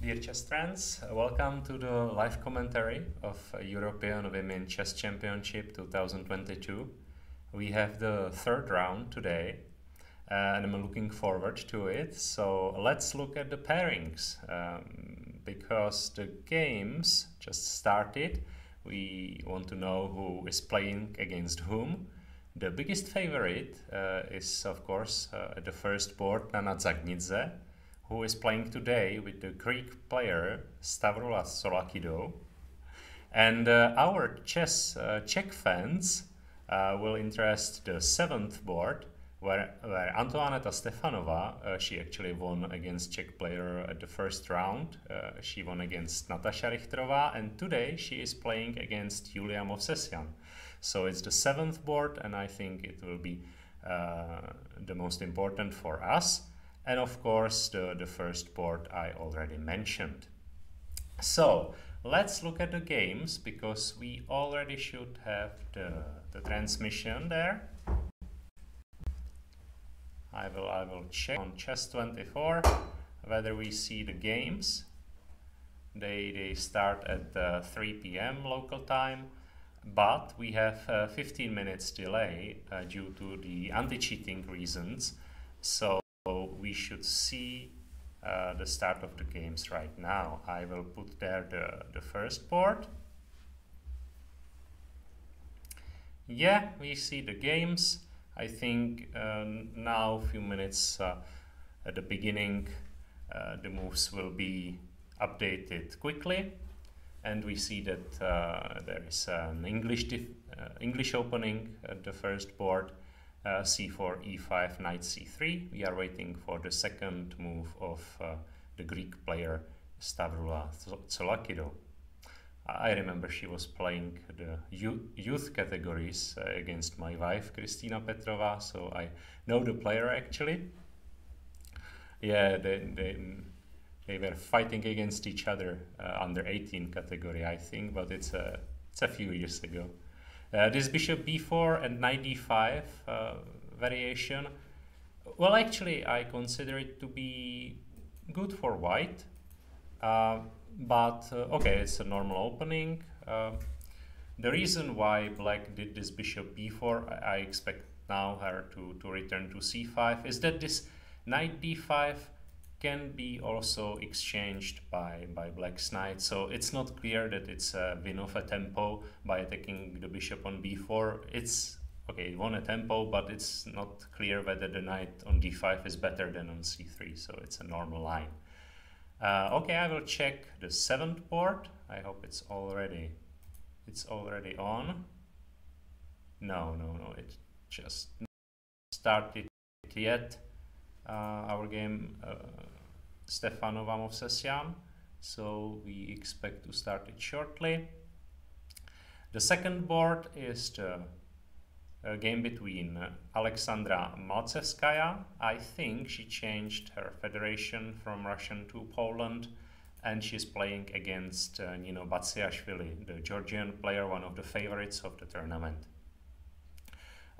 Dear chess friends, welcome to the live commentary of European Women Chess Championship 2022. We have the third round today and I'm looking forward to it. So let's look at the pairings because the games just started. We want to know who is playing against whom. The biggest favorite is of course at the first board Nana Zagnidze, who is playing today with the Greek player Stavroulas Solakidou. And our Czech fans will interest the seventh board, where Antoaneta Stefanova, she actually won against Czech player at the first round. She won against Natasha Richterová, and today she is playing against Julia Movsesian. So it's the seventh board, and I think it will be the most important for us. And of course, the first board I already mentioned. So let's look at the games, because we already should have the transmission there. I will check on Chess24 whether we see the games. They start at 3 p.m. local time, but we have 15 minutes delay due to the anti-cheating reasons. So we should see the start of the games right now. I will put there the first board. Yeah, we see the games. I think now a few minutes at the beginning the moves will be updated quickly, and we see that there is an English opening at the first board. C4, E5, Knight C3. We are waiting for the second move of the Greek player Stavroulas Solakidou. I remember she was playing the youth categories against my wife Kristina Petrova, so I know the player actually. Yeah, they were fighting against each other under 18 category, I think, but it's a few years ago. This bishop b4 and knight d5 variation, well, actually I consider it to be good for white, but okay, it's a normal opening. The reason why black did this bishop b4, I expect now her to return to c5, is that this knight d5 can be also exchanged by black's knight, so it's not clear that it's a win of a tempo by attacking the bishop on b4. It's okay, it won a tempo, but it's not clear whether the knight on d5 is better than on c3, so it's a normal line. Okay, I will check the seventh board. I hope it's already on. No, it just started yet. Our game Stefanova Movsesian, so we expect to start it shortly. The second board is the game between Alexandra Malcevskaya. I think she changed her federation from Russian to Poland, and she's playing against Nino Batsiashvili, the Georgian player, one of the favorites of the tournament.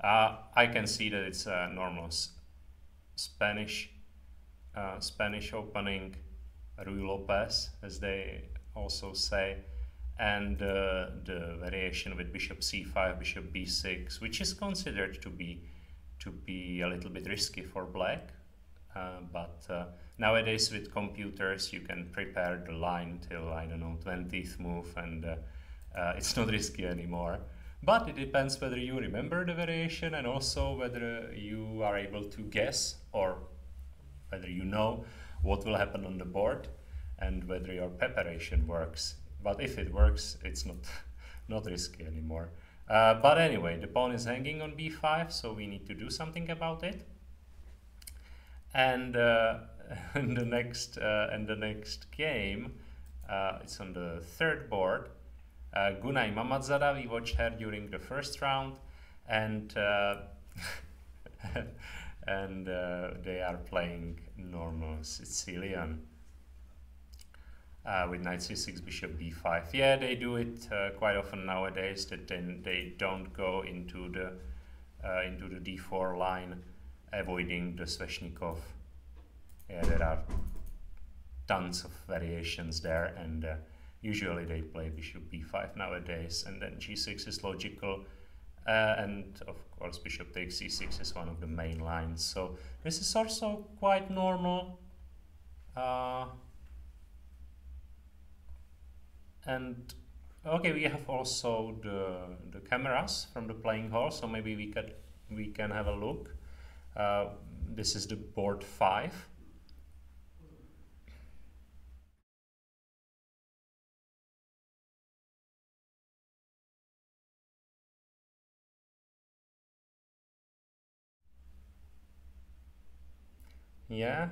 I can see that it's a normal Spanish opening, Ruy Lopez, as they also say, and the variation with bishop c5, bishop b6, which is considered to be a little bit risky for black, but nowadays with computers you can prepare the line till, I don't know, 20th move, and it's not risky anymore. But it depends whether you remember the variation and also whether you are able to guess, or whether you know what will happen on the board and whether your preparation works. But if it works, it's not risky anymore. But anyway, the pawn is hanging on b5, so we need to do something about it. And the next game, it's on the third board. Gunay Mamadzada, we watched her during the first round, and they are playing normal Sicilian with knight c6, bishop b5. Yeah, they do it quite often nowadays, that then they don't go into the d4 line, avoiding the Sveshnikov. Yeah, tons of variations there, and usually they play bishop b5 nowadays, and then g6 is logical, and of course bishop takes c6 is one of the main lines. So this is also quite normal. And okay, we have also the cameras from the playing hall, so maybe we can have a look. This is the board 5. Yeah,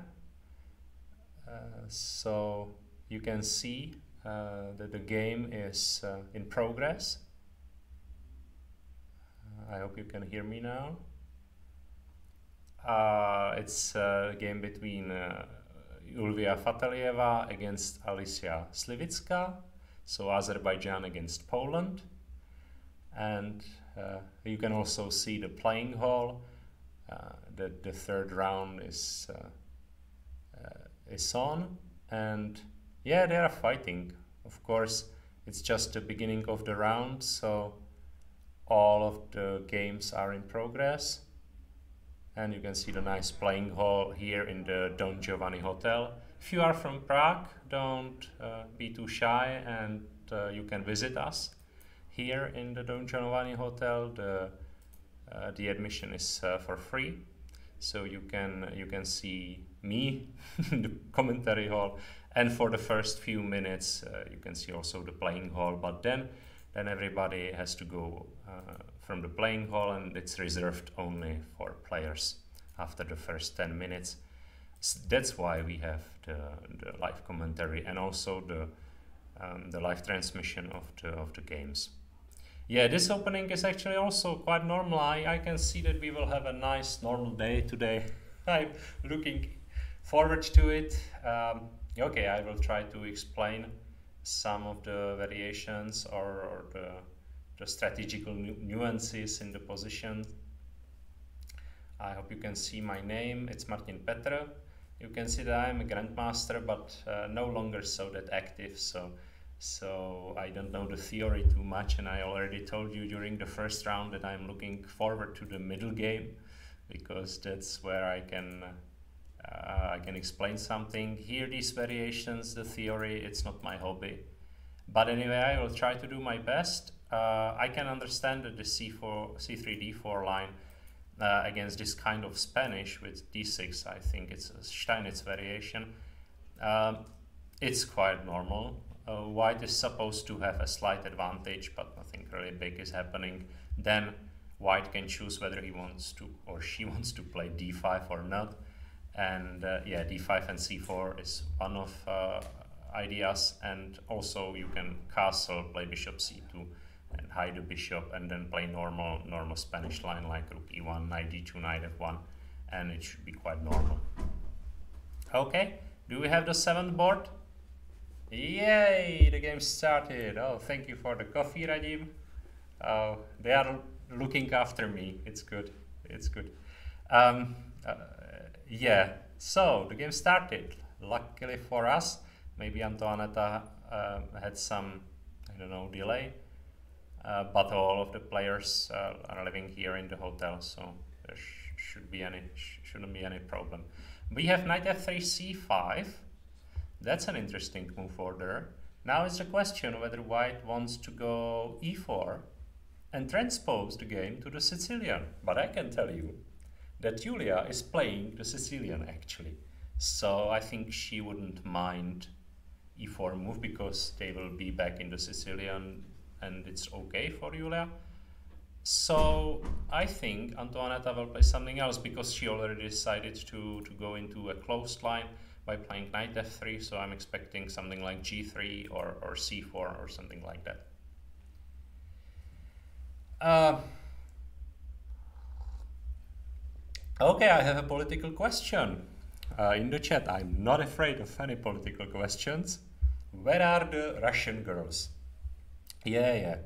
so you can see that the game is in progress. I hope you can hear me now. It's a game between Julija Fatalieva against Alicia Slivická, so Azerbaijan against Poland. And you can also see the playing hall. The third round is on, and yeah, they are fighting. Of course, it's just the beginning of the round, so all of the games are in progress. And you can see the nice playing hall here in the Don Giovanni Hotel. If you are from Prague, don't be too shy, and you can visit us here in the Don Giovanni Hotel. The admission is for free, so you can see me in the commentary hall, and for the first few minutes you can see also the playing hall. But then everybody has to go from the playing hall, and it's reserved only for players after the first 10 minutes. That's why we have the live commentary and also the live transmission of the games. Yeah, this opening is actually also quite normal. I can see that we will have a nice normal day today. I'm looking forward to it. Okay, I will try to explain some of the variations or the strategical nuances in the position. I hope you can see my name. It's Martin Petr. You can see that I'm a grandmaster, but no longer so that active. So I don't know the theory too much, and I already told you during the first round that I'm looking forward to the middle game, because that's where I can explain something. Here, these variations, the theory, it's not my hobby. But anyway, I will try to do my best. I can understand that the c3, d4 line against this kind of Spanish with d6, I think it's a Steinitz variation. It's quite normal. White is supposed to have a slight advantage, but nothing really big is happening. Then white can choose whether he wants to or she wants to play d5 or not. And yeah, d5 and c4 is one of ideas. And also you can castle, play bishop c2 and hide the bishop, and then play normal Spanish line like rook e1, knight d2, knight f1, and it should be quite normal. Okay, do we have the 7th board? Yay, the game started. Oh, thank you for the coffee, Radim. Oh, they are looking after me. It's good. It's good. Yeah, so the game started. Luckily for us, maybe Antoaneta had some, I don't know, delay. But all of the players are living here in the hotel, so there shouldn't be any problem. We have knight f3, c5. That's an interesting move order. Now it's the question whether white wants to go e4 and transpose the game to the Sicilian. But I can tell you that Julia is playing the Sicilian actually. So I think she wouldn't mind e4 move, because they will be back in the Sicilian and it's okay for Julia. So I think Antoaneta will play something else, because she already decided to go into a closed line by playing knight f3, so I'm expecting something like g3 or c4 or something like that. Okay, I have a political question in the chat. I'm not afraid of any political questions. Where are the Russian girls? Yeah.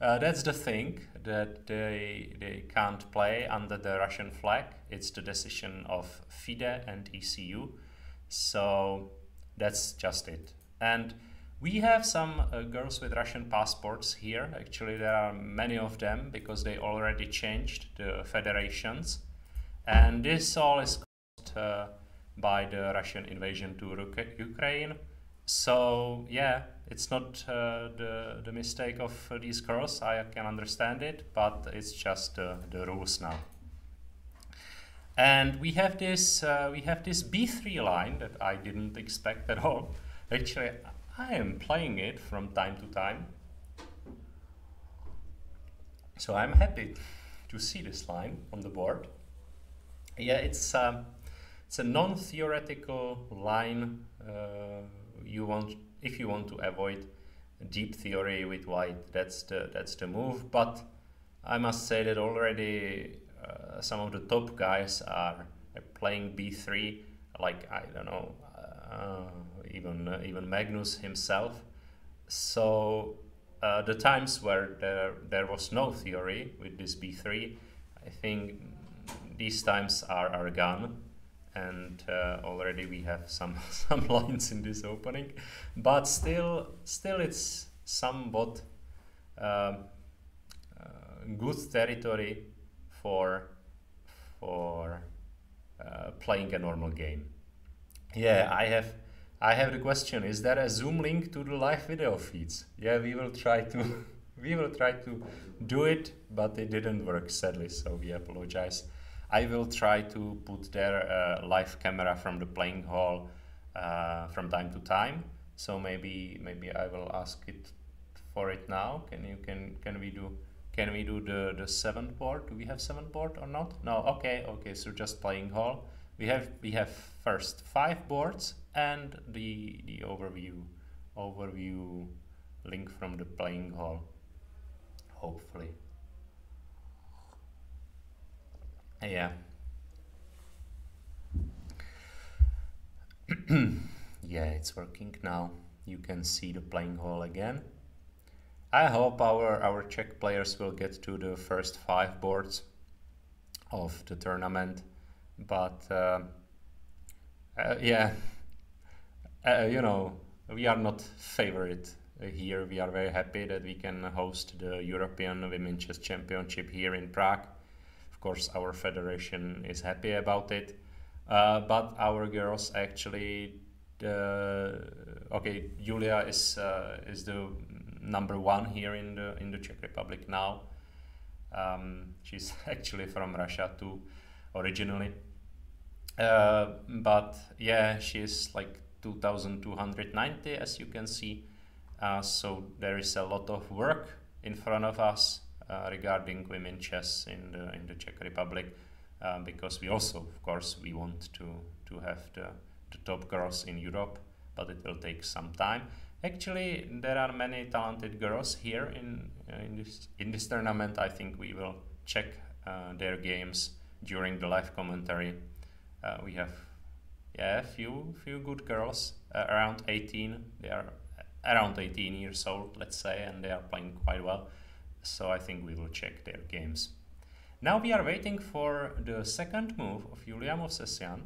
That's the thing, that they can't play under the Russian flag. It's the decision of FIDE and ECU. So That's just it. And we have some girls with Russian passports here. Actually, there are many of them because they already changed the federations. And this all is caused by the Russian invasion to Ukraine. So yeah, it's not the mistake of these girls. I can understand it, but it's just the rules now. And we have this B3 line that I didn't expect at all. Actually, I am playing it from time to time, so I'm happy to see this line on the board. Yeah, it's a non-theoretical line. If you want to avoid deep theory with white, that's the move. But I must say that already some of the top guys are playing b3, like I don't know, even Magnus himself. So the times where there was no theory with this b3, I think these times are gone, and already we have some lines in this opening, but still it's somewhat good territory for playing a normal game. Yeah, I have the question: is there a Zoom link to the live video feeds? Yeah, we will try to we will try to do it, but it didn't work sadly, so we apologize. I will try to put their live camera from the playing hall from time to time. So maybe I will ask it for it now. Can we do the seventh board? Do we have seventh board or not? No. Okay. So just playing hall. We have first 5 boards and the overview link from the playing hall. Hopefully. Yeah. Yeah, it's working now. You can see the playing hall again. I hope our Czech players will get to the first 5 boards of the tournament, but yeah, you know, we are not favorite here. We are very happy that we can host the European Women's Chess Championship here in Prague. Of course, our federation is happy about it, but our girls actually, okay, Julia is the number 1 here in the Czech Republic now. She's actually from Russia too, originally, but yeah, she's like 2290, as you can see. So there is a lot of work in front of us regarding women chess in the Czech Republic, because we also, of course, we want to have the top girls in Europe, but it will take some time. Actually, there are many talented girls here in this tournament. I think we will check their games during the live commentary. We have a few good girls, around 18. They are around 18 years old, let's say, and they are playing quite well. So I think we will check their games. Now we are waiting for the second move of Julia Movsesian.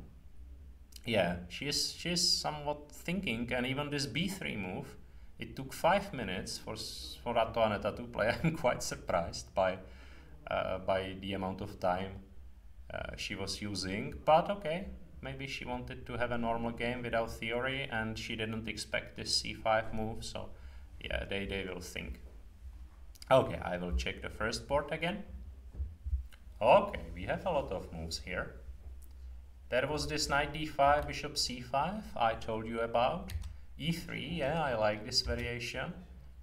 Yeah, she's somewhat thinking, and even this b3 move, it took 5 minutes for Antoaneta to play. I'm quite surprised by the amount of time she was using, but okay, maybe she wanted to have a normal game without theory, and she didn't expect this c5 move, so yeah, they will think. Okay, I will check the first board again. Okay, we have a lot of moves here. There was this knight d5, bishop c5 I told you about. e3, yeah, I like this variation.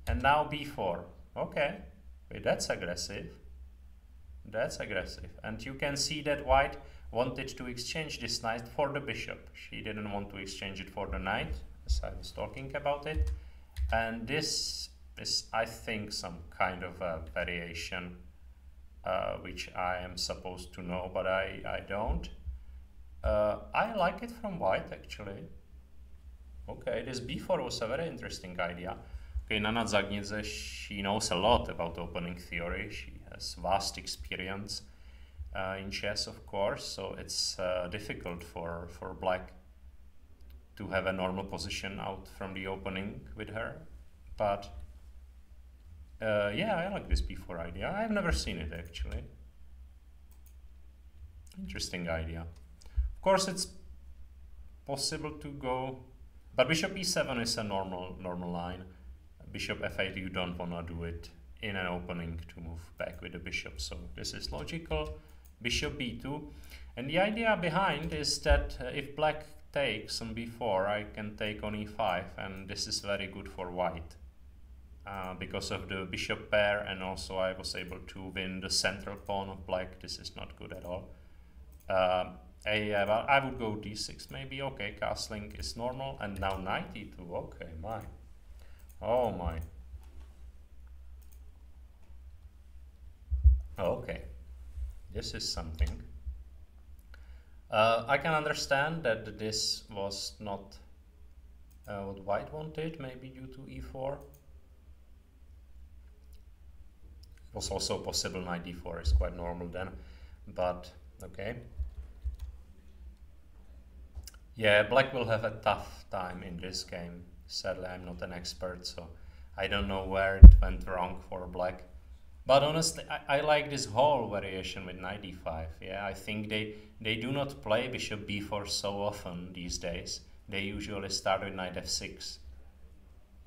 And now b4. Okay, wait, that's aggressive. That's aggressive. And you can see that white wanted to exchange this knight for the bishop. She didn't want to exchange it for the knight, as I was talking about it. And this is, I think, some kind of a variation which I am supposed to know, but I don't. I like it from white, actually. Okay, this b4 was a very interesting idea. Okay, Nana Zagnidze, she knows a lot about opening theory. She has vast experience in chess, of course, so it's difficult for black to have a normal position out from the opening with her. But yeah, I like this b4 idea. I've never seen it actually. Interesting idea. Of course, it's possible to go, but bishop e7 is a normal line. Bishop f8, you don't wanna do it in an opening to move back with the bishop, so this is logical. Bishop b2, and the idea behind is that if black takes on b4, I can take on e5, and this is very good for white because of the bishop pair, and also I was able to win the central pawn of black. This is not good at all. Well, I would go d6 maybe. Okay, castling is normal, and now knight e2. Okay, my. Oh my. Okay, this is something. I can understand that this was not what white wanted, maybe due to e4. It was also possible knight d4 is quite normal then, but okay. Yeah, black will have a tough time in this game. Sadly, I'm not an expert, so I don't know where it went wrong for black. But honestly, I like this whole variation with knight d5. Yeah, I think they do not play bishop b4 so often these days. They usually start with knight f6.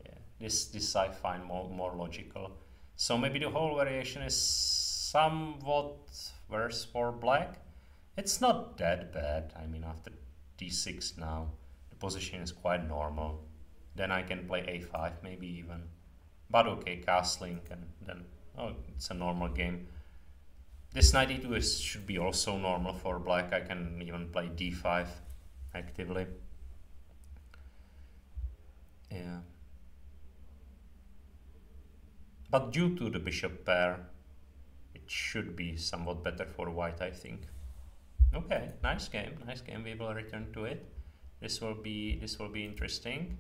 Yeah, this I find more logical. So maybe the whole variation is somewhat worse for black. It's not that bad. I mean, after d6 now, the position is quite normal. Then I can play a5 maybe even. But okay, castling, and then oh, it's a normal game. This knight e2 should be also normal for black. I can even play d5 actively. Yeah. But due to the bishop pair, it should be somewhat better for white, I think. Okay, nice game. We will return to it. This will be interesting.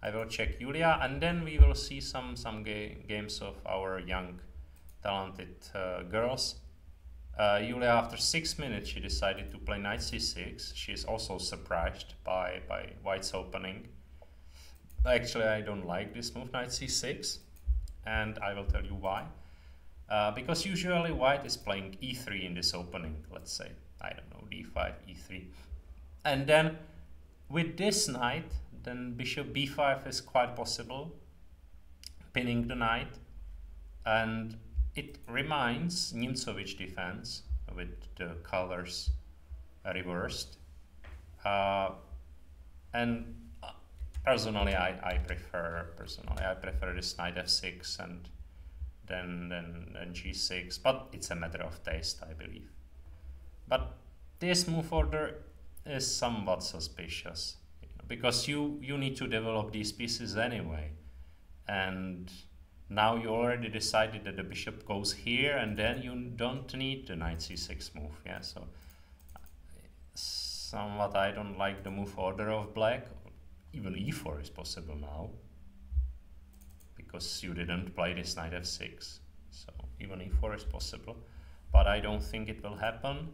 I will check Julia, and then we will see some games of our young, talented girls. Julia, after 6 minutes, she decided to play knight c6. She is also surprised by white's opening. Actually, I don't like this move, knight c6, and I will tell you why. Because usually white is playing e3 in this opening, let's say, I don't know, d5, e3. And then with this knight, then bishop b5 is quite possible, pinning the knight, and it reminds Nimzovich defense with the colors reversed. And personally, I prefer this knight f6 and then g6, but it's a matter of taste, I believe. But this move order is somewhat suspicious, because you need to develop these pieces anyway, and now you already decided that the bishop goes here, and then you don't need the knight c6 move. Yeah, so somewhat I don't like the move order of black. Even e4 is possible now, because you didn't play this knight f6, so even e4 is possible, but I don't think it will happen.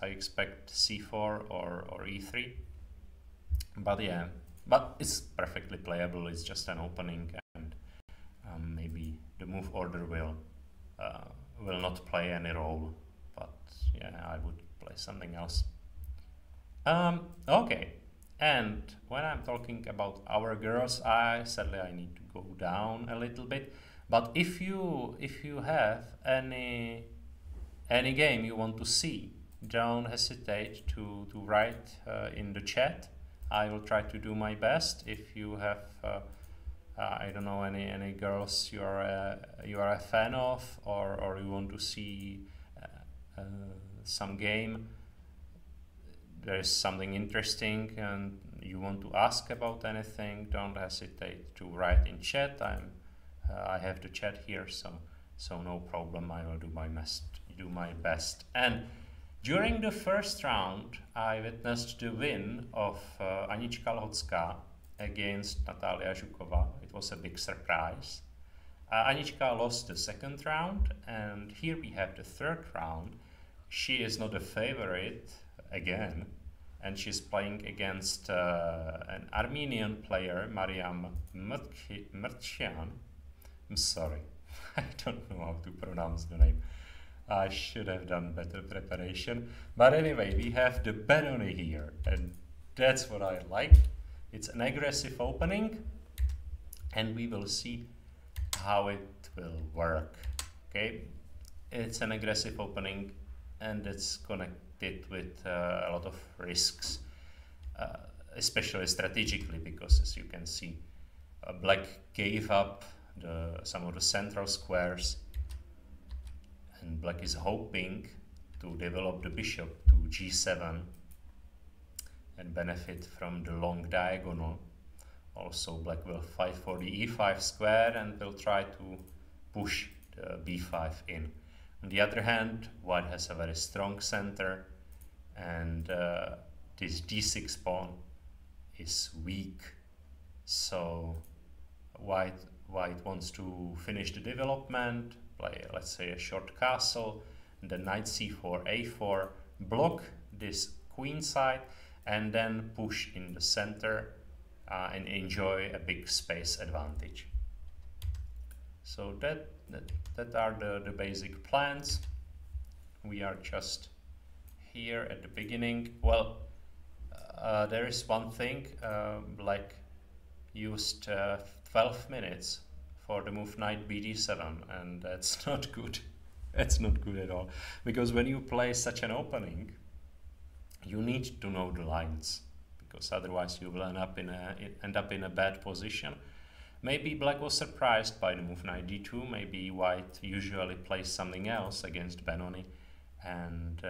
I expect c4 or e3. But yeah, but it's perfectly playable. It's just an opening, and maybe the move order will not play any role. But yeah, I would play something else. Okay, and when I'm talking about our girls, sadly I need to go down a little bit. But if you have any game you want to see, don't hesitate to write in the chat. I will try to do my best. If you have, I don't know, any girls you are a fan of, or you want to see some game, there is something interesting, and you want to ask about anything, don't hesitate to write in chat. I have the chat here, so no problem. I will do my best. And during the first round, I witnessed the win of Anička Lhotská against Natalia Zhukova. It was a big surprise. Anička lost the second round, and here we have the third round. She is not a favorite again, and she's playing against an Armenian player, Mariam Mrtsyan. I'm sorry, I don't know how to pronounce the name. I should have done better preparation. But anyway, we have the Benoni here, and that's what I like. It's an aggressive opening, and we will see how it will work. Okay, it's an aggressive opening, and it's connected with a lot of risks, especially strategically, because as you can see, Black gave up some of the central squares, and Black is hoping to develop the bishop to g7 and benefit from the long diagonal. Also, Black will fight for the e5 square and will try to push the b5 in. On the other hand, White has a very strong center, and this d6 pawn is weak. So White wants to finish the development, play, let's say, a short castle, and then knight c4, a4, block this queen side, and then push in the center and enjoy a big space advantage. So that are the basic plans. We are just here at the beginning. Well, there is one thing, Black used 12 minutes for the move knight bd7, and that's not good. That's not good at all, because when you play such an opening, you need to know the lines, because otherwise you will end up in a bad position. Maybe Black was surprised by the move knight d2. Maybe White usually plays something else against Benoni, and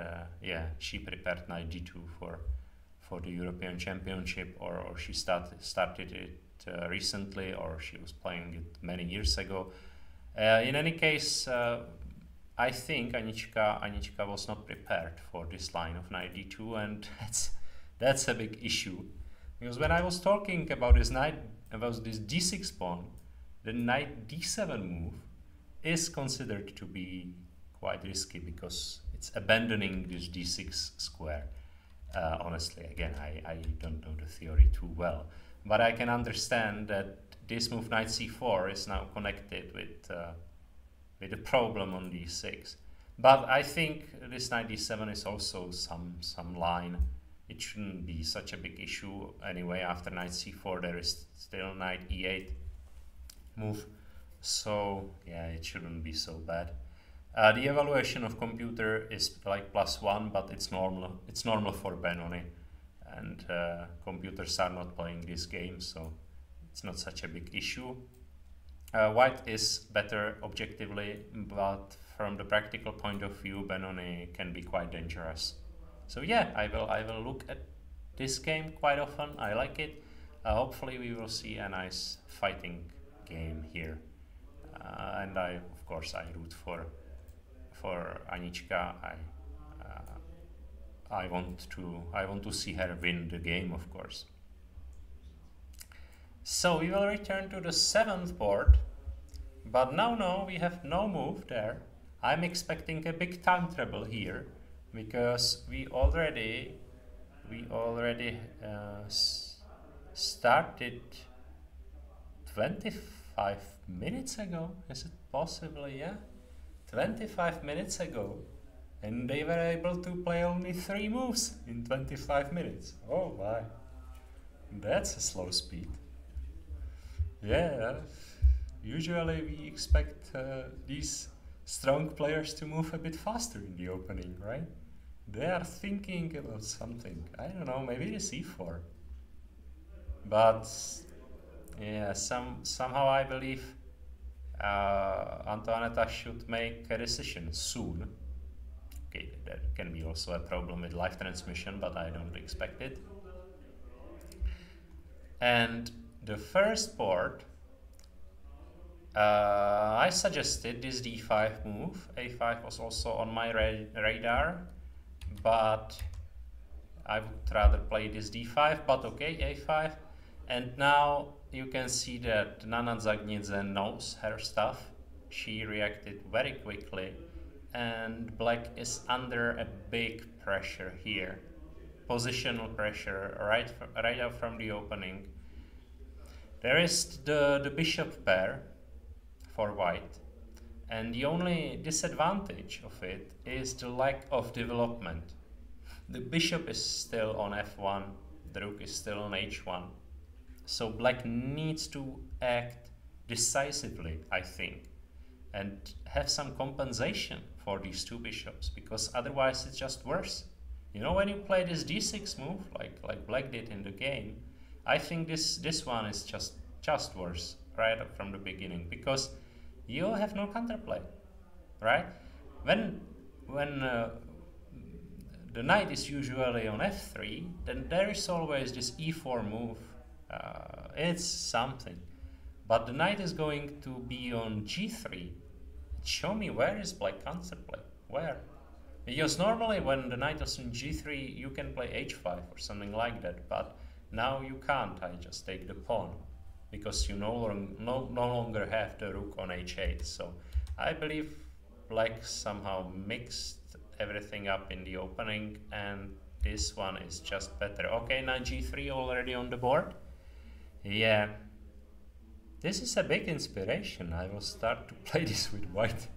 yeah, she prepared knight d2 for the European Championship, or she started it recently, or she was playing it many years ago. In any case, I think Anička was not prepared for this line of knight d2, and that's a big issue, because when I was talking about this d6 pawn, the knight d7 move is considered to be quite risky, because it's abandoning this d6 square. Honestly, again, I don't know the theory too well, but I can understand that this move knight c4 is now connected with a problem on d6. But I think this knight d7 is also some line. It shouldn't be such a big issue anyway. After knight c4 there is still knight e8 move, so yeah, it shouldn't be so bad. The evaluation of computer is like +1, but it's normal for Benoni, and computers are not playing this game, so it's not such a big issue. White is better objectively, but from the practical point of view, Benoni can be quite dangerous. So yeah, I will look at this game quite often. I like it. Hopefully we will see a nice fighting game here, and of course I root for Anička. I want to see her win the game, of course. So we will return to the 7th board, but no, we have no move there. I'm expecting a big time trouble here, because we already started 25 minutes ago. Is it possibly? Yeah, 25 minutes ago, and they were able to play only 3 moves in 25 minutes. Oh my, that's a slow speed. Yeah, usually we expect these strong players to move a bit faster in the opening, right? They are thinking about something. I don't know, maybe the c4. But yeah, somehow I believe Antoaneta should make a decision soon. Okay, there can be also a problem with live transmission, but I don't expect it. And the first board, I suggested this d5 move. a5 was also on my radar, but I would rather play this d5, but okay, a5. And now you can see that Nana Zagnidze knows her stuff. She reacted very quickly, and Black is under a big pressure here. positional pressure right out from the opening. There is the bishop pair for white, and the only disadvantage of it is the lack of development. The bishop is still on f1, the rook is still on h1, so black needs to act decisively, I think, and have some compensation for these two bishops, because otherwise it's just worse. You know, when you play this d6 move, like black did in the game, I think this one is just worse right up from the beginning, because you have no counterplay, right? When the knight is usually on f3, then there is always this e4 move. It's something. But the knight is going to be on g3. Show me, where is black counterplay? Where? Because normally when the knight is on g3, you can play h5 or something like that, but now you can't. I just take the pawn, because you no longer have the rook on h8. So I believe black somehow mixed everything up in the opening, and this one is just better. Okay, now g3 already on the board. Yeah, this is a big inspiration. I will start to play this with white.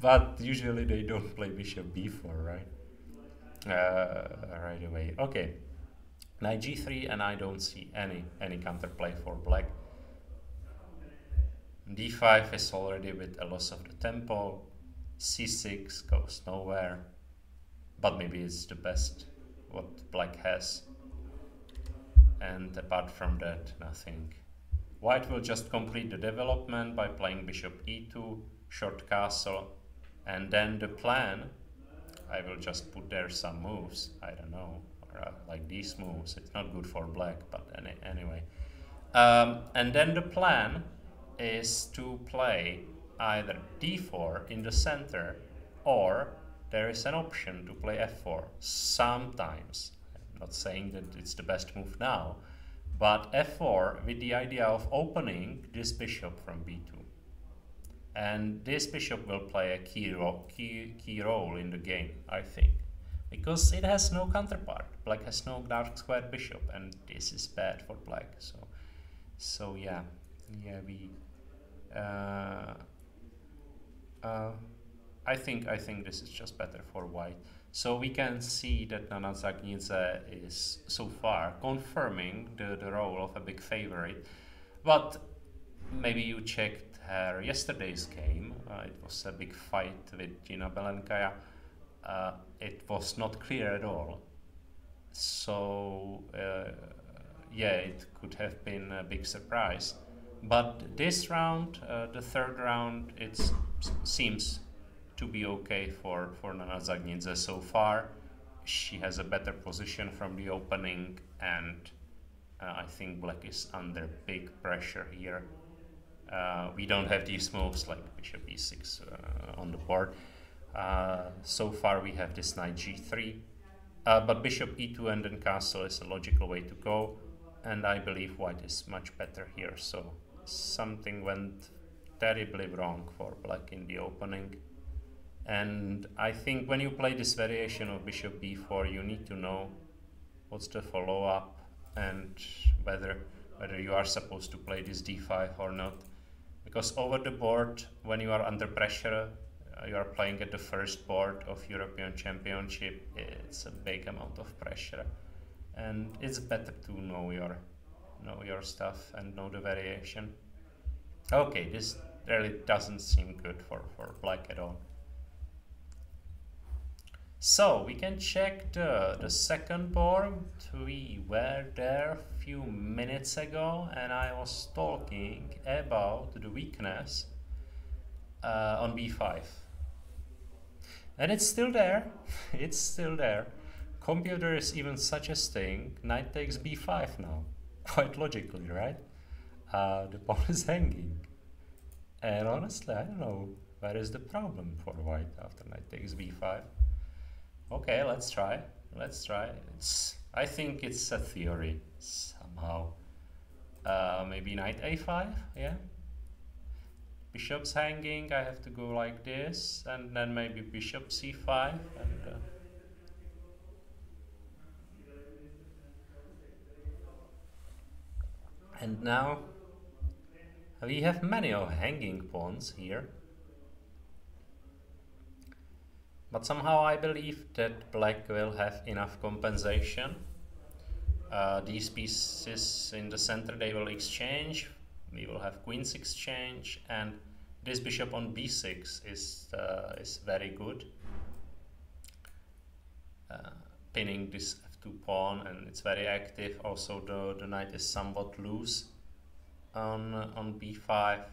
But usually they don't play bishop b4, right? Right away. Okay, knight g3, and I don't see any counterplay for black. d5 is already with a loss of the tempo. c6 goes nowhere, but maybe it's the best what black has. And apart from that, nothing. White will just complete the development by playing bishop e2, short castle, and then the plan, I will just put there some moves, I don't know, or, like these moves. It's not good for black, but anyway. And then the plan is to play either d4 in the center, or there is an option to play f4 sometimes. I'm not saying that it's the best move now, but f4 with the idea of opening this bishop from b2. And this bishop will play a key role in the game, I think, because it has no counterpart. Black has no dark square bishop, and this is bad for black. So yeah, we. I think this is just better for white. So we can see that Nana Zagnidze is so far confirming the role of a big favorite. But maybe you checked her yesterday's game. It was a big fight with Gina Belenkaya. It was not clear at all. So yeah, it could have been a big surprise. But this round, the third round, it seems to be okay for Nana Zagnidze so far. She has a better position from the opening, and I think black is under big pressure here. We don't have these moves like bishop e6 on the board. So far we have this knight g3, but bishop e2 and then castle is a logical way to go, and I believe white is much better here. So something went terribly wrong for black in the opening. And I think when you play this variation of bishop b4, you need to know what's the follow-up and whether you are supposed to play this d5 or not. Because over the board, when you are under pressure, you are playing at the first board of European Championship, it's a big amount of pressure. And it's better to know your stuff and know the variation. Okay, this really doesn't seem good for black at all. So we can check the second board. We were there a few minutes ago, and I was talking about the weakness on b5. And it's still there. It's still there. Computer is even suggesting knight takes b5 now. Quite logically, right? The pawn is hanging. And honestly, I don't know where is the problem for white after knight takes b5. Okay, let's try. I think it's a theory somehow. Maybe knight a5, yeah. Bishop's hanging, I have to go like this, and then maybe bishop c5. And And now we have many of hanging pawns here. But somehow I believe that black will have enough compensation. These pieces in the center, they will exchange. We will have queen's exchange, and this bishop on b6 is very good. Pinning this f2 pawn, and it's very active. Also the knight is somewhat loose on b5,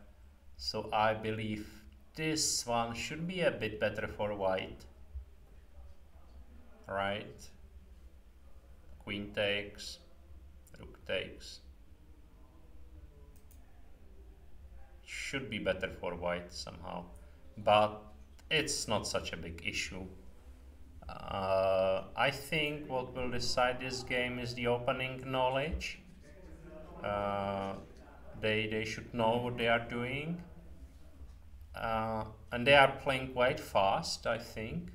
so I believe this one should be a bit better for white. Right, queen takes, rook takes. Should be better for white somehow, but it's not such a big issue. I think what will decide this game is the opening knowledge. They should know what they are doing, and they are playing quite fast, I think.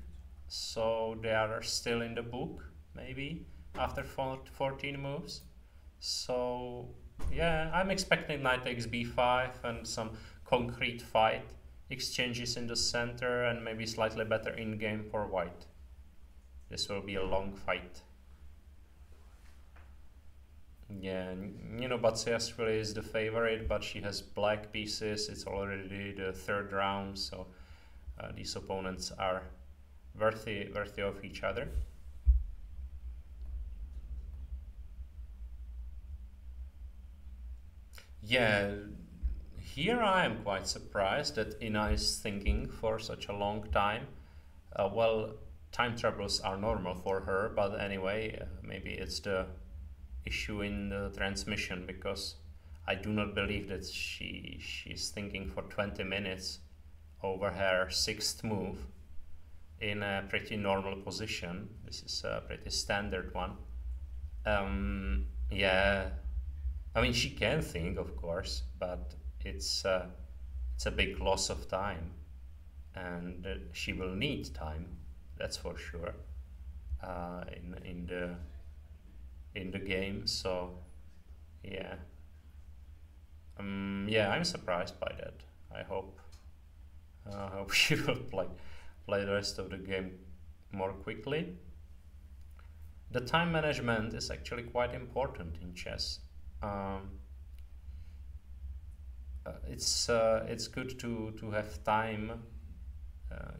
So they are still in the book, maybe, after 14 moves. So yeah, I'm expecting knight takes b5 and some concrete fight, exchanges in the center, and maybe slightly better in-game for white. This will be a long fight. Yeah, you know, Batsiashvili is the favorite, but she has black pieces. It's already the third round, so these opponents are worthy of each other. Yeah, here I am quite surprised that Ina is thinking for such a long time. Well, time troubles are normal for her, but anyway, maybe it's the issue in the transmission, because I do not believe that she's thinking for 20 minutes over her sixth move in a pretty normal position. This is a pretty standard one. Yeah, I mean, she can think, of course, but it's a big loss of time, and she will need time, that's for sure, in the game. So yeah, yeah, I'm surprised by that. I hope she will play the rest of the game more quickly. The time management is actually quite important in chess. It's good to have time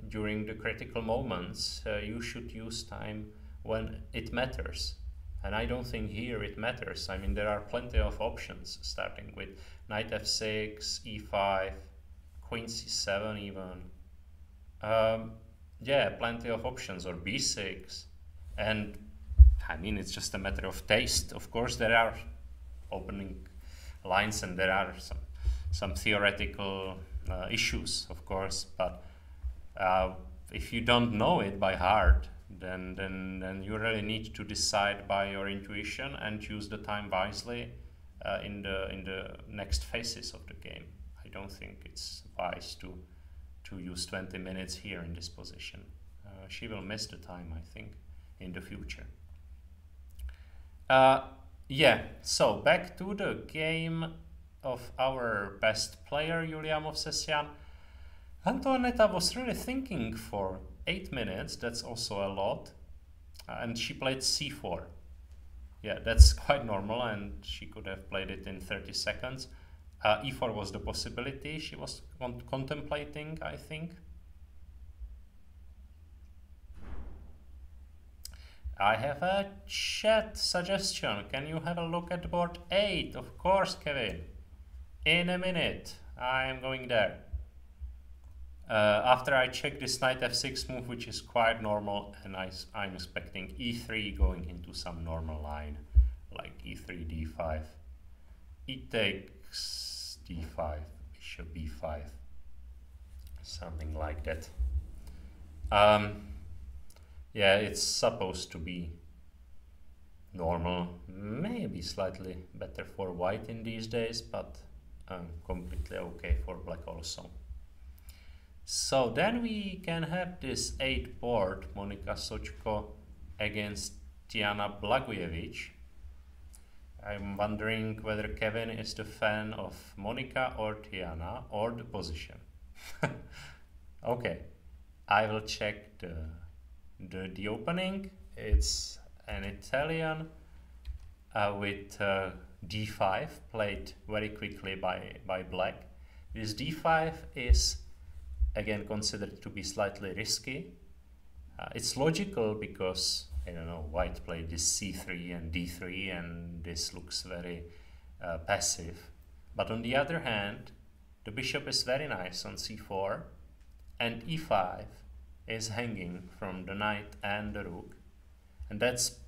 during the critical moments. You should use time when it matters, and I don't think here it matters. I mean, there are plenty of options, starting with knight f6, e5, queen c7 even. Yeah, plenty of options, or b6, and I mean, it's just a matter of taste. Of course, there are opening lines and there are some theoretical issues, of course, but if you don't know it by heart, then you really need to decide by your intuition and choose the time wisely in the next phases of the game. I don't think it's wise to use 20 minutes here in this position. She will miss the time, I think, in the future. Yeah, so back to the game of our best player, Julia Movsesian. Antoaneta was really thinking for 8 minutes, that's also a lot, and she played c4. Yeah, that's quite normal, and she could have played it in 30 seconds. E4 was the possibility she was contemplating, I think. I have a chat suggestion. Can you have a look at board 8? Of course, Kevin. In a minute, I am going there. After I check this knight f6 move, which is quite normal, and I'm expecting e3 going into some normal line, like e3, d5. E takes d5, bishop b5, something like that. Yeah, it's supposed to be normal, maybe slightly better for white in these days, but completely okay for black also. So then we can have this 8 board, Monika Sochko against Tiana Blagojevic. I'm wondering whether Kevin is the fan of Monica or Tiana or the position. Okay, I will check the opening. It's an Italian with d5 played very quickly by black. This d5 is again considered to be slightly risky. It's logical because, I don't know, white played this c3 and d3 and this looks very passive. But on the other hand, the bishop is very nice on c4 and e5 is hanging from the knight and the rook. And that's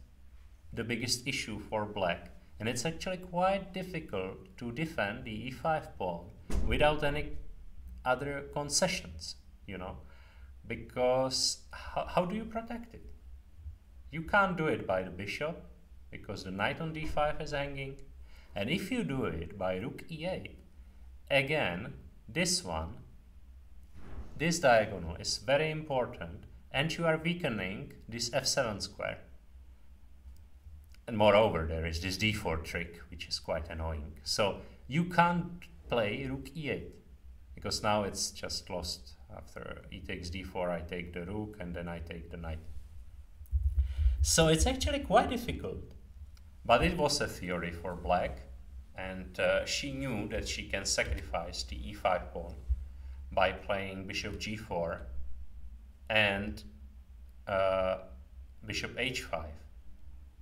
the biggest issue for black. And it's actually quite difficult to defend the e5 pawn without any other concessions, you know, because how do you protect it? You can't do it by the bishop because the knight on d5 is hanging. And if you do it by rook e8, again, this diagonal is very important and you are weakening this f7 square. And moreover, there is this d4 trick, which is quite annoying. So you can't play rook e8 because now it's just lost. After e takes d4, I take the rook and then I take the knight. So it's actually quite difficult. But it was a theory for black, and she knew that she can sacrifice the e5 pawn by playing bishop g4 and bishop h5.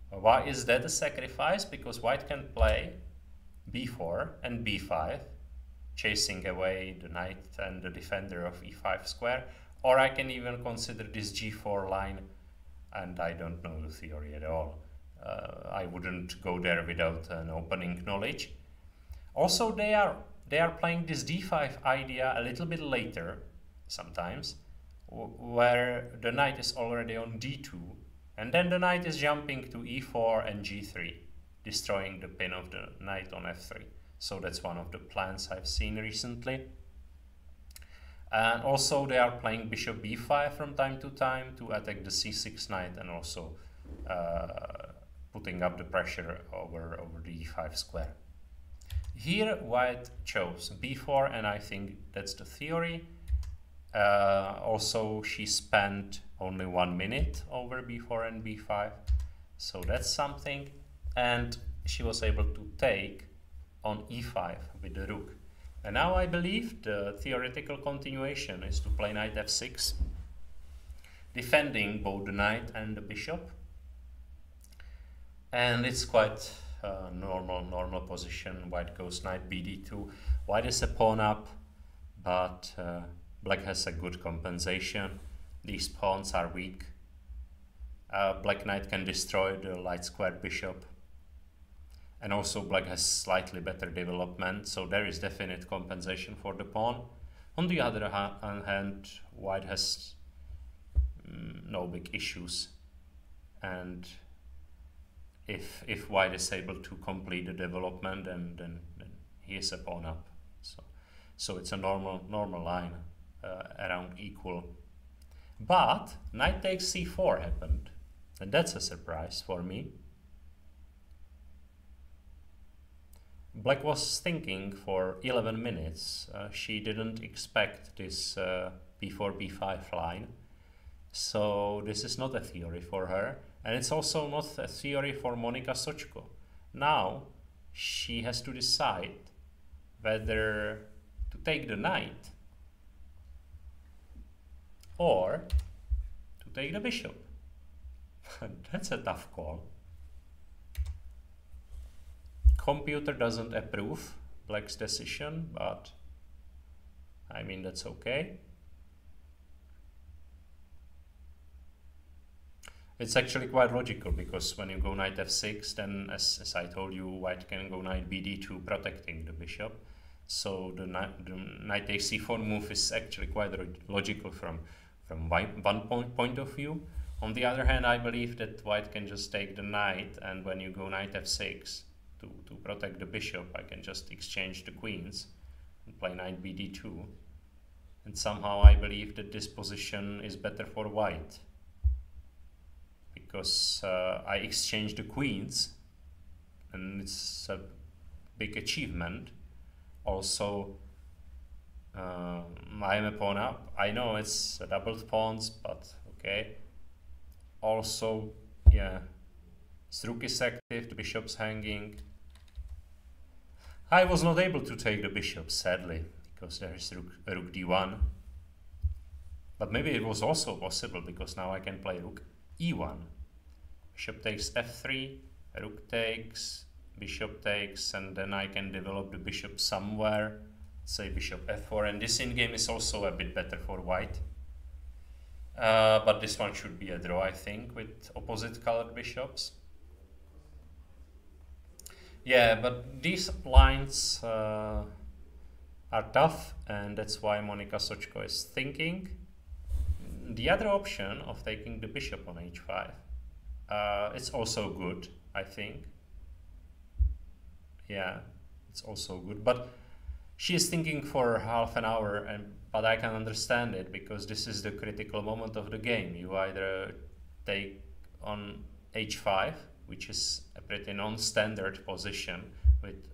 Why is that a sacrifice? Because white can play b4 and b5, chasing away the knight and the defender of e5 square, or I can even consider this g4 line, and I don't know the theory at all. I wouldn't go there without an opening knowledge. Also, they are playing this d5 idea a little bit later, sometimes, where the knight is already on d2, and then the knight is jumping to e4 and g3, destroying the pin of the knight on f3. So that's one of the plans I've seen recently. And also they are playing bishop b5 from time to time to attack the c6 knight and also putting up the pressure over the e5 square. Here white chose b4 and I think that's the theory. Also she spent only 1 minute over b4 and b5, so that's something. And she was able to take on e5 with the rook. And now I believe the theoretical continuation is to play knight f6, defending both the knight and the bishop. And it's quite normal position. White goes knight bd2. White is a pawn up, but black has a good compensation. These pawns are weak. Black knight can destroy the light square bishop. And also black has slightly better development, so there is definite compensation for the pawn. On the other hand, white has no big issues, and if white is able to complete the development, then he is a pawn up. So it's a normal line around equal. But knight takes c4 happened, and that's a surprise for me. Black was thinking for 11 minutes. She didn't expect this b4, b5 line. So this is not a theory for her. And it's also not a theory for Monika Sochko. Now she has to decide whether to take the knight or to take the bishop. That's a tough call. Computer doesn't approve black's decision, but I mean that's okay. It's actually quite logical because when you go knight f6, then as I told you, white can go knight bd2, protecting the bishop. So the knight takes c4 move is actually quite logical from one point of view. On the other hand, I believe that white can just take the knight, and when you go knight f6 to protect the bishop, I can just exchange the queens and play knight bd2. And somehow I believe that this position is better for white, because I exchange the queens and it's a big achievement. Also, I'm a pawn up. I know it's doubled pawns, but okay. Also, yeah, his rook is active, the bishop's hanging. I was not able to take the bishop, sadly, because there is rook d1. But maybe it was also possible, because now I can play rook e1. Bishop takes f3, rook takes, bishop takes, and then I can develop the bishop somewhere, say bishop f4, and this in-game is also a bit better for white. But this one should be a draw, I think, with opposite colored bishops. Yeah, but these lines are tough, and that's why Monika Sochko is thinking. The other option of taking the bishop on h5, it's also good, I think. Yeah, it's also good, but she is thinking for half an hour, but I can understand it, because this is the critical moment of the game. You either take on h5, which is a pretty non-standard position with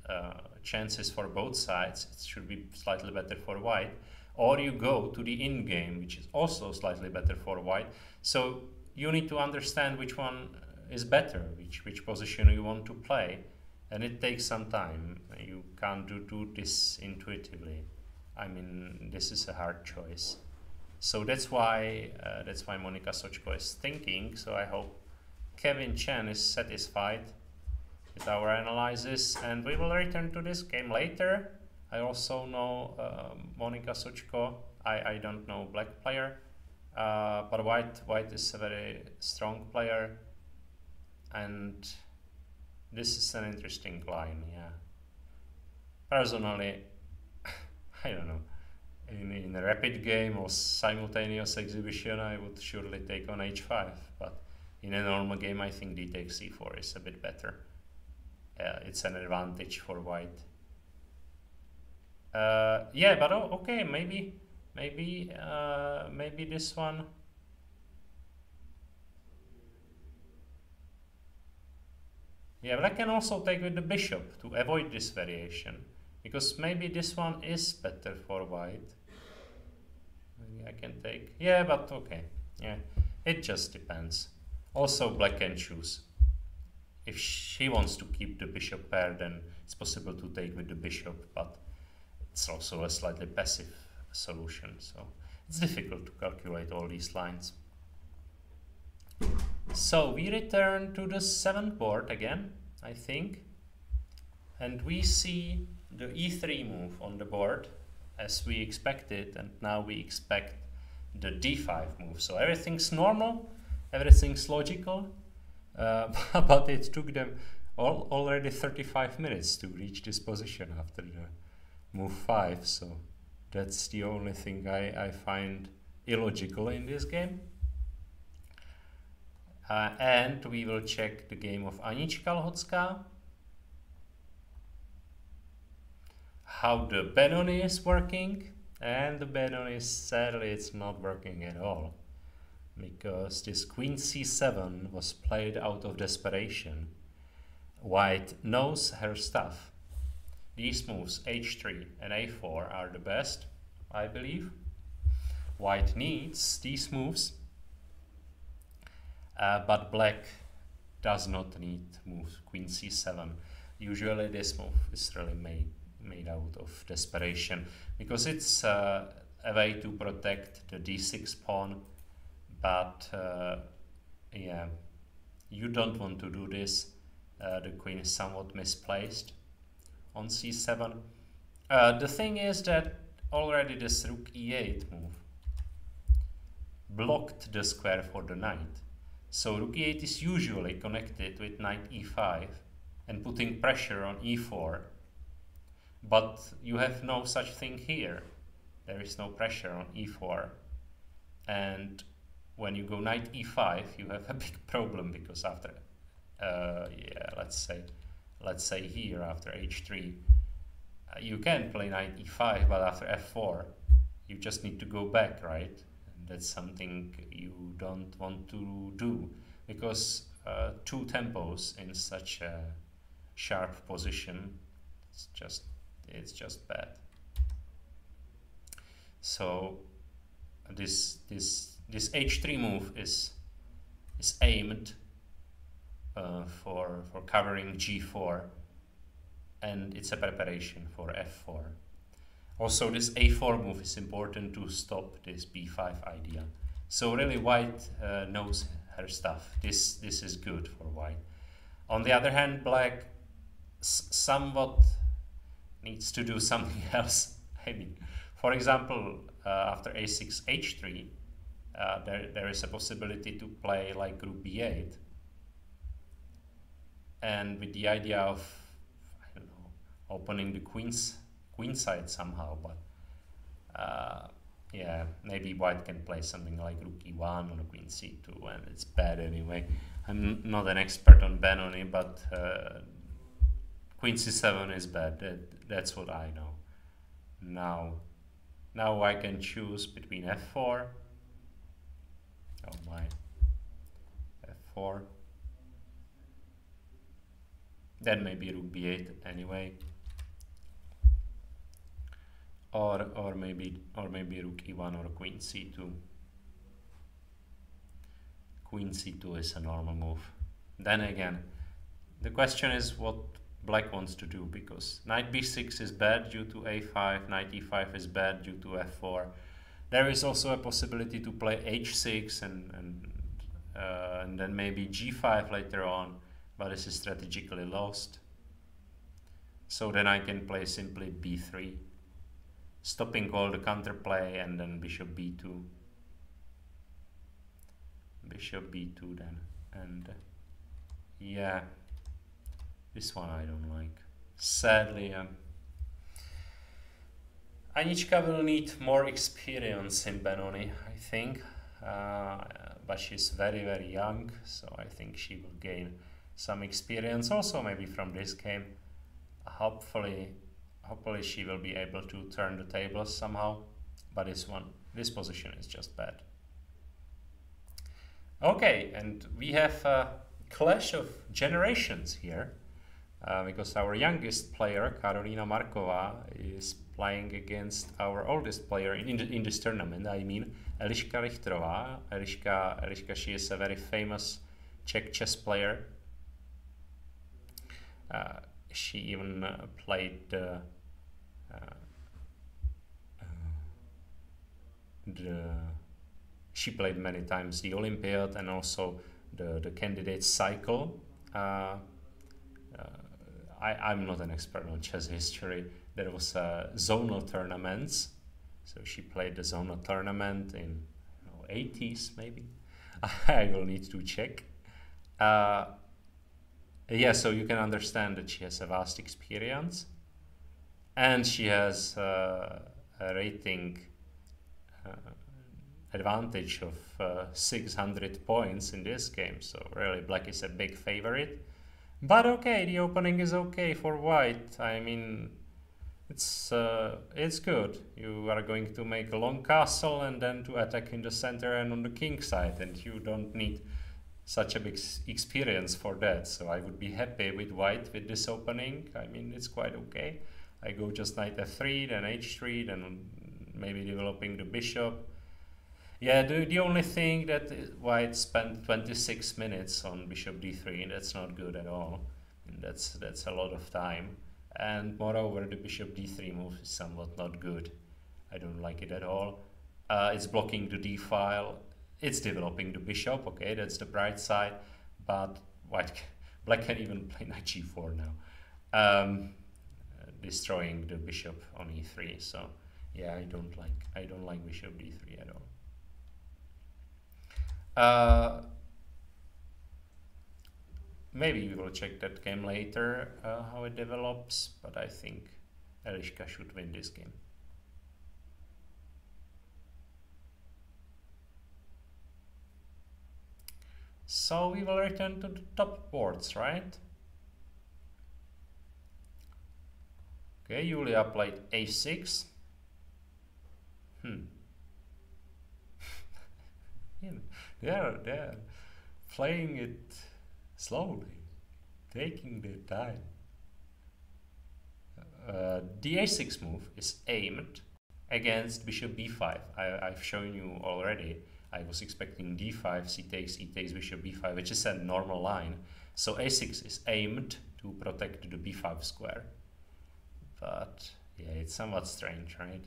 chances for both sides. It should be slightly better for white. Or you go to the in-game, which is also slightly better for white. So you need to understand which one is better, which position you want to play. And it takes some time. You can't do this intuitively. I mean, this is a hard choice. So that's why Monika Sochko is thinking. So I hope Kevin Chen is satisfied with our analysis, and we will return to this game later. I also know Monika Sochko. I don't know black player, but white is a very strong player, and this is an interesting line. Yeah. Personally, I don't know. In a rapid game or simultaneous exhibition, I would surely take on h5, but in a normal game, I think d takes c4 is a bit better. It's an advantage for white. Yeah, but okay, maybe this one. Yeah, but I can also take with the bishop to avoid this variation, because maybe this one is better for white. Maybe I can take. Yeah, but okay. Yeah, it just depends. Also, black can choose. If she wants to keep the bishop pair, then it's possible to take with the bishop, but it's also a slightly passive solution, so it's difficult to calculate all these lines. So we return to the 7th board again, I think, and we see the e3 move on the board as we expected, and now we expect the d5 move. So everything's normal, everything's logical, but it took them already 35 minutes to reach this position after the move 5, so that's the only thing I find illogical in this game. And we will check the game of Anička Lhocká, how the Benoni is working, and the Benoni, sadly, it's not working at all, because this queen c7 was played out of desperation. White knows her stuff. These moves, h3 and a4, are the best, I believe. White needs these moves, but black does not need moves, queen c7. Usually this move is really made out of desperation, because it's a way to protect the d6 pawn, but yeah, you don't want to do this. The queen is somewhat misplaced on c7. The thing is that already this rook e8 move blocked the square for the knight. So rook e8 is usually connected with knight e5 and putting pressure on e4. But you have no such thing here. There is no pressure on e4. And when you go knight e5, you have a big problem, because after, yeah, let's say here after h3, you can play knight e5, but after f4, you just need to go back, right? And that's something you don't want to do, because two tempos in such a sharp position. It's just bad. So this h3 move is aimed for covering g4, and it's a preparation for f4. Also, this a4 move is important to stop this b5 idea. So really, white knows her stuff. This is good for white. On the other hand, black somewhat needs to do something else. I mean, for example, after a6 h3, there is a possibility to play like rook b8, and with the idea of, I don't know, opening the queen side somehow. But yeah, maybe white can play something like rook e1 or queen c2, and it's bad anyway. I'm not an expert on Benoni, but queen c7 is bad. That's what I know. Now I can choose between f4. Oh my, f4. Then maybe rook b8 anyway. Or maybe rook e1 or queen c2. Queen c2 is a normal move. Then again, the question is what black wants to do, because knight b6 is bad due to a5, knight e5 is bad due to f4. There is also a possibility to play h6 and then maybe g5 later on, but this is strategically lost. So then I can play simply b3, stopping all the counterplay, and then bishop b2. Bishop b2 then, and yeah, this one I don't like. Sadly, Anička will need more experience in Benoni, I think, but she's very, very young, so I think she will gain some experience also maybe from this game. Hopefully she will be able to turn the tables somehow, but this position is just bad. Okay, and we have a clash of generations here, because our youngest player, Karolina Marková, is playing against our oldest player in this tournament. I mean, Eliška Richterová. Eliška, she is a very famous Czech chess player. She even played she played many times the Olympiad and also the candidate cycle. I'm not an expert on chess history. There was zonal tournaments, so she played the zonal tournament in 80s maybe. I will need to check. Yeah, so you can understand that she has a vast experience, and she has a rating advantage of 600 points in this game, so really black is a big favorite. But okay, the opening is okay for white. I mean, it's good. You are going to make a long castle and then to attack in the center and on the king side, and you don't need such a big experience for that. So I would be happy with white with this opening. I mean, it's quite okay. I go just knight f3, then h3, then maybe developing the bishop. Yeah, the only thing that white spent 26 minutes on bishop d3, and that's not good at all. And that's a lot of time. And moreover, the bishop d3 move is somewhat not good. I don't like it at all. It's blocking the d file. It's developing the bishop. Okay, that's the bright side. But black can even play knight g4 now, destroying the bishop on e3. So yeah, I don't like bishop d3 at all. Maybe we will check that game later, how it develops, but I think Eliška should win this game. So we will return to the top boards, right? Okay, Julia played a6. Yeah, they're playing it slowly, taking their time. the a6 move is aimed against bishop b5. I've shown you already. I was expecting d5, c takes, e takes, bishop b5, which is a normal line. So a6 is aimed to protect the b5 square. But yeah, it's somewhat strange, right?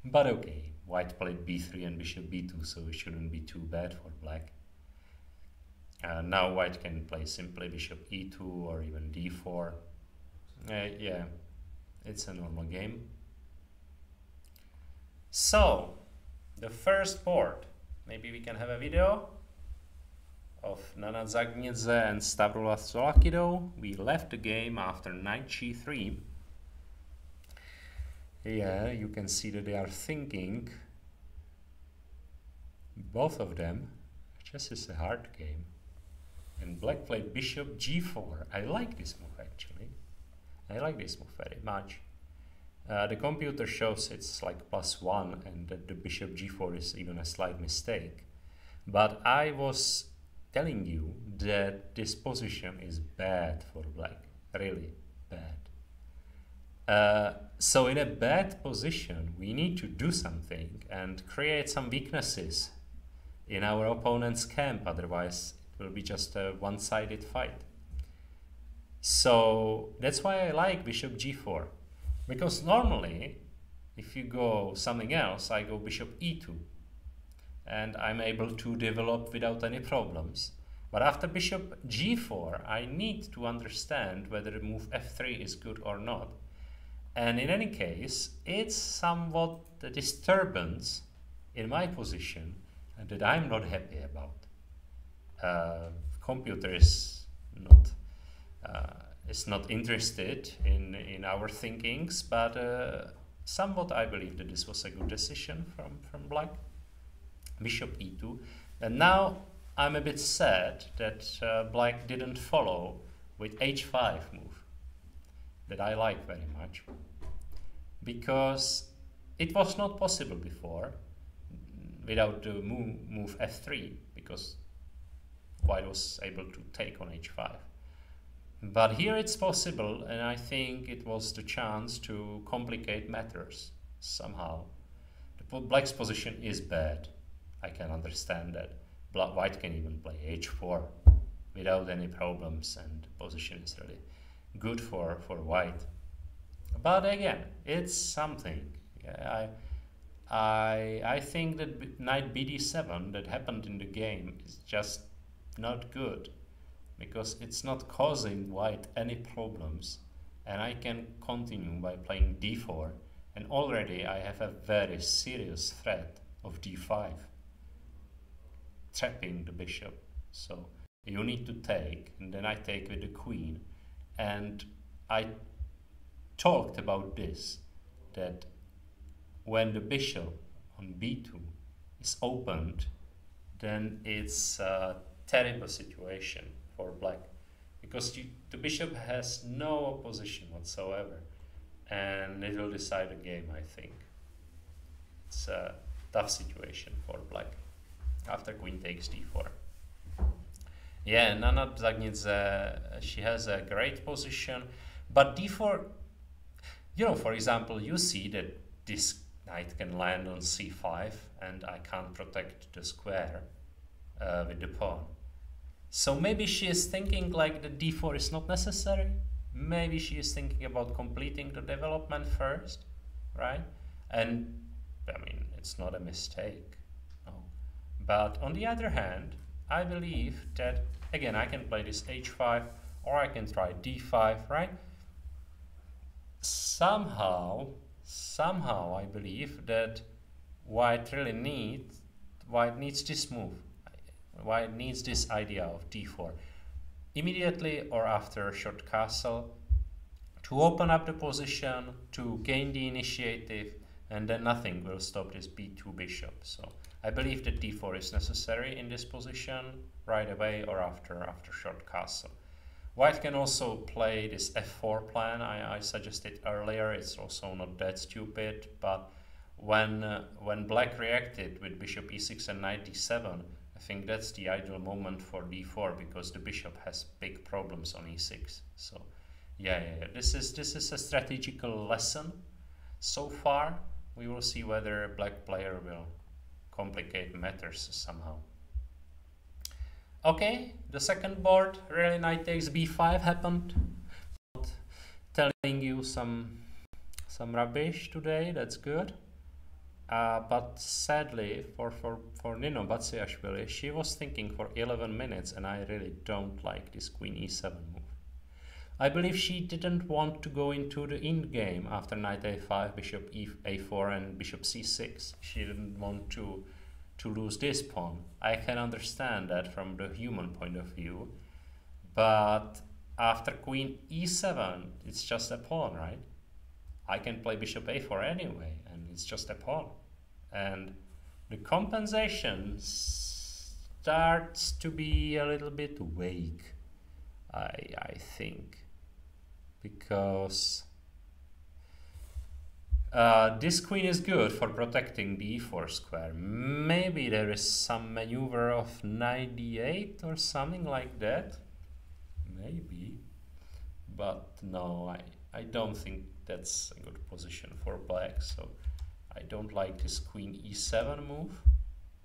But okay, white played b3 and bishop b2, so it shouldn't be too bad for black. Now white can play simply bishop e2 or even d4. Yeah, it's a normal game. So, the first board. Maybe we can have a video of Nana Zagnidze and Stavrola Solakido. We left the game after knight g3. Yeah, you can see that they are thinking, both of them. Chess is a hard game. And black played bishop g4. I like this move actually. I like this move very much. The computer shows it's like +1 and that the bishop g4 is even a slight mistake. But I was telling you that this position is bad for black, really bad. So in a bad position, we need to do something and create some weaknesses in our opponent's camp, otherwise it will be just a one-sided fight. So that's why I like bishop g4. Because normally, if you go something else, I go bishop e2. And I'm able to develop without any problems. But after bishop g4, I need to understand whether the move f3 is good or not. And in any case, it's somewhat a disturbance in my position that I'm not happy about. Computer is not interested in our thinkings, but somewhat I believe that this was a good decision from black. Bishop e2, and now I'm a bit sad that black didn't follow with h5 move that I like very much, because it was not possible before without the move f3, because white was able to take on h5. But here it's possible, and I think it was the chance to complicate matters somehow. Black's position is bad. I can understand that. White can even play h4 without any problems, and the position is really good for white. But again, it's something. Yeah, I think that knight bd7 that happened in the game is just not good, because it's not causing white any problems, and I can continue by playing d4, and already I have a very serious threat of d5, trapping the bishop. So you need to take, and then I take with the queen, and I talked about this, that when the bishop on b2 is opened, then it's a terrible situation for black, because the bishop has no opposition whatsoever, and it will decide the game, I think. It's a tough situation for black after queen takes d4. Yeah, Nana Zagnidze, she has a great position, but d4, you know, for example, you see that this knight can land on c5, and I can't protect the square with the pawn. So maybe she is thinking like the d4 is not necessary. Maybe she is thinking about completing the development first, right? And I mean, it's not a mistake, no. But on the other hand, I believe that, again, I can play this h5, or I can try d5, right? Somehow I believe that white needs this move. White needs this idea of d4 immediately or after short castle to open up the position, to gain the initiative, and then nothing will stop this b2 bishop. So I believe that d4 is necessary in this position right away or after short castle. White can also play this f4 plan I suggested earlier. It's also not that stupid, but when black reacted with bishop e6 and knight d7, I think that's the ideal moment for d4, because the bishop has big problems on e6. So Yeah. This is a strategical lesson. So far, we will see whether a black player will complicate matters somehow. Okay, the second board, really knight takes b5 happened. Not telling you some rubbish today, that's good. But sadly for Nino Batsiashvili, she was thinking for 11 minutes, and I really don't like this queen e7 move. I believe she didn't want to go into the end game after knight a5, bishop a4 and bishop c6. She didn't want to lose this pawn. I can understand that from the human point of view, but after queen e7, it's just a pawn, right? I can play bishop a4 anyway, and it's just a pawn. And the compensation starts to be a little bit weak, I think, because this queen is good for protecting the e4 square. Maybe there is some maneuver of knight d8 or something like that. Maybe. But no, I don't think that's a good position for black. So I don't like this queen e7 move,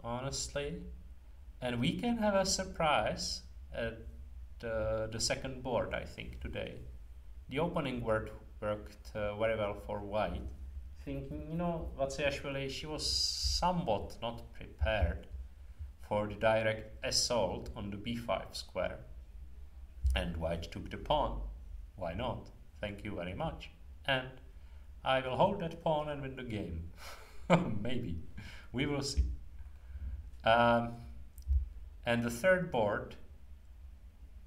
honestly. And we can have a surprise at the second board, I think, today. The opening worked very well for white. Thinking, you know, Vatsiashvili, she was somewhat not prepared for the direct assault on the b5 square. And white took the pawn. Why not? Thank you very much. And I will hold that pawn and win the game. Maybe. We will see. And the third board,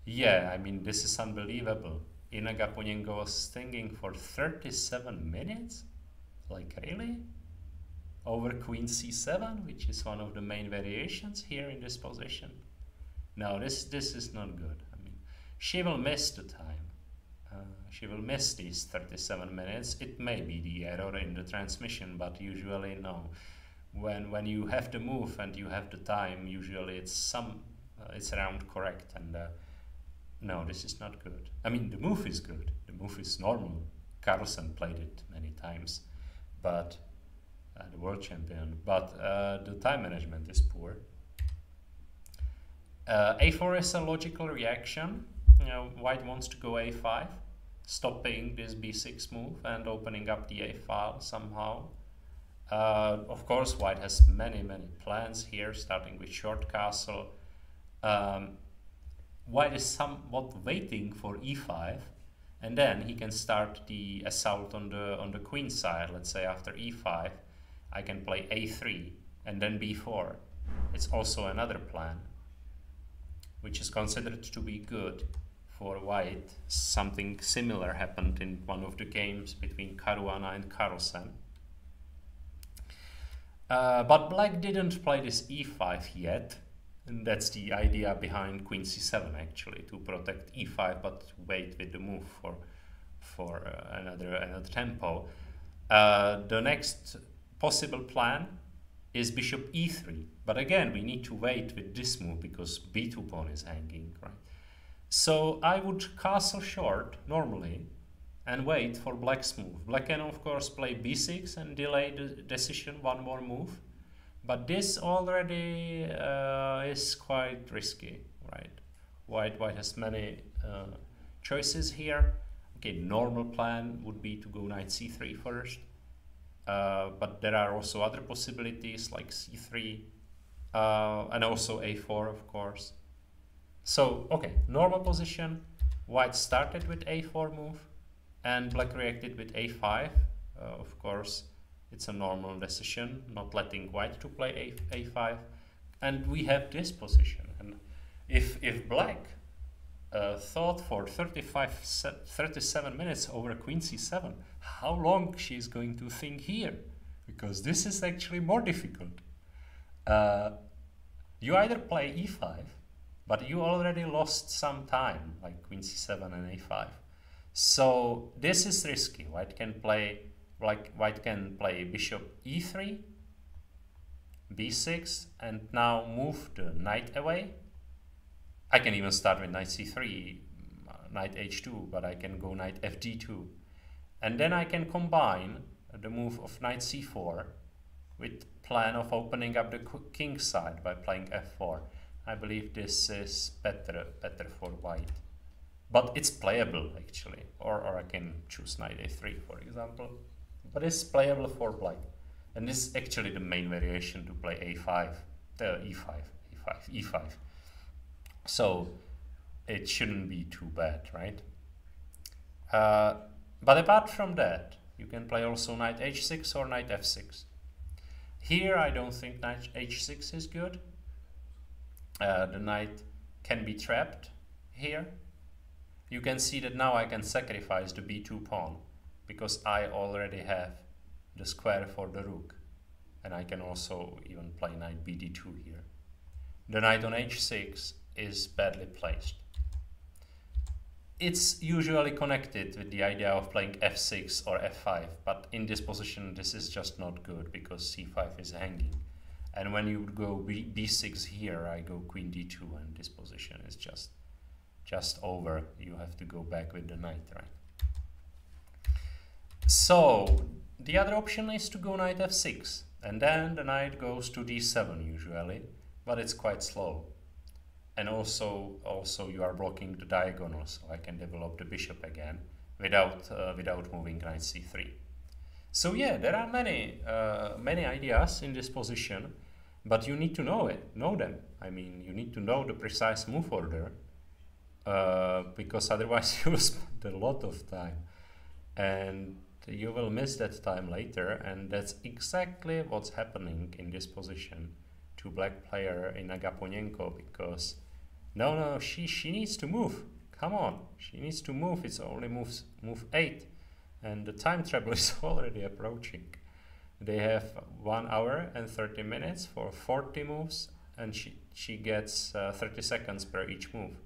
yeah, I mean, this is unbelievable. Ina Gaponenko was thinking for 37 minutes? Like, really? Over queen c7, which is one of the main variations here in this position. No, this is not good. I mean, she will miss the time. She will miss these 37 minutes. It may be the error in the transmission, but usually no. When you have the move and you have the time, usually it's around correct. And no, this is not good. I mean, the move is good. The move is normal. Carlsen played it many times, but the world champion. But the time management is poor. A4 is a logical reaction. You know, white wants to go a5, stopping this b6 move and opening up the a file somehow. Of course, white has many plans here, starting with short castle. White is somewhat waiting for e5, and then he can start the assault on the queen side. Let's say after e5, I can play a3 and then b4. It's also another plan, which is considered to be good for white. Something similar happened in one of the games between Caruana and Carlsen. But black didn't play this e5 yet, and that's the idea behind queen c7 actually, to protect e5 but wait with the move for another tempo. The next possible plan is bishop e3, but again we need to wait with this move because b2 pawn is hanging, right? So I would castle short normally and wait for black's move. Black can of course play b6 and delay the decision one more move, but this already is quite risky, right? White has many choices here. Okay, normal plan would be to go knight c3 first, but there are also other possibilities like c3 and also a4, of course. So, okay, normal position, white started with a4 move and black reacted with a5. Of course, it's a normal decision, not letting white to play a5. And we have this position. And if black thought for 37 minutes over queen c7, how long she's going to think here? Because this is actually more difficult. You either play e5, but you already lost some time, like queen c7 and a5. So this is risky. White can play bishop e3, b6, and now move the knight away. I can even start with knight c3. knight h2, but I can go knight fd2. And then I can combine the move of knight c4 with plan of opening up the king side by playing f4. I believe this is better for white. But it's playable actually. Or I can choose knight a3 for example. But it's playable for black. And this is actually the main variation to play a5, e5, e5, e5. So it shouldn't be too bad, right? But apart from that, you can play also knight h6 or knight f6. Here I don't think knight h6 is good. The knight can be trapped here. You can see that now I can sacrifice the b2 pawn because I already have the square for the rook. And I can also even play knight bd2 here. The knight on h6 is badly placed. It's usually connected with the idea of playing f6 or f5, but in this position this is just not good because c5 is hanging. And when you go b6 here, I go queen d2 and this position is just over. You have to go back with the knight, right? So the other option is to go knight f6, and then the knight goes to d7 usually, but it's quite slow. And also you are blocking the diagonal, so I can develop the bishop again without moving knight c3. So yeah, there are many ideas in this position, but you need to know them. I mean, you need to know the precise move order, because otherwise you will spend a lot of time, and you will miss that time later. And that's exactly what's happening in this position to black player in Agaponenko, because no, she needs to move. Come on, she needs to move. It's only move 8, and the time travel is already approaching. They have 1 hour and 30 minutes for 40 moves, and she gets 30 seconds per each move.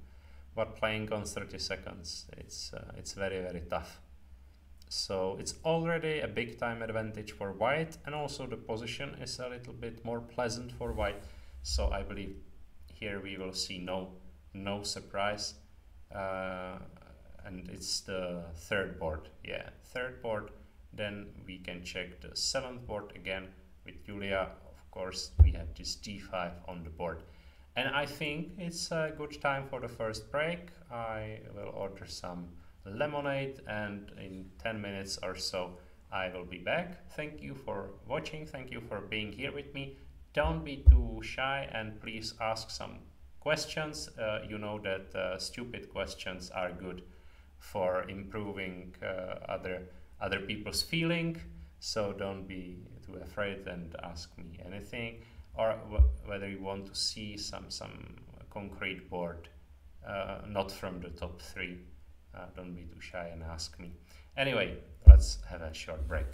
But playing on 30 seconds, it's very, very tough. So it's already a big time advantage for white, and also the position is a little bit more pleasant for white. So I believe here we will see no surprise, and it's the third board. Yeah, third board. Then we can check the 7th board again with Julia. Of course, we have this d5 on the board. And I think it's a good time for the first break. I will order some lemonade, and in 10 minutes or so I will be back. Thank you for watching. Thank you for being here with me. Don't be too shy, and please ask some questions. You know that stupid questions are good for improving other people's feeling, so don't be too afraid and ask me anything, or whether you want to see some concrete board, not from the top 3. Don't be too shy and ask me. Anyway, let's have a short break.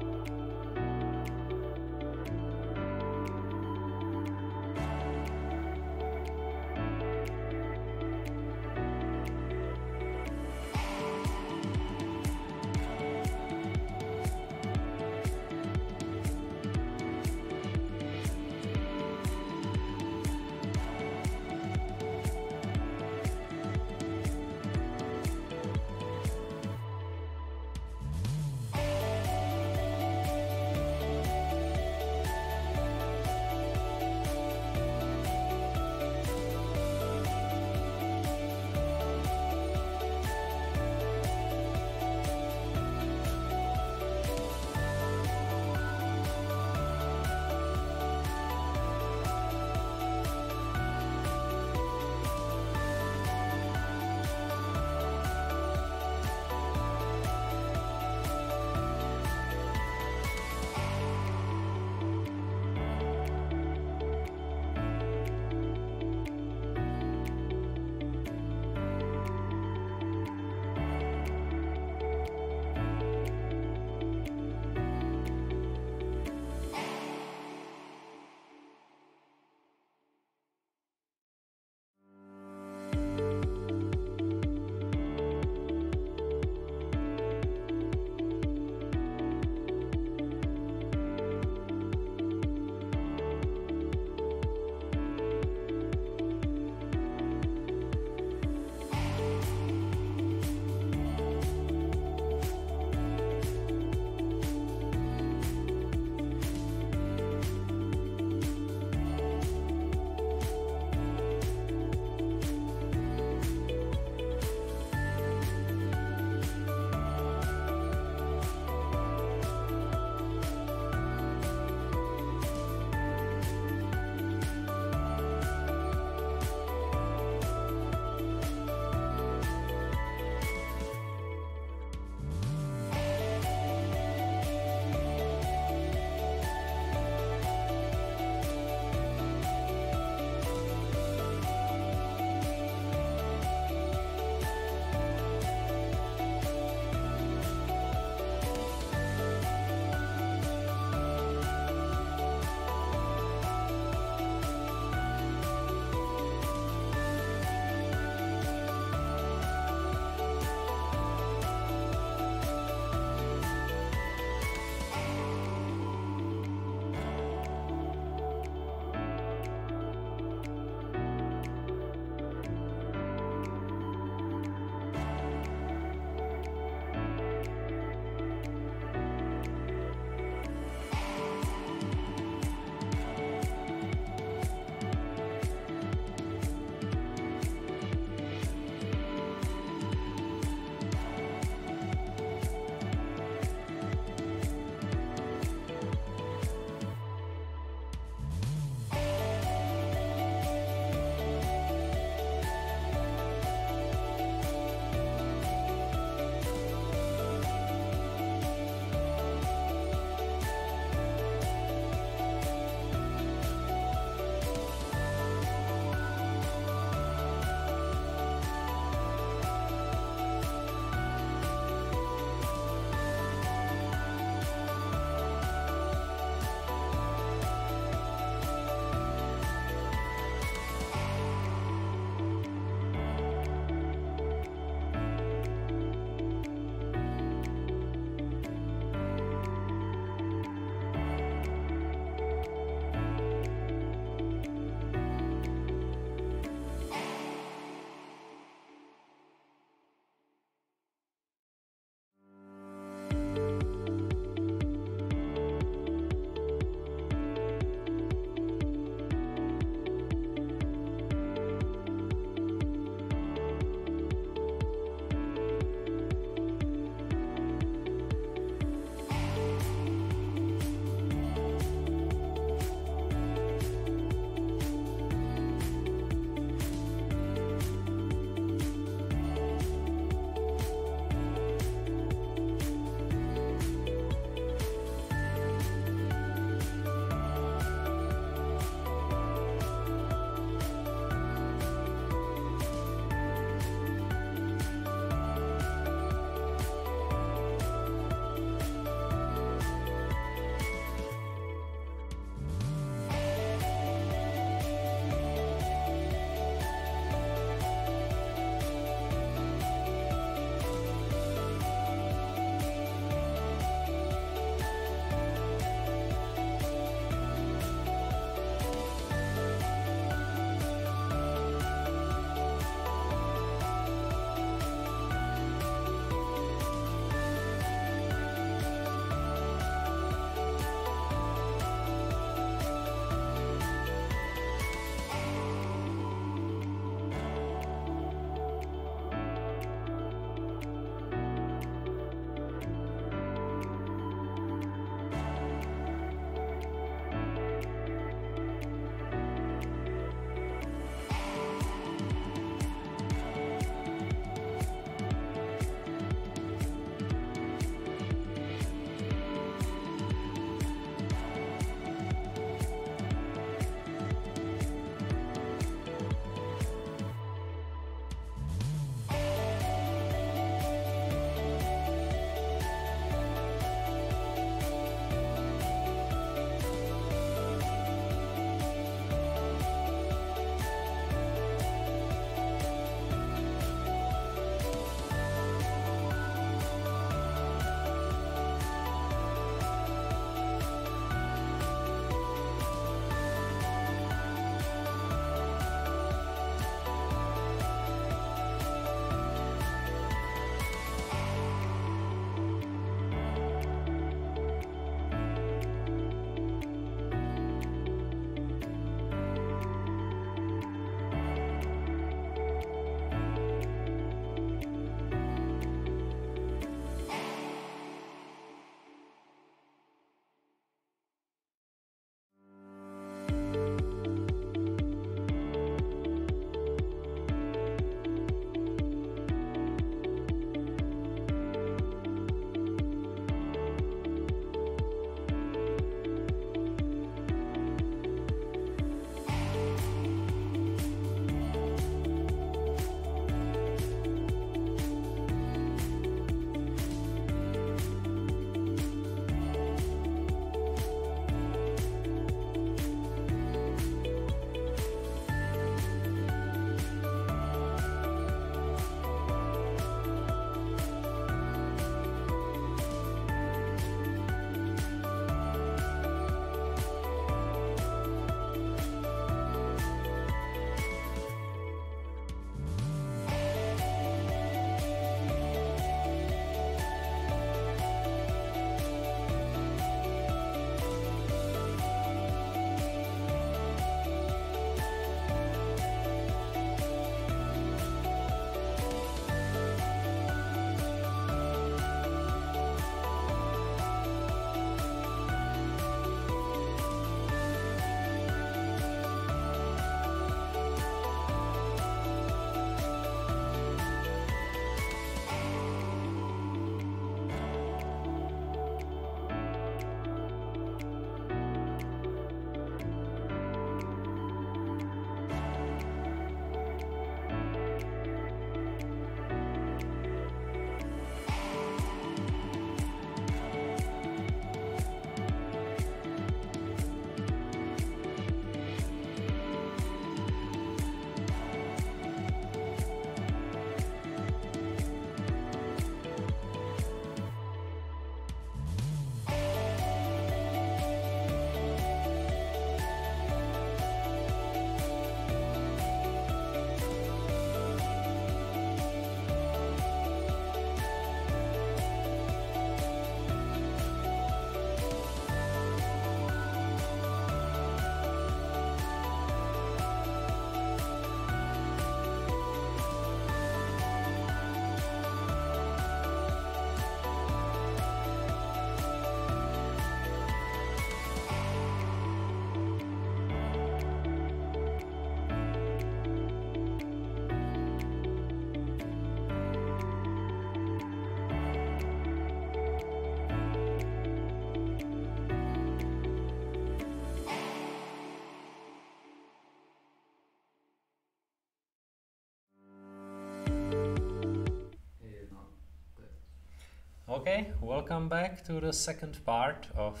Okay, welcome back to the second part of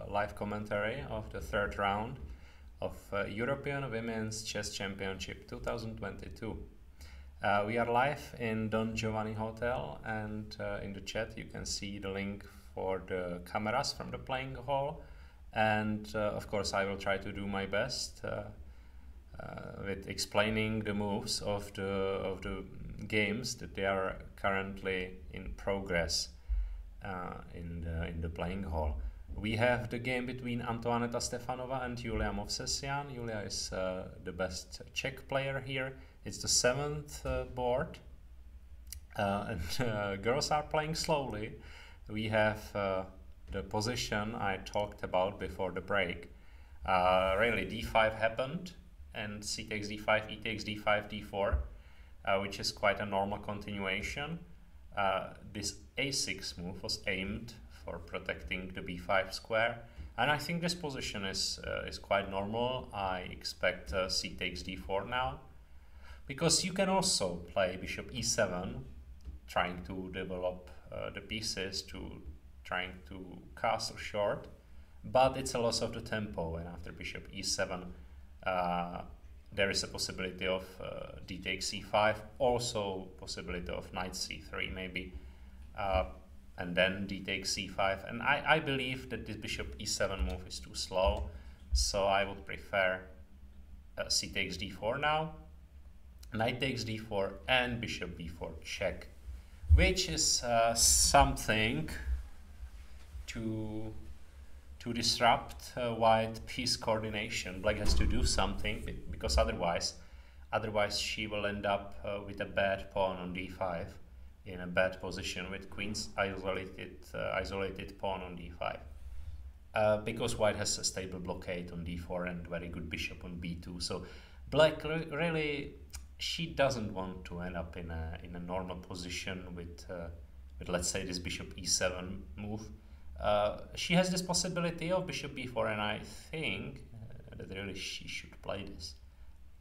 live commentary of the third round of European Women's Chess Championship 2022. We are live in Don Giovanni Hotel, and in the chat you can see the link for the cameras from the playing hall, and of course I will try to do my best with explaining the moves of the games that they are currently in progress in the playing hall. We have the game between Antoaneta Stefanova and Julia Movsesian. Julia is the best Czech player here. It's the 7th board, and girls are playing slowly. We have the position I talked about before the break. Really, d5 happened, and c takes d5, e takes d5, d4, which is quite a normal continuation. This a6 move was aimed for protecting the b5 square, and I think this position is quite normal. I expect c takes d4 now, because you can also play bishop e7, trying to develop the pieces, trying to castle short, but it's a loss of the tempo, and after bishop e7 there is a possibility of d takes c5, also possibility of knight c3 maybe, and then d takes c5, and I believe that this bishop e7 move is too slow, so I would prefer c takes d4 now, knight takes d4, and bishop b4 check, which is something to disrupt white piece coordination. Black has to do something, because otherwise she will end up with a bad pawn on d5, in a bad position with queen's isolated pawn on d5, because white has a stable blockade on d4 and very good bishop on b2. So black really, she doesn't want to end up in a normal position with let's say this bishop e7 move. She has this possibility of bishop b4, and I think that really she should play this.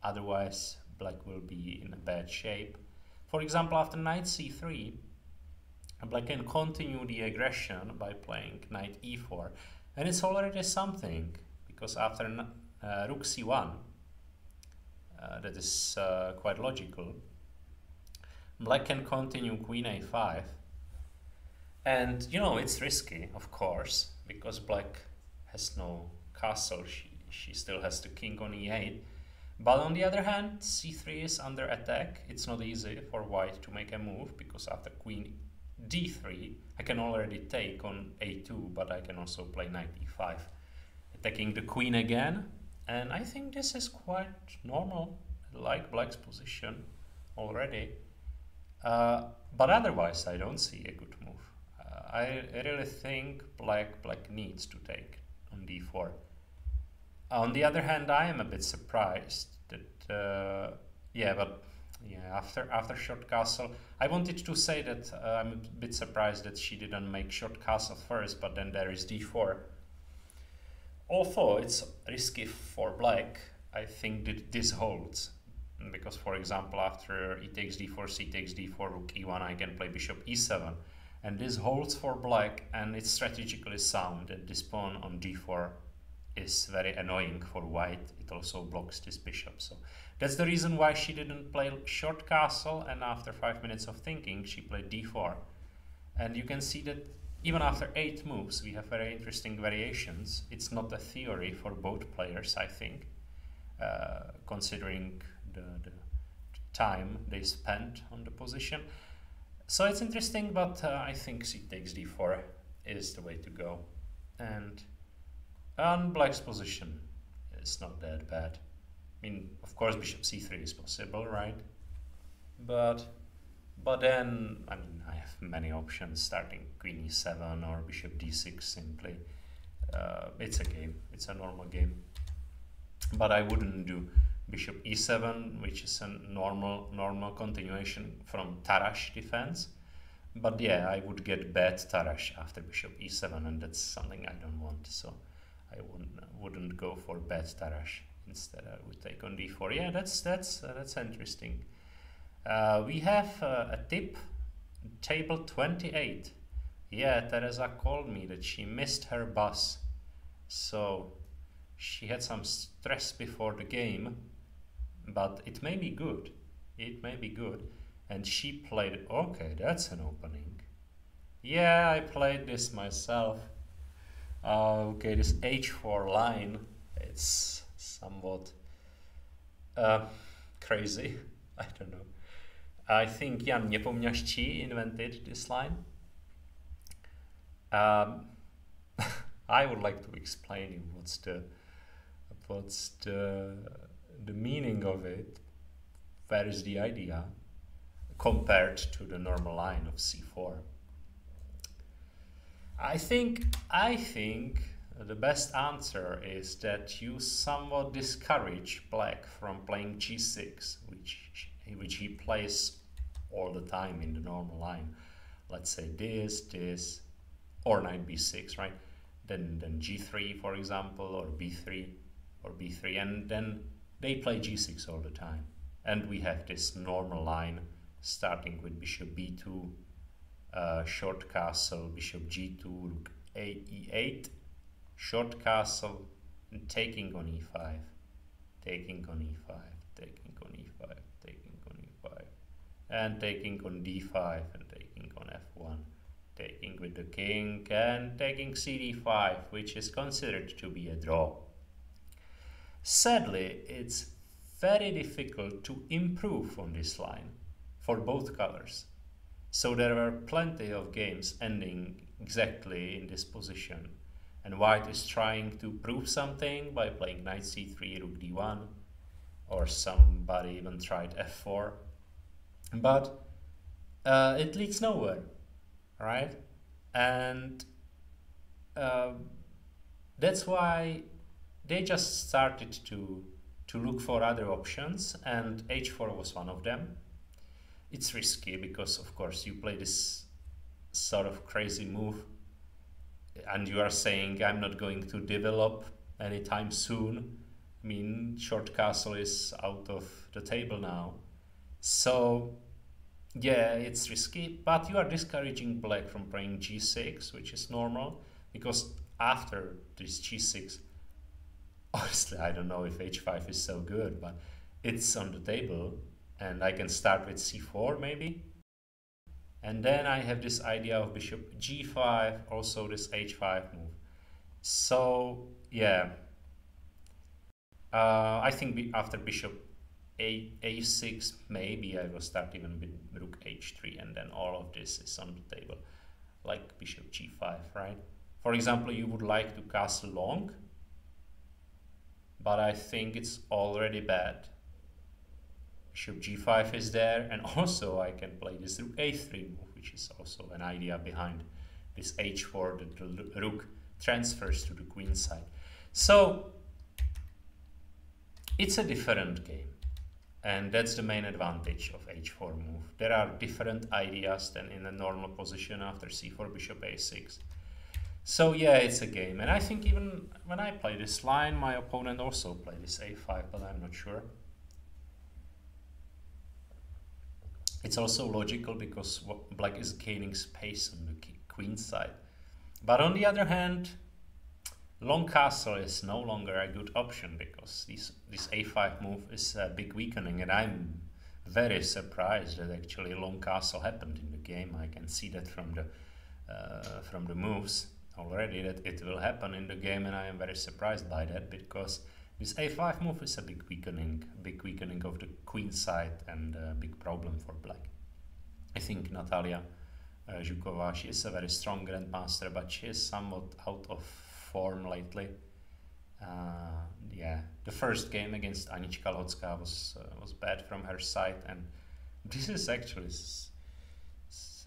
Otherwise, black will be in a bad shape. For example, after knight c3, black can continue the aggression by playing knight e4, and it's already something, because after rook c1, that is quite logical. Black can continue queen a5. And you know, it's risky, of course, because black has no castle. She still has the king on e8. But on the other hand, c3 is under attack. It's not easy for white to make a move, because after queen d3, I can already take on a2, but I can also play knight e5, attacking the queen again. And I think this is quite normal. I like black's position already. But otherwise, I don't see a good move. I really think black needs to take on d4. On the other hand, I am a bit surprised that after short castle, I wanted to say that I'm a bit surprised that she didn't make short castle first, but then there is d4. Although it's risky for black, I think that this holds, because for example after e takes d4, c takes d4, rook e1, I can play bishop e7. And this holds for black, and it's strategically sound, and this pawn on d4 is very annoying for white. It also blocks this bishop. So that's the reason why she didn't play short castle, and after 5 minutes of thinking she played d4. And you can see that even after 8 moves we have very interesting variations. It's not a theory for both players, I think, considering the time they spent on the position. So it's interesting, but I think c takes d4 is the way to go. And on black's position, it's not that bad. I mean, of course, bishop c3 is possible, right? But then, I mean, I have many options, starting queen e7 or bishop d6 simply. It's a game. It's a normal game. But I wouldn't do bishop e7, which is a normal continuation from Tarrasch defense. But yeah, I would get bad Tarrasch after bishop e7, and that's something I don't want. So I wouldn't go for bad Tarrasch. Instead, I would take on d4. Yeah, that's interesting. We have a tip, table 28. Yeah, Teresa called me that she missed her bus. So she had some stress before the game, but it may be good. It may be good. And she played, okay, that's an opening. Yeah, I played this myself. Okay, this h4 line, it's somewhat crazy. I don't know. I think Jan Nepomniachtchi invented this line. I would like to explain you what's the meaning of it. Where is the idea compared to the normal line of c4? I think the best answer is that you somewhat discourage black from playing g6, which he plays all the time in the normal line. Let's say this, or knight b6, right? Then g3, for example, or b3, and then they play g6 all the time. And we have this normal line starting with bishop b2, short castle, bishop g2, rook e8, short castle, and taking on e5, taking on e5, taking on e5, taking on e5, and taking on d5, and taking on f1, taking with the king, and taking cd5, which is considered to be a draw. Sadly, it's very difficult to improve on this line for both colors. So there are plenty of games ending exactly in this position, and white is trying to prove something by playing knight c3, rook d1, or somebody even tried f4, but it leads nowhere, right? And that's why they just started to look for other options, and h4 was one of them. It's risky because, of course, you play this sort of crazy move and you are saying, I'm not going to develop anytime soon. I mean, short castle is out of the table now. So, yeah, it's risky, but you are discouraging black from playing g6, which is normal, because after this g6, honestly, I don't know if h5 is so good, but it's on the table. And I can start with c4 maybe. And then I have this idea of bishop g5, also this h5 move. So, yeah. I think after bishop a6, maybe I will start even with rook h3, and then all of this is on the table, like bishop g5, right? For example, you would like to castle long, but I think it's already bad. Bishop g5 is there, and also I can play this rook a3 move, which is also an idea behind this h4, that the rook transfers to the queen side. So it's a different game, and that's the main advantage of h4 move. There are different ideas than in a normal position after c4, bishop a6. So yeah, it's a game, and I think even when I play this line, my opponent also played this a5, but I'm not sure. It's also logical because black is gaining space on the queen side. But on the other hand, long castle is no longer a good option because this a5 move is a big weakening, and I'm very surprised that actually long castle happened in the game. I can see that from the moves already that it will happen in the game, and I am very surprised by that because this a5 move is a big weakening of the queen side, and a big problem for black. I think Natalia Zhukova, she is a very strong grandmaster, but she is somewhat out of form lately. Yeah, the first game against Anička Lhotská was bad from her side, and this is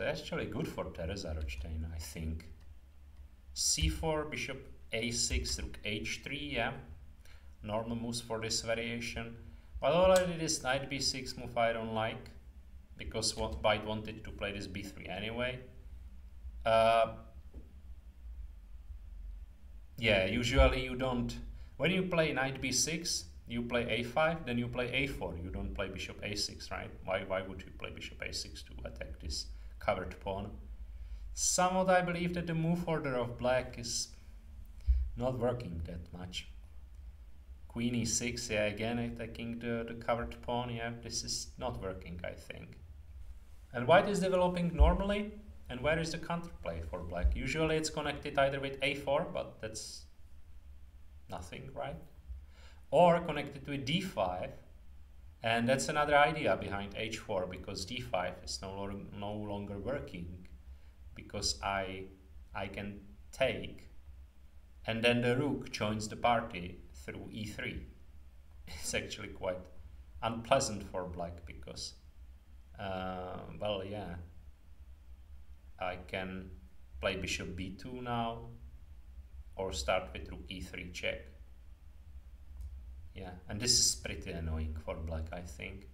actually good for Teresa Rochstein, I think. c4, bishop a6, rook h3, yeah. Normal moves for this variation, but already this knight b6 move I don't like, because white wanted to play this b3 anyway. Yeah, usually you don't, when you play knight b6, you play a5, then you play a4, you don't play bishop a6, right? Why would you play bishop a6 to attack this covered pawn? somewhat I believe that the move order of black is not working that much. Queen e6, yeah, again attacking the covered pawn, yeah, this is not working, I think. And white is developing normally, and where is the counterplay for black? Usually it's connected either with a4, but that's nothing, right? Or connected with d5, and that's another idea behind h4, because d5 is no longer working, because I can take, and then the rook joins the party through e3. It's actually quite unpleasant for black, because well, yeah, I can play bishop b2 now, or start with rook e3 check. Yeah, and this is pretty annoying for black, I think.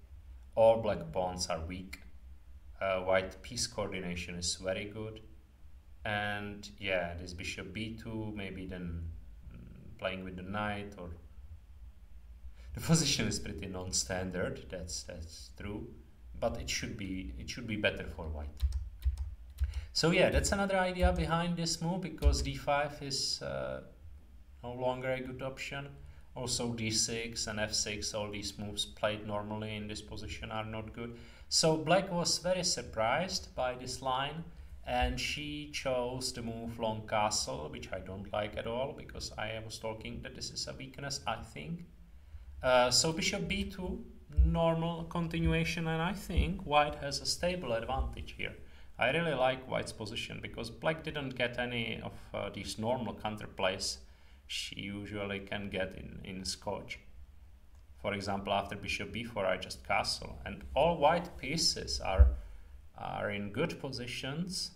All black pawns are weak. White piece coordination is very good. And yeah, this bishop b2, maybe then playing with the knight, or the position is pretty non-standard. That's true, but it should be better for white. So yeah, that's another idea behind this move, because d5 is no longer a good option. Also d6 and f6, all these moves played normally in this position are not good. So black was very surprised by this line, and she chose the move long castle, which I don't like at all, because I was talking that this is a weakness, I think. So bishop b2, normal continuation, and I think white has a stable advantage here. I really like white's position, because black didn't get any of these normal counterplays she usually can get in Scotch. For example, after bishop b4 I just castle, and all white pieces are in good positions,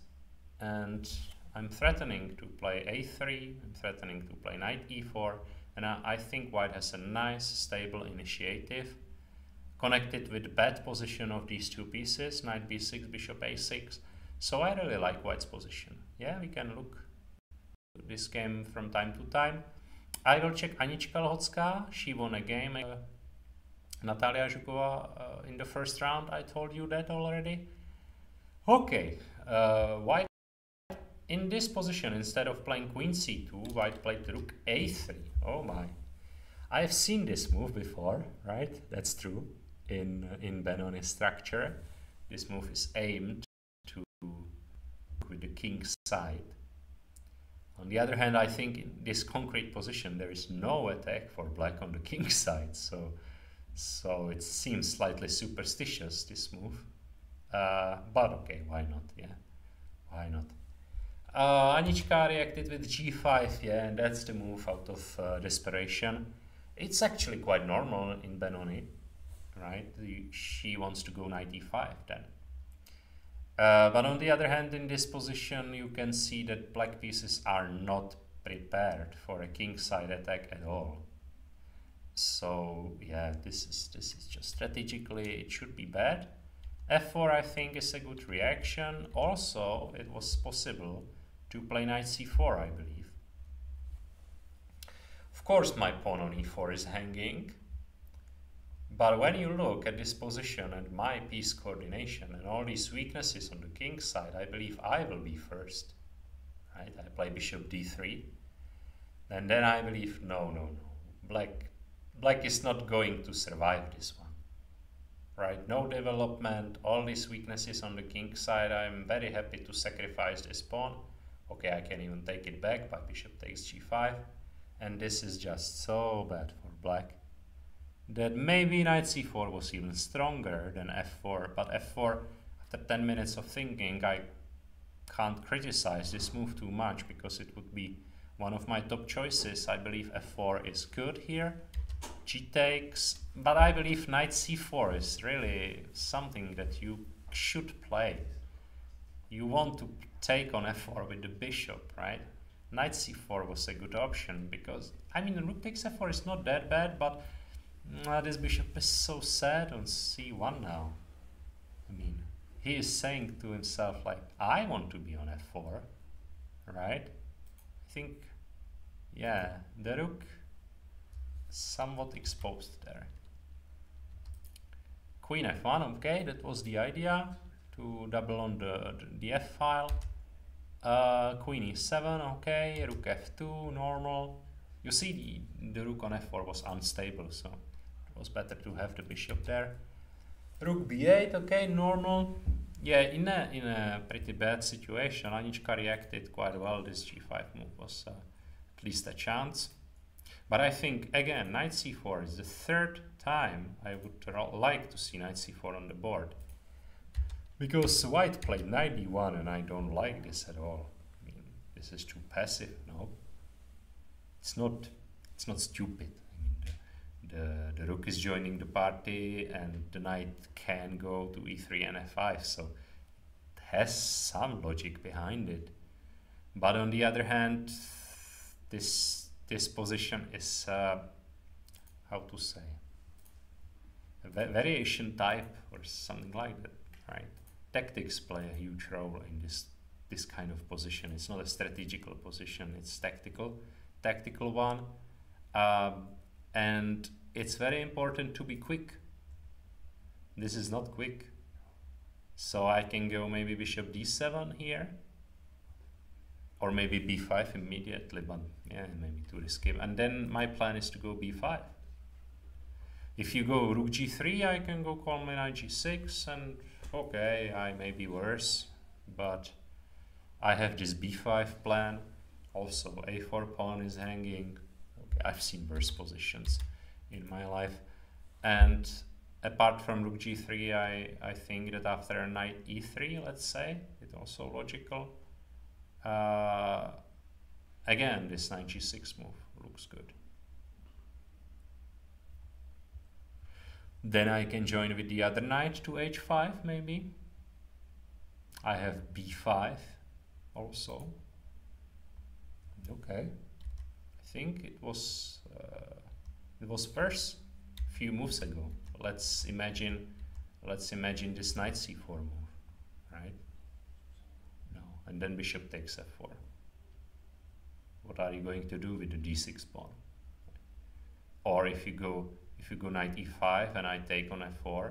and I'm threatening to play a3, I'm threatening to play knight e4, and I think white has a nice stable initiative, connected with the bad position of these two pieces, knight b6, bishop a6. So I really like white's position. Yeah, we can look at this game from time to time. I will check Anička Lhotská. She won a game. Natalia Zhukova in the first round. I told you that already. Okay, white in this position, instead of playing queen c2, white played rook a3. Oh my. I've seen this move before, right? That's true. In Benoni structure, this move is aimed to with the king's side. On the other hand, I think in this concrete position there is no attack for black on the king's side, so it seems slightly superstitious, this move. But okay, why not? Yeah, why not? Anička reacted with g5, yeah, and that's the move out of desperation. It's actually quite normal in Benoni, right? She wants to go knight e5 then. But on the other hand, in this position you can see that black pieces are not prepared for a kingside attack at all. So yeah, this is just strategically it should be bad. f4 I think is a good reaction. Also, it was possible to play knight c4, I believe. Of course my pawn on e4 is hanging, but when you look at this position and my piece coordination and all these weaknesses on the king's side, I believe I will be first, right? I play bishop d3, and then I believe no, black is not going to survive this one, right? No development, all these weaknesses on the king's side. I'm very happy to sacrifice this pawn. Okay, I can even take it back by bishop takes g5, and this is just so bad for black that maybe knight c4 was even stronger than f4, but f4, after 10 minutes of thinking, I can't criticize this move too much, because it would be one of my top choices. I believe f4 is good here, g takes, but I believe knight c4 is really something that you should play. You want to take on f4 with the bishop, right? Knight c4 was a good option, because, I mean, rook takes f4 is not that bad, but this bishop is so sad on c1 now. I mean, he is saying to himself, like, I want to be on f4, right? I think, yeah, the rook somewhat exposed there. Queen f1, okay, that was the idea, to double on the f file. Queen e7, okay, rook f2, normal. You see the rook on f4 was unstable, so it was better to have the bishop there. Rook b8, okay, normal. Yeah, in a pretty bad situation, Anička reacted quite well. This g5 move was at least a chance. But I think, again, knight c4 is the third time I would like to see knight c4 on the board. Because white played knight d1 and I don't like this at all. I mean, this is too passive, no? It's not stupid. I mean, the rook is joining the party and the knight can go to e3 and f5, so it has some logic behind it. But on the other hand, this position is, how to say, a variation type or something like that, right? Tactics play a huge role in this kind of position. It's not a strategical position, it's tactical one. And it's very important to be quick. This is not quick. So I can go maybe bishop d7 here. Or maybe b5 immediately, but yeah, maybe too risky. And then my plan is to go b5. If you go rook g3, I can go call me knight g6, and okay, I may be worse, but I have this b5 plan. Also, a4 pawn is hanging. Okay, I've seen worse positions in my life. And apart from rook g3, I think that after a knight e3, let's say, it's also logical. Again, this knight g6 move looks good. Then I can join with the other knight to h5 maybe. I have b5 also. Okay, I think it was worse a few moves ago. Let's imagine this knight c4 move, right? No, and then bishop takes f4. What are you going to do with the d6 pawn? Or if you go knight e5 and I take on f4,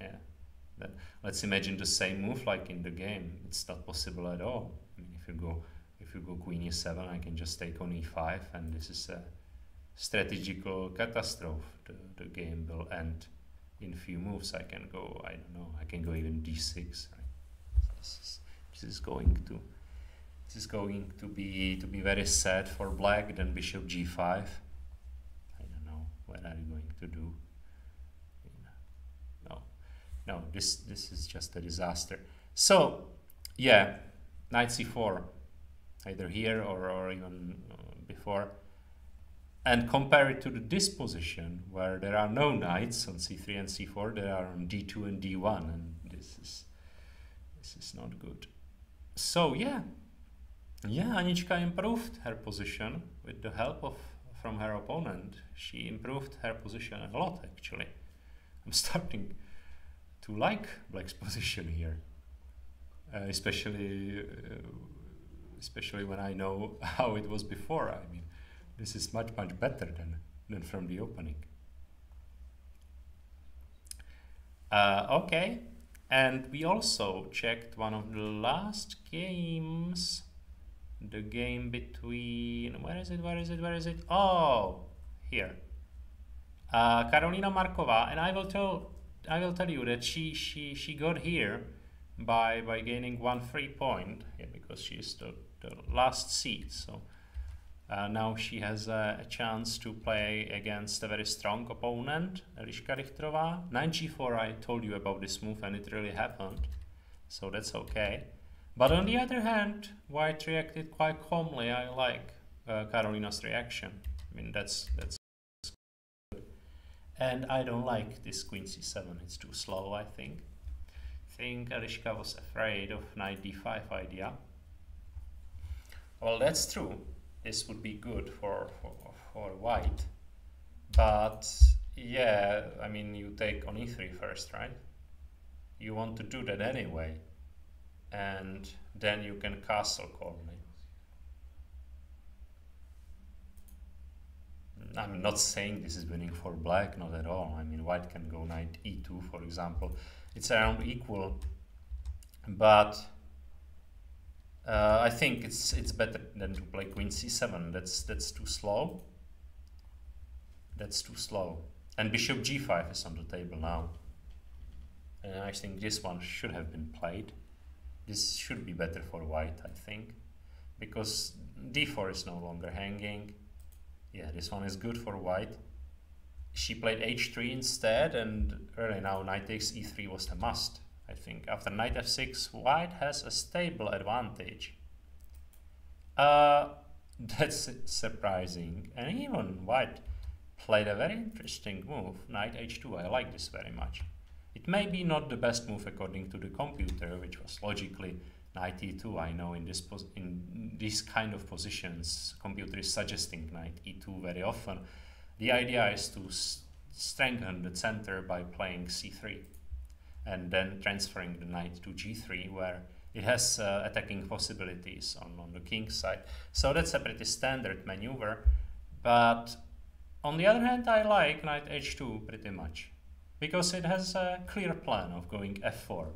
yeah. Then let's imagine the same move like in the game. It's not possible at all. I mean, if you go queen e7, I can just take on e5, and this is a strategical catastrophe. The game will end in a few moves. I can go, I don't know, I can go even d6. Right? This is going to be very sad for black. Then bishop g5. I don't know, what are you going to do? No, this is just a disaster. So, yeah, knight c4, either here or even before. And compare it to this position where there are no knights on c3 and c4, they are on d2 and d1, and this is not good. So yeah, Anička improved her position with the help from her opponent. She improved her position a lot, actually. I'm starting to like black's position here, especially when I know how it was before. I mean, this is much better than from the opening. Okay, and we also checked one of the last games, the game between, where is it? Oh, here. Karolina Marková, and I will tell you that she got here by gaining 1 free point, yeah, because she's the last seed. So now she has a chance to play against a very strong opponent, Eliška Richterová. Knight g4, I told you about this move, and it really happened, so that's okay. But on the other hand, white reacted quite calmly. I like Karolina's reaction. I mean, that's good. And I don't like this queen c7. It's too slow, I think. I think Eliška was afraid of knight d5 idea. Well, that's true. This would be good for white. But yeah, I mean, you take on e3 first, right? You want to do that anyway. And then you can castle call me. I'm not saying this is winning for black, not at all. I mean, white can go knight e2, for example. It's around equal But I think it's better than to play queen c7. That's too slow. That's too slow. And bishop g5 is on the table now. And I think this one should have been played. This should be better for white, I think, because d4 is no longer hanging. Yeah, this one is good for white. She played h3 instead, and really now knight takes e3 was the must. I think after knight f6, white has a stable advantage. That's surprising. And even white played a very interesting move, knight h2. I like this very much. It may be not the best move according to the computer, which was logically knight e2. I know in these kind of positions, computer is suggesting knight e2 very often. The idea is to strengthen the center by playing c3 and then transferring the knight to g3, where it has attacking possibilities on the king's side. So that's a pretty standard maneuver. But on the other hand, I like knight h2 pretty much, because it has a clear plan of going f4.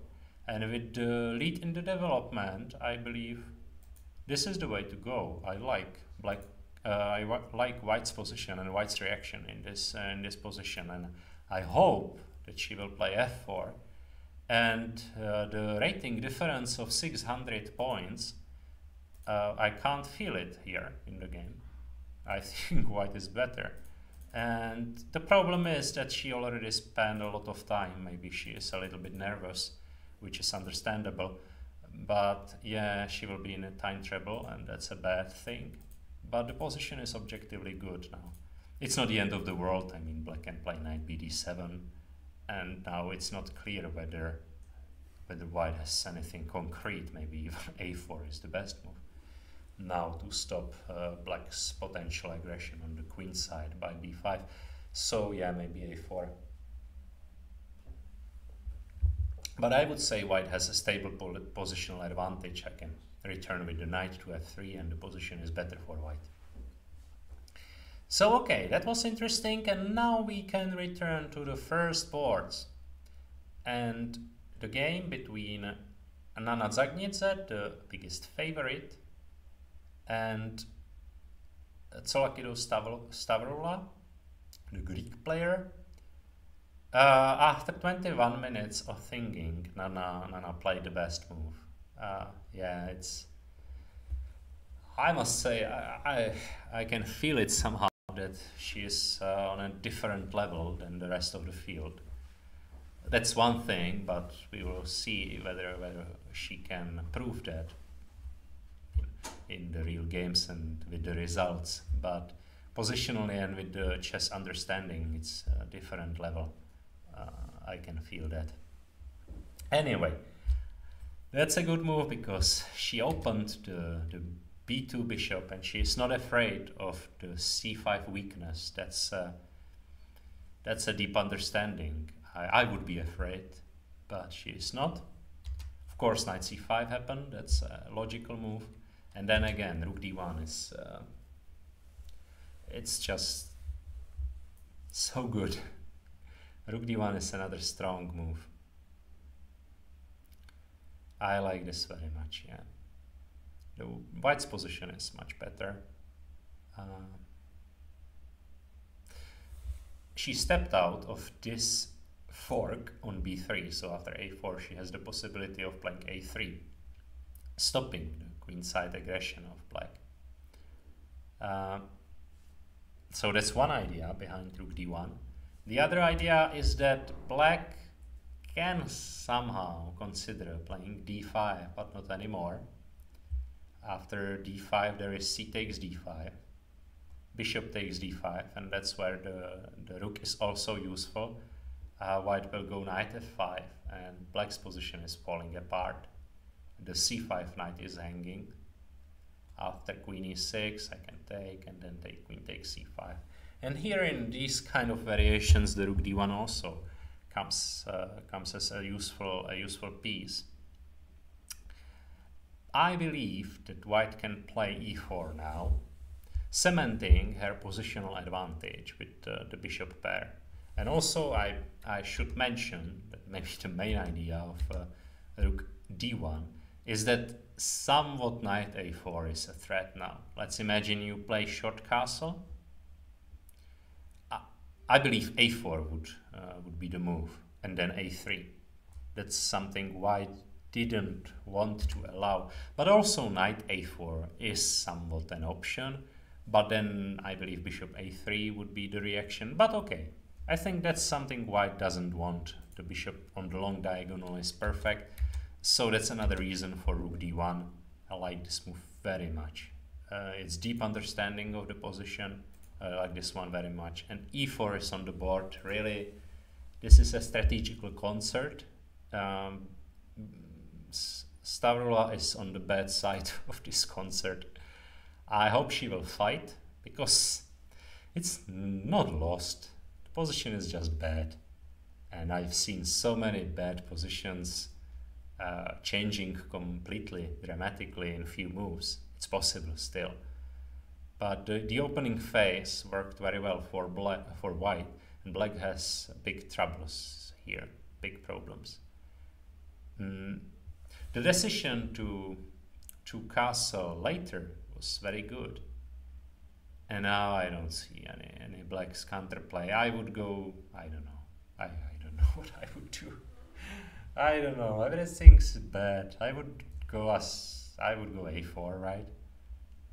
And with the lead in the development, I believe this is the way to go. I like white's position and white's reaction in this position, and I hope that she will play f4. And the rating difference of 600 points, I can't feel it here in the game. I think white is better. And the problem is that she already spent a lot of time. Maybe she is a little bit nervous, which is understandable. But yeah, she will be in a time trouble, and that's a bad thing. But the position is objectively good now. It's not the end of the world. I mean, black can play knight bd7. And now it's not clear whether white has anything concrete. Maybe even a4 is the best move now to stop black's potential aggression on the queen side by b5. So yeah, maybe a4. But I would say white has a stable positional advantage. I can return with the knight to f3 and the position is better for white. So okay, that was interesting, and now we can return to the first boards. And the game between Nana Zagnidze, the biggest favorite, and Tsolakidos Stavroula, the Greek player. After 21 minutes of thinking, Nana played the best move. Yeah, I must say, I can feel it somehow that she is on a different level than the rest of the field. That's one thing, but we will see whether she can prove that in the real games and with the results. But positionally and with the chess understanding, it's a different level. I can feel that. Anyway, that's a good move because she opened the b2 bishop, and she is not afraid of the c5 weakness. That's a deep understanding. I would be afraid, but she is not. Of course, knight c5 happened. That's a logical move. And then again, rook d1 is it's just so good. Rook d1 is another strong move. I like this very much, yeah. The white's position is much better. She stepped out of this fork on b3, so after a4 she has the possibility of playing a3, stopping the queenside aggression of black. So that's one idea behind rook d1. The other idea is that black can somehow consider playing d5, but not anymore. After d5 there is c takes d5, bishop takes d5, and that's where the rook is also useful. White will go knight f5, and black's position is falling apart. The c5 knight is hanging. After queen e6 I can take, and then take queen takes c5. And here in these kind of variations the rook d1 also comes as a useful piece. I believe that white can play e4 now, cementing her positional advantage with the bishop pair. And also I should mention that maybe the main idea of rook d1 is that somewhat knight a4 is a threat now. Let's imagine you play short castle. I believe a4 would be the move, and then a3. That's something white didn't want to allow. But also knight a4 is somewhat an option. But then I believe bishop a3 would be the reaction. But okay, I think that's something white doesn't want. The bishop on the long diagonal is perfect. So that's another reason for rook d1. I like this move very much. It's deep understanding of the position. I like this one very much. And e4 is on the board. Really, this is a strategical concert. Stavrola is on the bad side of this concert. I hope she will fight, because it's not lost. The position is just bad. And I've seen so many bad positions changing completely, dramatically in a few moves. It's possible still. But the opening phase worked very well for white, and black has big troubles here, big problems. The decision to castle later was very good. And now I don't see any black's counterplay. I would go, I don't know. I don't know what I would do. I don't know. Everything's bad. I would go a4, right?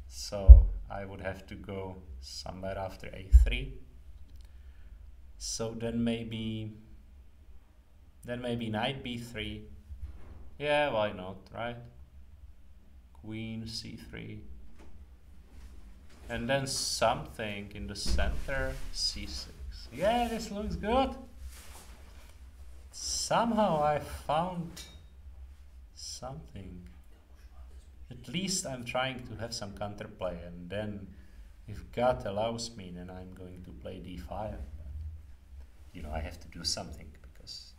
So I would have to go somewhere after a3. So then maybe knight b3. Yeah, why not, right? Queen c3. And then something in the center, c6. Yeah, this looks good. Somehow I found something. At least I'm trying to have some counterplay, and then if God allows me, then I'm going to play d5. You know, I have to do something, because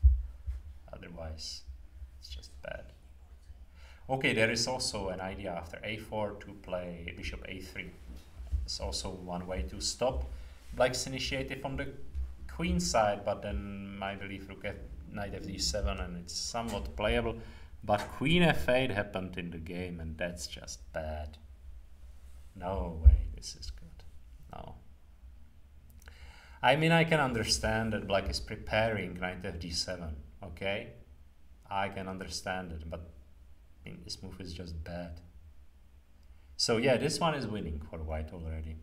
otherwise it's just bad. Okay, there is also an idea after a4 to play bishop a3. It's also one way to stop black's initiative on the queen side, but then I believe rook knight fd7, and it's somewhat playable. But queen f8 happened in the game, and that's just bad. No way, this is good. No. I mean, I can understand that black is preparing knight fd7, okay? I can understand it, but I mean, this move is just bad. So yeah, this one is winning for white already,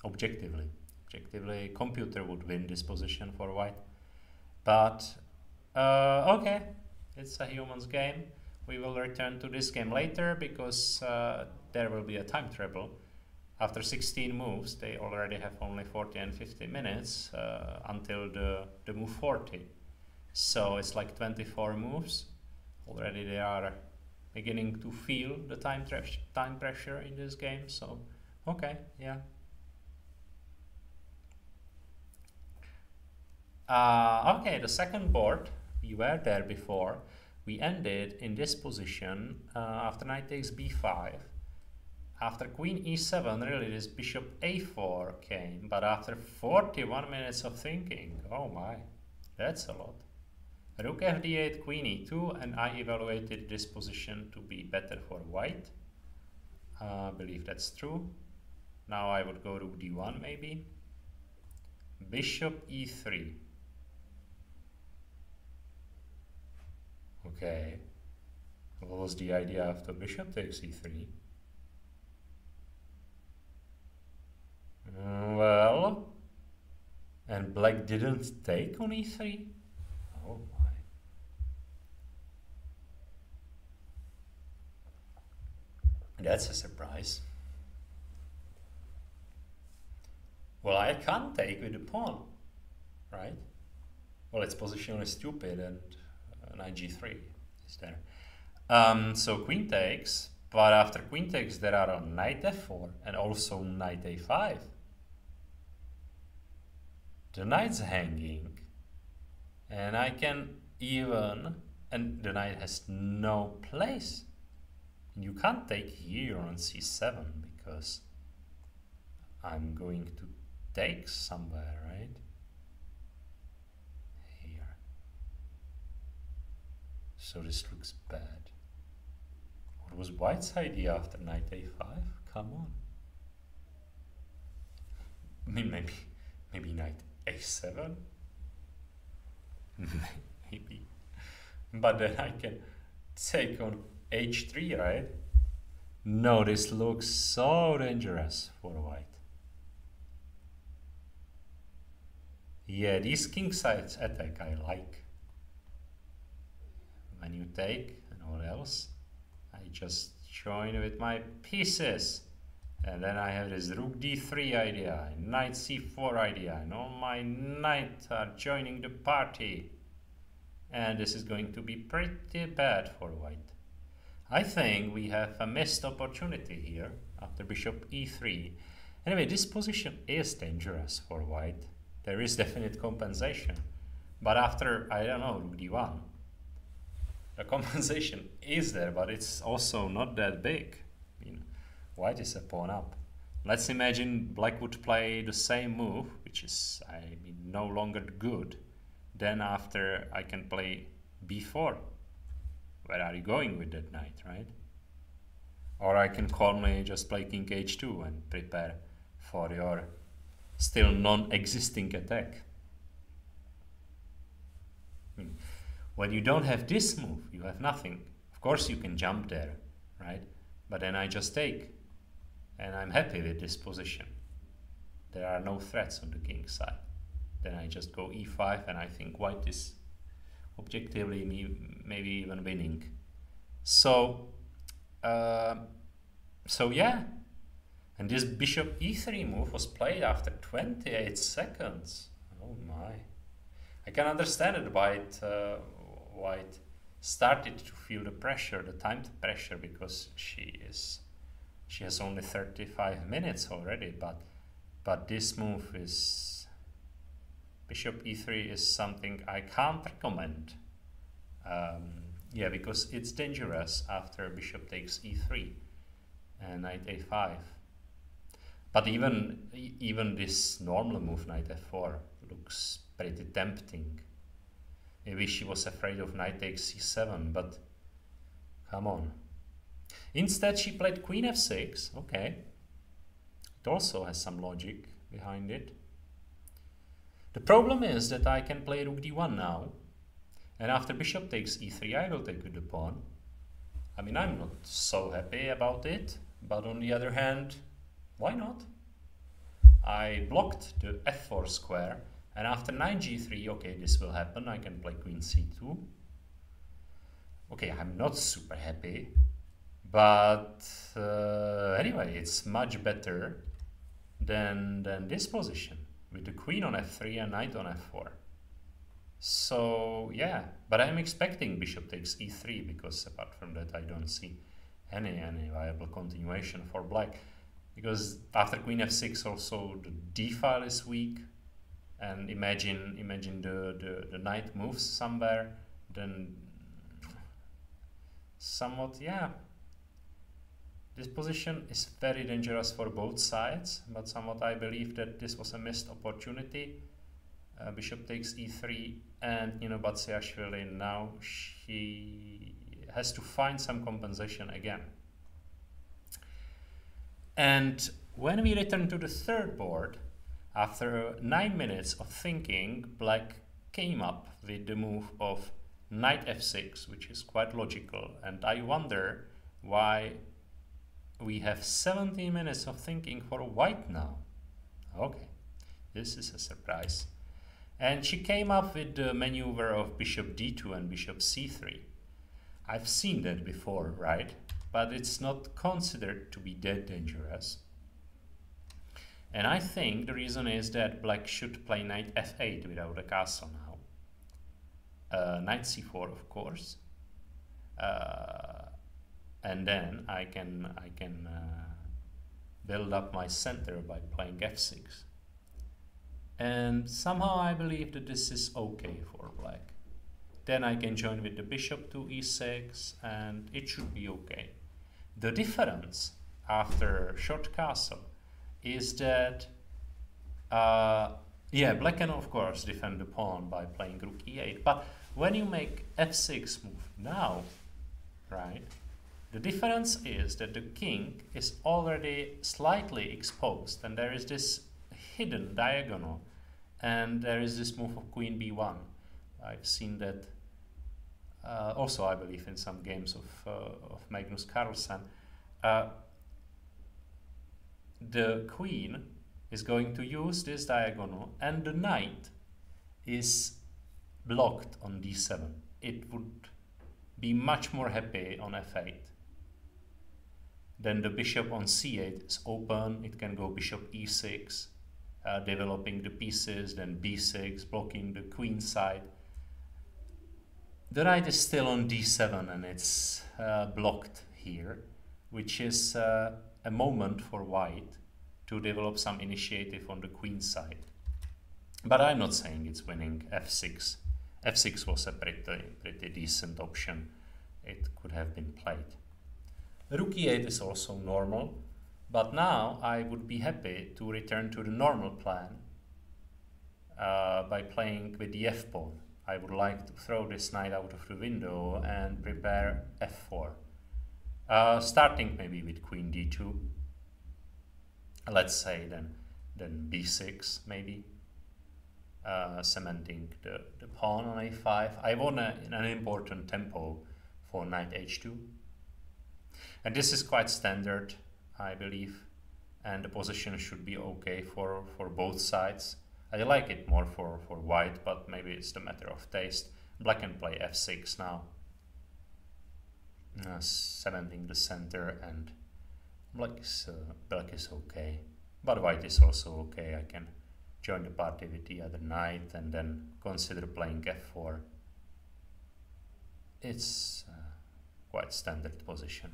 objectively. Objectively, computer would win this position for white. But, okay, it's a human's game. We will return to this game later, because there will be a time trouble. After 16 moves, they already have only 40 and 50 minutes until the move 40. So it's like 24 moves. Already they are beginning to feel the time pressure in this game. So, okay, yeah. Okay, the second board, we were there before. We ended in this position after knight takes b5. After queen e7, really this bishop a4 came, but after 41 minutes of thinking, oh my, that's a lot. Rook fd8, queen e2, and I evaluated this position to be better for white. I believe that's true. Now I would go rook d1 maybe. Bishop e3. Okay. What was the idea after bishop takes e3? Well, and black didn't take on e3? Oh my. That's a surprise. Well, I can't take with the pawn, right? Well, it's positionally stupid, and knight g3 is there. So queen takes, but after queen takes there are on knight f4 and also knight a5. The knight's hanging, and I can even, and the knight has no place. You can't take here on c7 because I'm going to take somewhere, right? Here. So this looks bad. It was white's idea after knight a5. Come on. I mean, maybe knight a7. Maybe. But then I can take on h3, right? No, this looks so dangerous for white. Yeah, these king sides attack I like. When you take and all else, I just join with my pieces. And then I have this rook d3 idea, knight c4 idea, and all my knights are joining the party. And this is going to be pretty bad for white. I think we have a missed opportunity here after bishop e3. Anyway, this position is dangerous for white. There is definite compensation. But after, I don't know, rook d1, the compensation is there, but it's also not that big. I mean, white is a pawn up. Let's imagine black would play the same move, which is, I mean, no longer good. Then after I can play b4. Where are you going with that knight, right? Or I can calmly just play king h2 and prepare for your still non-existing attack. I mean, when you don't have this move, you have nothing. Of course you can jump there, right? But then I just take. And I'm happy with this position. There are no threats on the king side. Then I just go e5, and I think white is objectively maybe even winning. So yeah. And this bishop e3 move was played after 28 seconds. Oh my. I can understand it, white started to feel the pressure, the timed pressure, because she has only 35 minutes already, but this move is bishop e3 is something I can't recommend. Yeah, because it's dangerous after bishop takes e3 and knight a5. But even this normal move, knight f4, looks pretty tempting. Maybe she was afraid of knight takes c7, but come on. Instead she played queen f6, okay. It also has some logic behind it. The problem is that I can play rook d1 now, and after bishop takes e3 I will take with the pawn. I mean, I'm not so happy about it, but on the other hand, why not? I blocked the f4 square, and after knight g3, okay, this will happen. I can play queen c2. Okay, I'm not super happy, but anyway, it's much better than this position with the queen on f3 and knight on f4. So yeah, but I'm expecting bishop takes e3, because apart from that I don't see any viable continuation for black. Because after queen f6 also the d file is weak, and imagine the knight moves somewhere, then somewhat, yeah, this position is very dangerous for both sides, but somewhat I believe that this was a missed opportunity. Bishop takes e3, and Batsiashvili now she has to find some compensation again. And when we return to the third board, after 9 minutes of thinking, black came up with the move of knight f6, which is quite logical, and I wonder why we have 17 minutes of thinking for white now. Okay, this is a surprise. And she came up with the maneuver of bishop d2 and bishop c3. I've seen that before, right? But it's not considered to be that dangerous. And I think the reason is that black should play knight f8 without a castle now. Knight c4, of course. And then I can build up my center by playing f6. And somehow I believe that this is okay for black. Then I can join with the bishop to e6, and it should be okay. The difference after short castle is that, yeah, black can of course defend the pawn by playing rook e8, but when you make f6 move now, right, The difference is that the king is already slightly exposed, and there is this hidden diagonal, and there is this move of queen b1. I've seen that also, I believe, in some games of Magnus Carlsen. The queen is going to use this diagonal, and the knight is blocked on d7. It would be much more happy on f8. Then the bishop on c8 is open. It can go bishop e6, developing the pieces, then b6, blocking the queen side. The knight is still on d7, and it's blocked here, which is a moment for white to develop some initiative on the queen side. But I'm not saying it's winning f6. f6 was a pretty decent option. It could have been played. Rook e8 is also normal, but now I would be happy to return to the normal plan by playing with the f-pawn. I would like to throw this knight out of the window and prepare f4. Starting maybe with queen d2. Let's say then b6 maybe. Cementing the pawn on a5. I want an important tempo for knight h2. And this is quite standard, I believe, and the position should be okay for both sides. I like it more for white, but maybe it's the matter of taste. Black can play f6 now, cementing the center, and black is okay, but white is also okay. I can join the party with the other knight and then consider playing f4. It's quite standard position.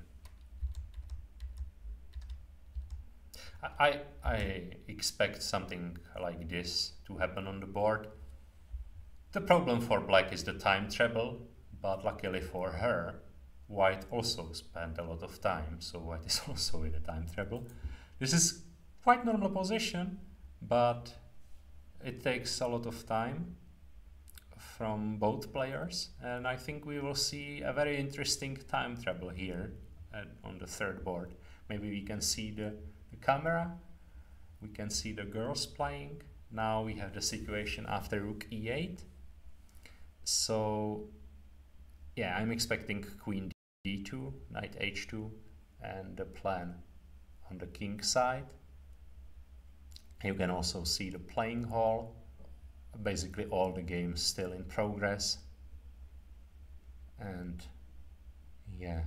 I expect something like this to happen on the board. The problem for black is the time treble, but luckily for her, white also spent a lot of time, so white is also in a time treble. This is quite normal position, but it takes a lot of time from both players, and I think we will see a very interesting time treble here on the third board. Maybe we can see the camera, we can see the girls playing. Now we have the situation after rook e8. So yeah, I'm expecting queen d2, knight h2, and the plan on the king side. You can also see the playing hall, basically all the games still in progress. And yeah,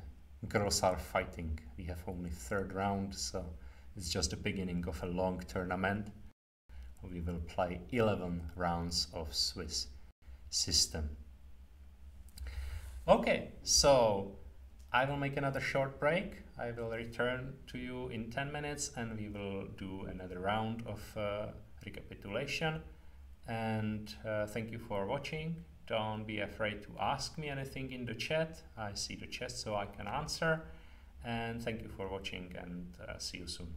girls are fighting. We have only third round, so it's just the beginning of a long tournament. We will play 11 rounds of Swiss system. Okay, so I will make another short break. I will return to you in 10 minutes and we will do another round of recapitulation. And thank you for watching. Don't be afraid to ask me anything in the chat. I see the chat so I can answer. And thank you for watching, and see you soon.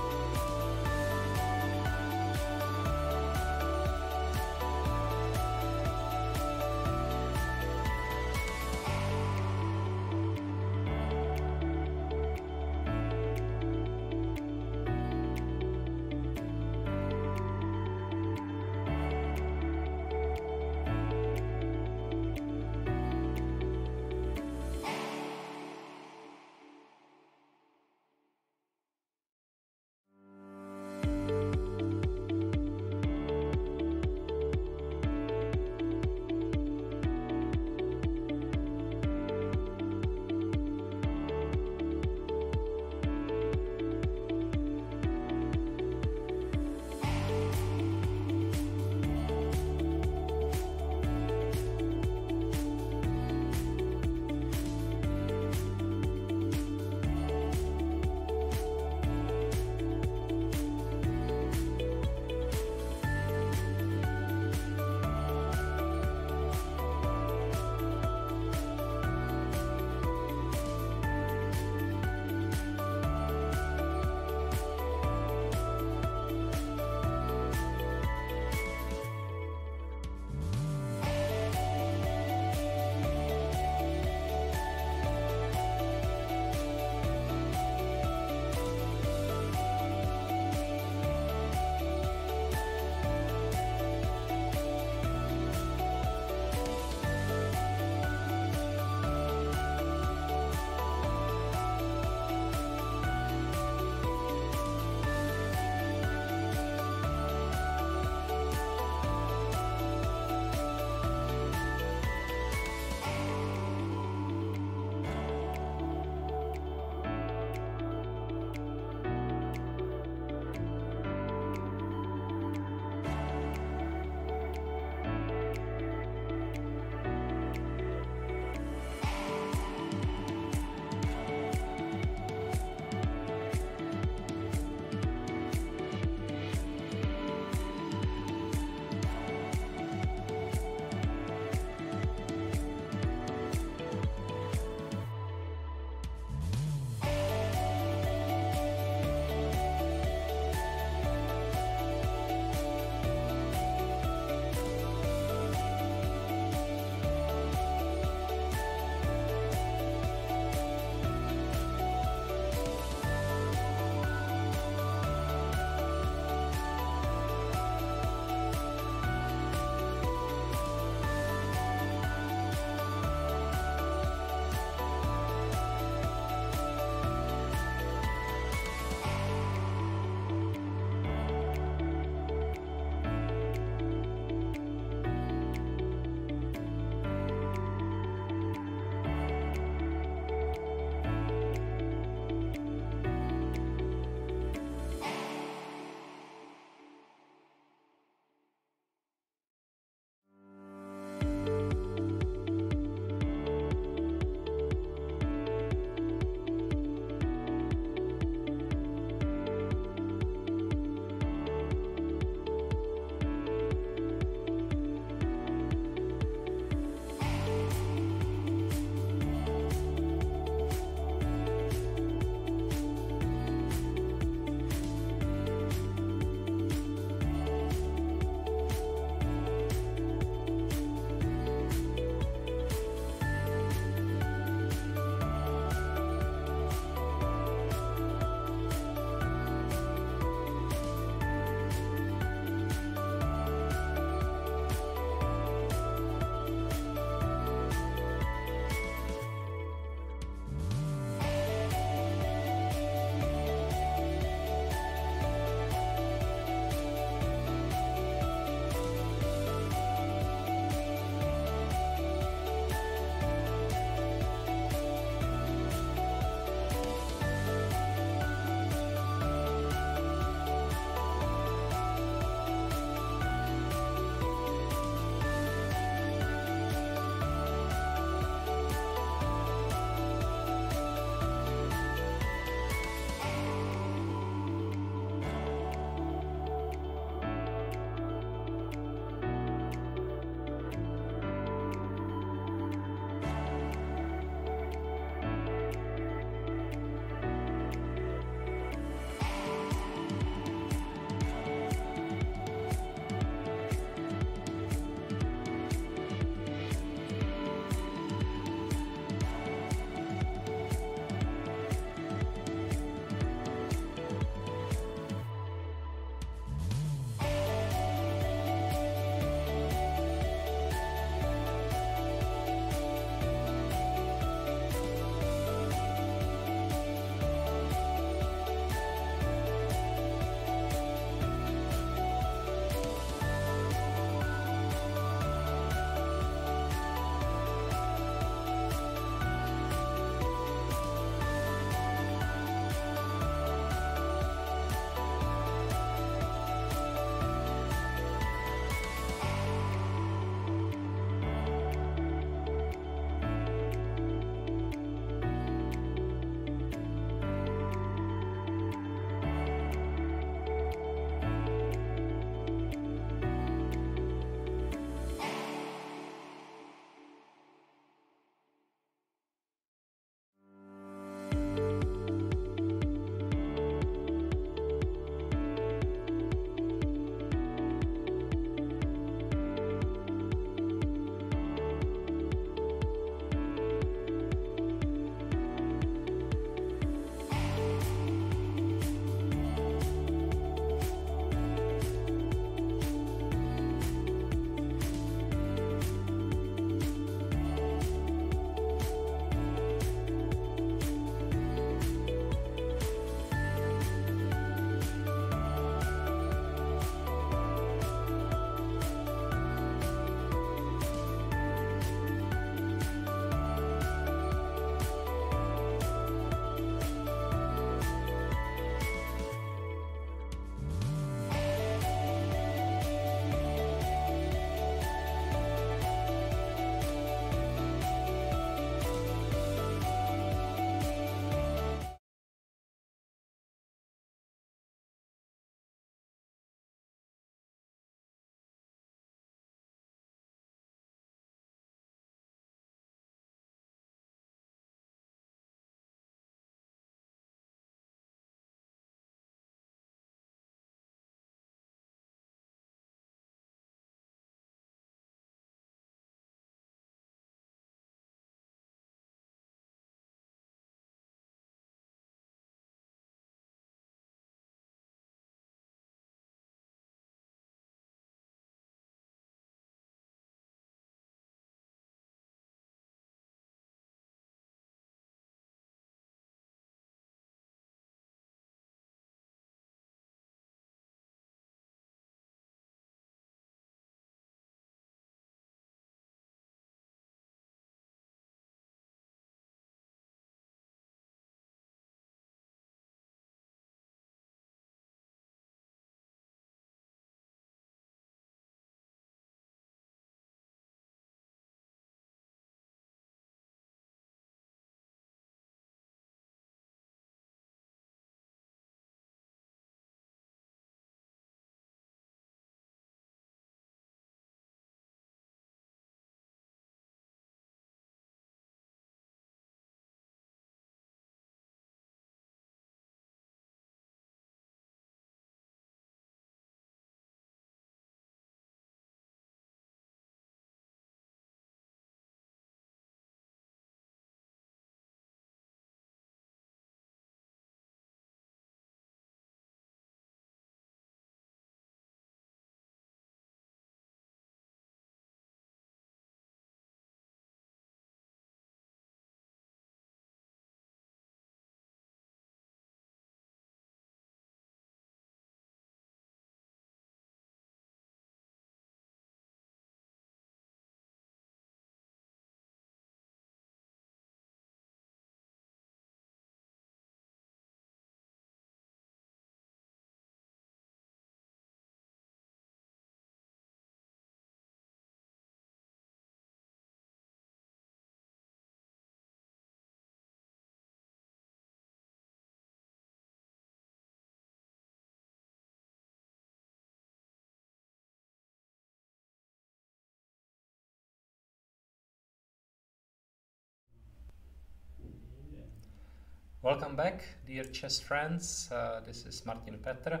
Welcome back, dear chess friends. This is Martin Petr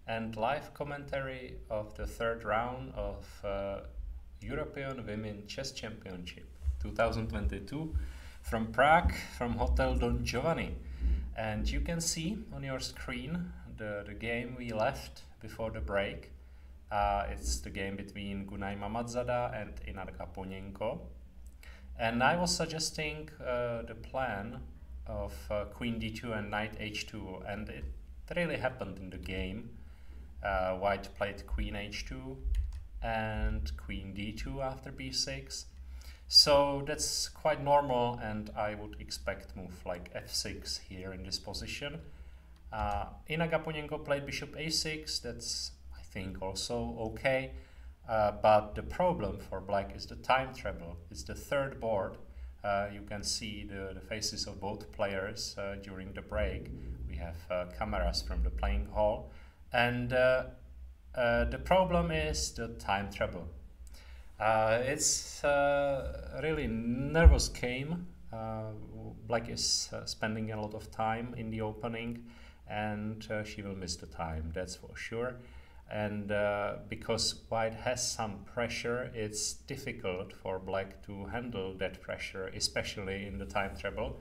and live commentary of the third round of European Women Chess Championship 2022 from Prague, from Hotel Don Giovanni. And you can see on your screen the game we left before the break. It's the game between Gunay Mamadzada and Inar Gaponenko. And I was suggesting the plan of Queen D2 and Knight H2, and it really happened in the game. White played Queen H2 and Queen D2 after B6. So that's quite normal, and I would expect move like F6 here in this position. Inar Gaponenko played Bishop A6, that's I think also okay. But the problem for black is the time trouble. It's the third board. You can see the faces of both players during the break. We have cameras from the playing hall. And the problem is the time trouble. It's a really nervous game. Black is spending a lot of time in the opening, and she will miss the time, that's for sure. And because white has some pressure, it's difficult for black to handle that pressure, especially in the time trouble.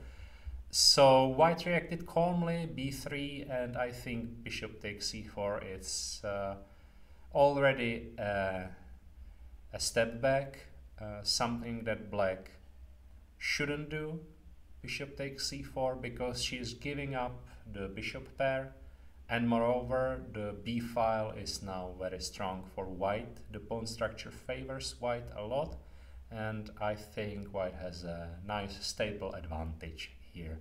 So white reacted calmly, b3, and I think bishop takes c4. It's already a step back, something that black shouldn't do. Bishop takes c4 because she is giving up the bishop pair. And moreover, the b file is now very strong for white. The pawn structure favors white a lot, and I think white has a nice stable advantage here.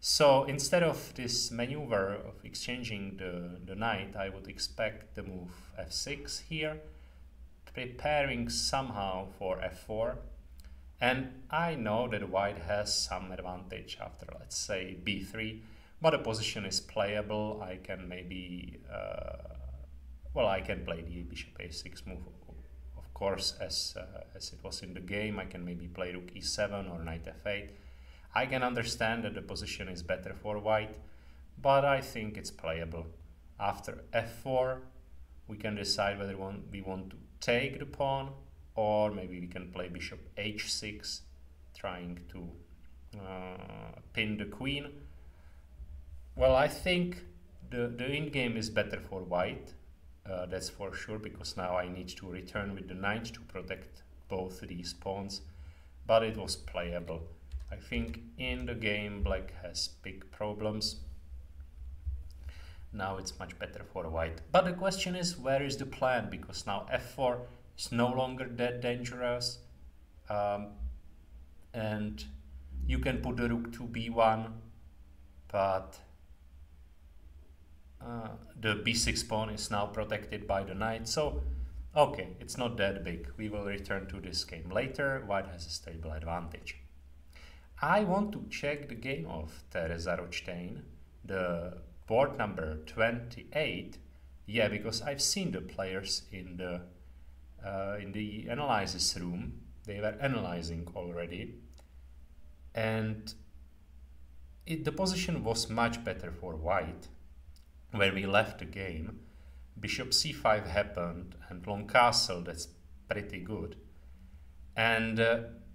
So instead of this maneuver of exchanging the knight, I would expect the move f6 here, preparing somehow for f4. And I know that white has some advantage after, let's say, b3. But the position is playable. I can maybe, I can play the bishop a6 move, of course, as it was in the game. I can maybe play rook e7 or knight f8. I can understand that the position is better for white, but I think it's playable. After f4, we can decide whether we want to take the pawn, or maybe we can play bishop h6, trying to pin the queen. Well, I think the in-game is better for white, that's for sure, because now I need to return with the knight to protect both these pawns, but it was playable. I think in the game black has big problems. Now it's much better for white. But the question is, where is the plan? Because now f4 is no longer that dangerous, and you can put the rook to b1, but the b6 pawn is now protected by the knight, so okay, it's not that big. We will return to this game later. White has a stable advantage. I want to check the game of Tereza Rochstein, the board number 28. Yeah, because I've seen the players in the analysis room. They were analyzing already, and the position was much better for white. When we left the game, bishop c5 happened, and long castle, that's pretty good. And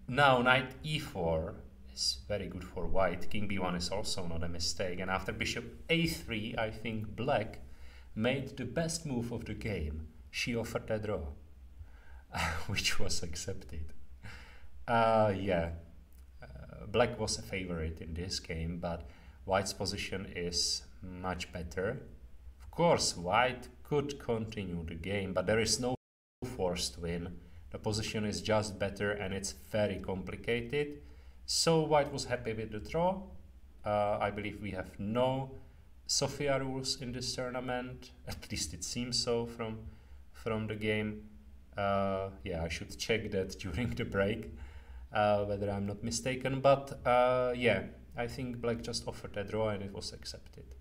now knight e4 is very good for white. King b1 is also not a mistake. And after bishop a3, I think black made the best move of the game. She offered a draw, which was accepted. Black was a favorite in this game, but white's position is much better. Of course, white could continue the game, but there is no forced win. The position is just better, and it's very complicated. So white was happy with the draw. I believe we have no Sofia rules in this tournament. At least it seems so from the game. I should check that during the break, whether I'm not mistaken. But I think black just offered a draw, and it was accepted.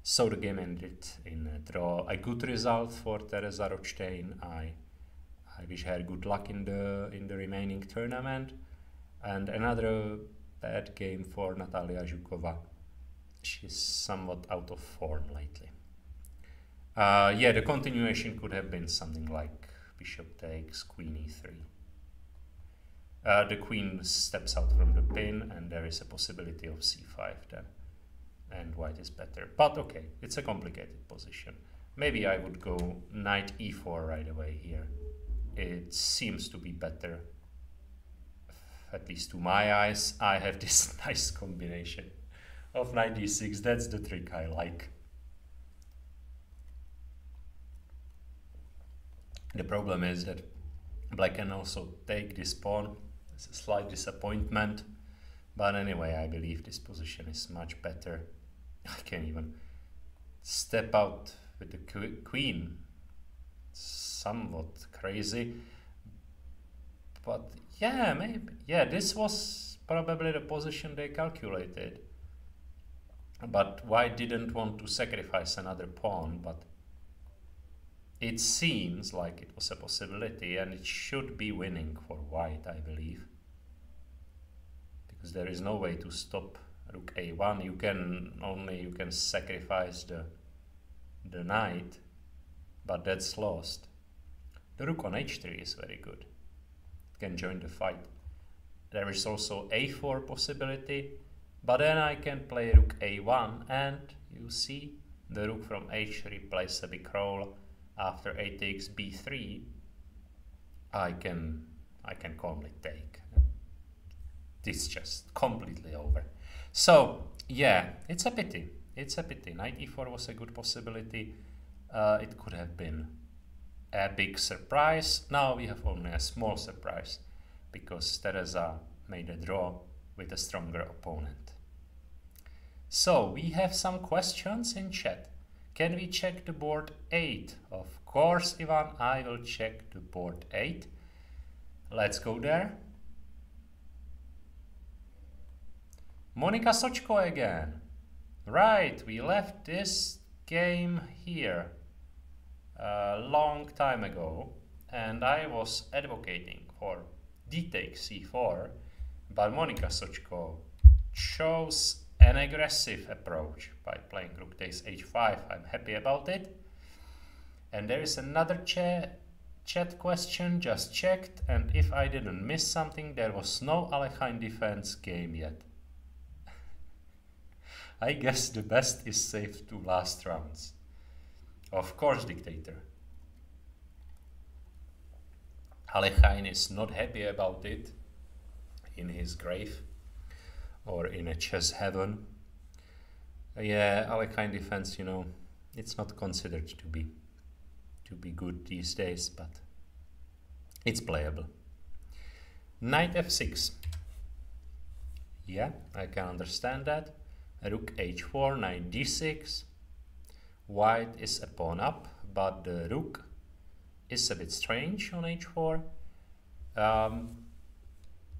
So the game ended in a draw. A good result for Tereza Rochstein. I wish her good luck in the remaining tournament. And another Bad game for Natalia Zhukova. She's somewhat out of form lately. Yeah, the continuation could have been something like bishop takes, queen e3. The queen steps out from the pin and there is a possibility of c5 then. And white is better. But okay, it's a complicated position. Maybe I would go knight e4 right away here. It seems to be better. At least to my eyes, I have this nice combination of knight d6. That's the trick I like. The problem is that black can also take this pawn. It's a slight disappointment. But anyway, I believe this position is much better. I can even step out with the queen. Somewhat crazy. But yeah, maybe. Yeah, this was probably the position they calculated. But white didn't want to sacrifice another pawn, but it seems like it was a possibility and it should be winning for white, I believe. Because there is no way to stop rook a1. You can sacrifice the knight, but that's lost. The rook on h3 is very good. It can join the fight. There is also a4 possibility, but then I can play rook a1 and you see the rook from h3 plays a big role. After a takes b3, I can calmly take. It's just completely over. So yeah, it's a pity. It's a pity. Knight e4 was a good possibility. It could have been a big surprise. Now we have only a small surprise because Teresa made a draw with a stronger opponent. So we have some questions in chat. Can we check the board 8? Of course, Ivan, I will check the board 8. Let's go there. Monika Sochko again. Right, we left this game here a long time ago and I was advocating for d takes c4, but Monika Sochko chose an aggressive approach by playing rook takes h5. I'm happy about it. And there is another chat question, just checked, and if I didn't miss something, there was no Alekhine defense game yet. I guess the best is saved to last rounds. Of course, dictator. Alekhine is not happy about it in his grave or in a chess heaven. Yeah, Alekhine defense, you know, it's not considered to be good these days, but it's playable. Knight f6. Yeah, I can understand that. Rook h4, knight d6. White is a pawn up, but the rook is a bit strange on h4.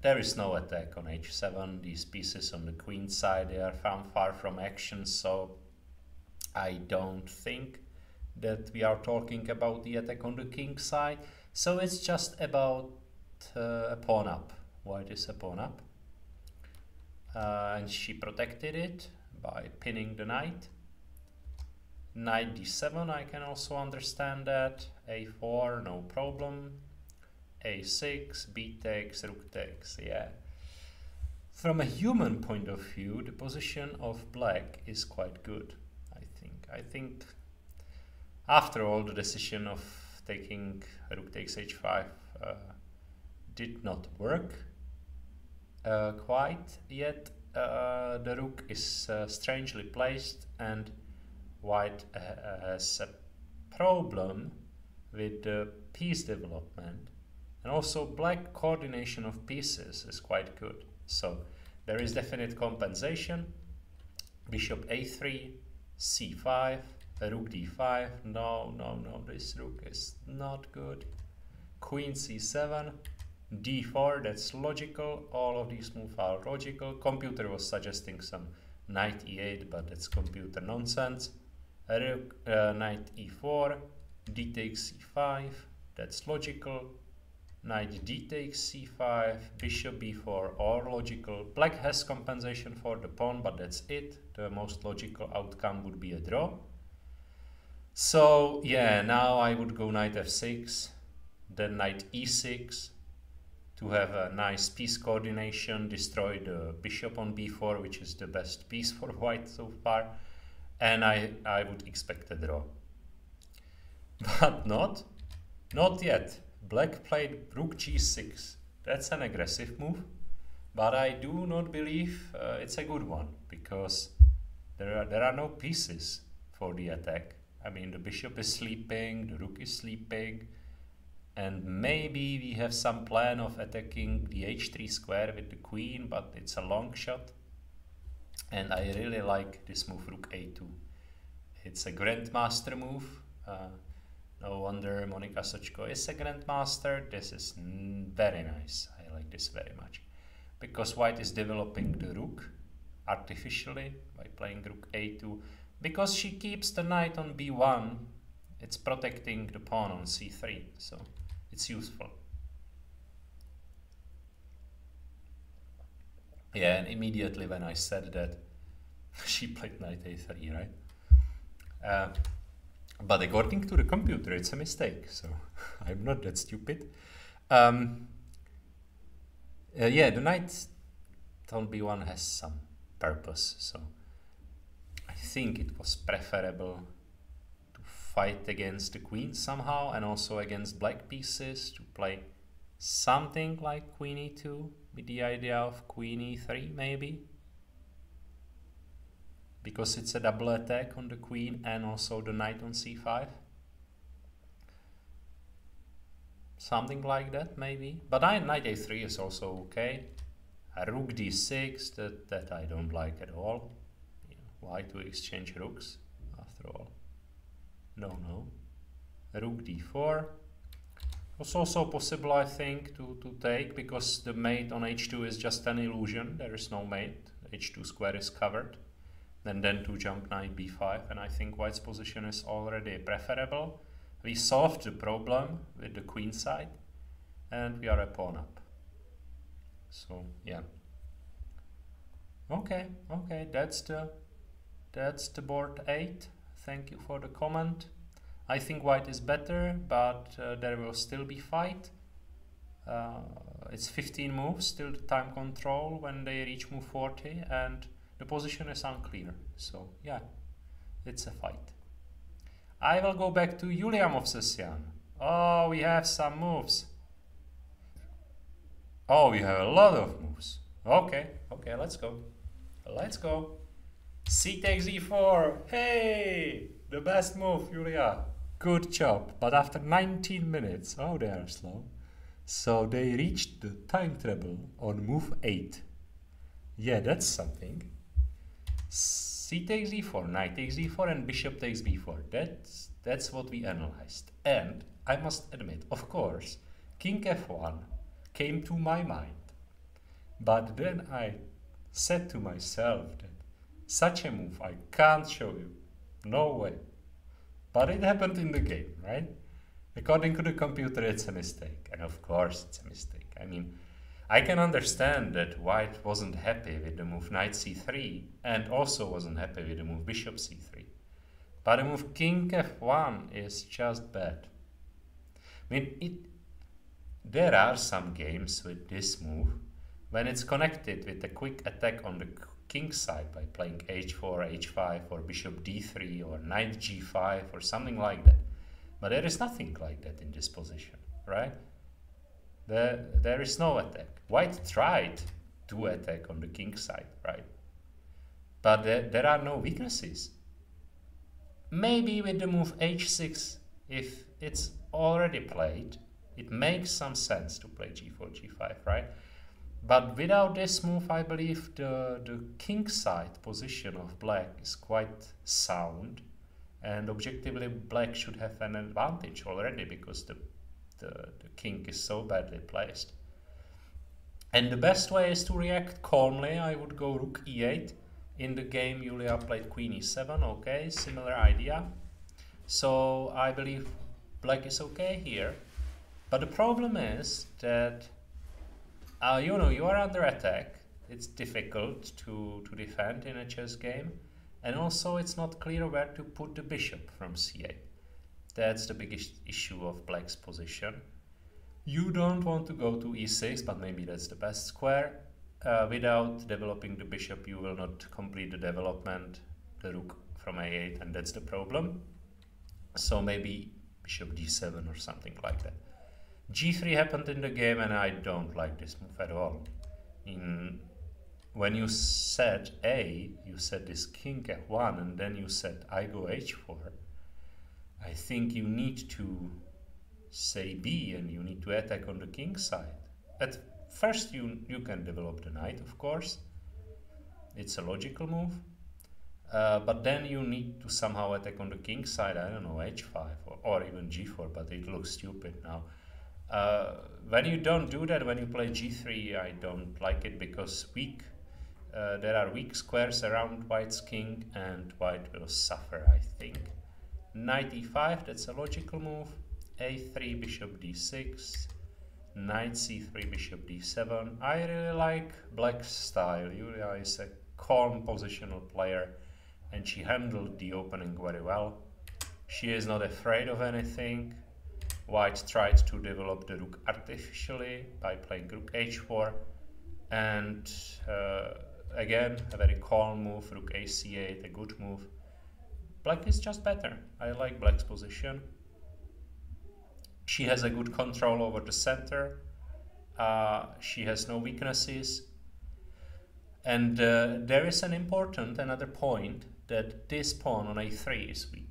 There is no attack on h7. These pieces on the queen side, they are found far from action, so I don't think that we are talking about the attack on the king side. So it's just about a pawn up. White is a pawn up. And she protected it by pinning the knight. Knight d7, I can also understand that. a4, no problem. a6, b takes, rook takes, yeah. From a human point of view, the position of black is quite good, I think. I think after all, the decision of taking rook takes h5 did not work quite yet. The rook is strangely placed and white has a problem with the piece development, and also black coordination of pieces is quite good. So there is definite compensation. Bishop a3, c5, rook d5. No, this rook is not good. Queen c7, d4, that's logical. All of these moves are logical. Computer was suggesting some knight e8, but that's computer nonsense. Rook, knight e4, d takes c5, that's logical. Knight d takes c5, bishop b4, or logical. Black has compensation for the pawn, but that's it. The most logical outcome would be a draw. So yeah, now I would go knight f6, then knight e6 to have a nice piece coordination, destroy the bishop on b4, which is the best piece for white so far, and I would expect a draw. But not yet. Black played rook g6. That's an aggressive move, but I do not believe it's a good one, because there are no pieces for the attack. I mean, the bishop is sleeping, the rook is sleeping, and maybe we have some plan of attacking the h3 square with the queen, but it's a long shot. And I really like this move, rook a2. It's a grandmaster move. No wonder Monika Sochko is a grandmaster. This is very nice. I like this very much. Because white is developing the rook artificially by playing rook a2. Because she keeps the knight on b1, it's protecting the pawn on c3. So it's useful. Yeah, and immediately when I said that, she played knight a3, right? But according to the computer, it's a mistake, so I'm not that stupid. Yeah, the knight on b1 has some purpose, so I think it was preferable to fight against the queen somehow, and also against black pieces, to play something like queen e2 with the idea of queen e3 maybe, because it's a double attack on the queen and also the knight on c5. Something like that maybe, but knight a3 is also okay. A rook d6, that I don't like at all. Why to exchange rooks after all? No. Rook d4 was also possible, I think, to take, because the mate on h2 is just an illusion. There is no mate. h2 square is covered. And then to jump knight b5, and I think white's position is already preferable. We solved the problem with the queen side, and we are a pawn up. So yeah. Okay, that's the board 8. Thank you for the comment. I think white is better, but there will still be fight. It's 15 moves, still the time control when they reach move 40, and the position is unclear. So yeah, it's a fight. I will go back to Julia Movsesian. Oh, we have some moves. Oh, we have a lot of moves. Okay, let's go. C takes e4. Hey, the best move, Julia. Good job. But after 19 minutes, oh, they are slow. So they reached the time treble on move 8. Yeah, that's something. C takes e4, knight takes e4, and bishop takes b4. That's what we analyzed. And I must admit, of course, king f1 came to my mind. But then I said to myself that such a move I can't show you. No way. But it happened in the game, right? According to the computer, it's a mistake. And of course it's a mistake. I mean, I can understand that white wasn't happy with the move knight c3 and also wasn't happy with the move bishop c3. But the move king f1 is just bad. I mean, there are some games with this move when it's connected with a quick attack on the king side by playing h4, h5, or bishop d3, or knight g5, or something like that. But there is nothing like that in this position, right? There is no attack. White tried to attack on the king side, right? But there are no weaknesses. Maybe with the move h6, if it's already played, it makes some sense to play g4, g5, right? But without this move, I believe the king side position of black is quite sound, and objectively black should have an advantage already, because the king is so badly placed. And the best way is to react calmly. I would go rook e8. In the game, Julia played queen e7. Okay, similar idea. So I believe black is okay here. But the problem is that you know, you are under attack. It's difficult to defend in a chess game, and also it's not clear where to put the bishop from c8. That's the biggest issue of black's position. You don't want to go to e6, but maybe that's the best square. Without developing the bishop, you will not complete the development, the rook from a8, and that's the problem. So maybe bishop d7 or something like that. g3 happened in the game, and I don't like this move at all. When you said A, you said this king f1, and then you said I go h4. I think you need to say B, and you need to attack on the king side. At first you can develop the knight, of course. It's a logical move. But then you need to somehow attack on the king side, I don't know, h5 or even g4, but it looks stupid now. When you don't do that, when you play g3, I don't like it because there are weak squares around white's king and white will suffer, I think. Knight e5, that's a logical move. a3, bishop d6, knight c3, bishop d7. I really like black's style. Julia is a calm positional player and she handled the opening very well. She is not afraid of anything. White tried to develop the rook artificially by playing rook h4, and again a very calm move, rook ac8, a good move. Black is just better. I like black's position. She has a good control over the center. She has no weaknesses. And there is another point, that this pawn on a3 is weak.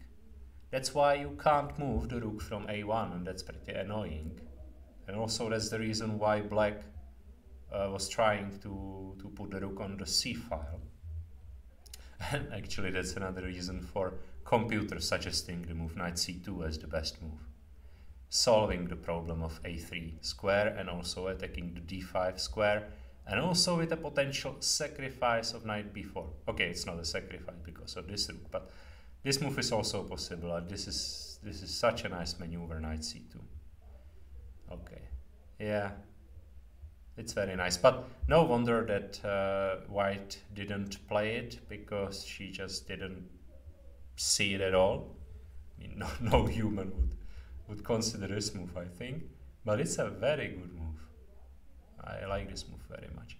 That's why you can't move the rook from a1, and that's pretty annoying. And also that's the reason why black was trying to put the rook on the c file. And actually that's another reason for computers suggesting the move knight c2 as the best move. Solving the problem of a3 square and also attacking the d5 square, and also with a potential sacrifice of knight b4. Okay, it's not a sacrifice because of this rook, but this move is also possible. This is such a nice maneuver, knight c2. Okay, yeah, it's very nice. But no wonder that white didn't play it, because she just didn't see it at all. I mean, no human would consider this move, I think. But it's a very good move. I like this move very much.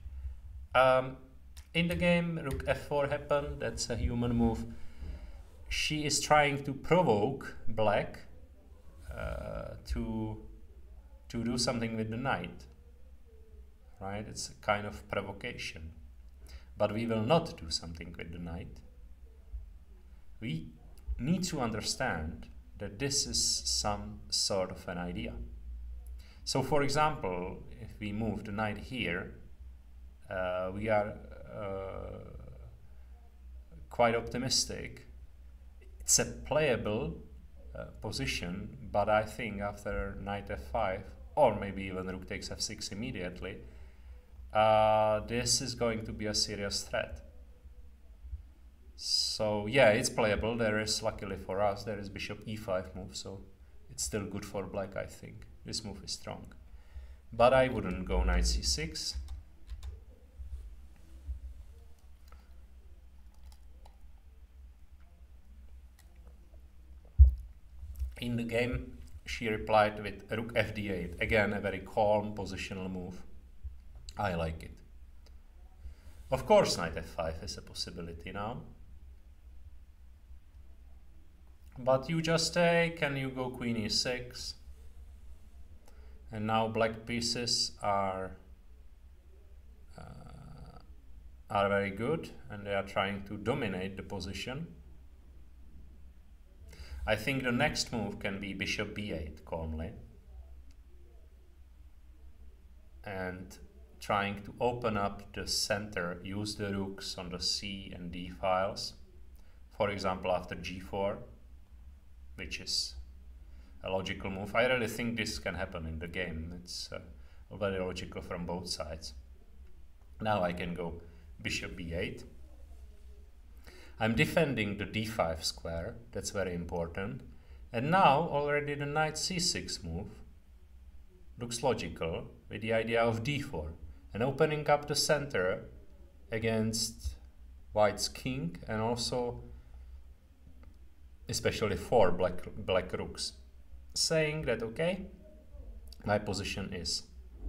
In the game, rook f4 happened. That's a human move. She is trying to provoke black to do something with the knight. Right? It's a kind of provocation. But we will not do something with the knight. We need to understand that this is some sort of an idea. So for example, if we move the knight here, we are quite optimistic. It's a playable position, but I think after knight f5, or maybe even rook takes f6 immediately, this is going to be a serious threat. So yeah, it's playable. There is, luckily for us, there is bishop e5 move, so it's still good for black, I think. This move is strong. But I wouldn't go knight c6. In the game, she replied with rook fd8. Again, a very calm positional move. I like it. Of course, knight f5 is a possibility now. But you just take and you go queen e6. And now black pieces are very good, and they are trying to dominate the position. I think the next move can be bishop b8 calmly, and trying to open up the center, use the rooks on the c and d files, for example after g4, which is a logical move. I really think this can happen in the game. It's very logical from both sides. Now I can go bishop b8. I'm defending the d5 square, that's very important. And now already the knight c6 move. looks logical with the idea of d4 and opening up the center against white's king, and also especially for black rooks, saying that okay, my position is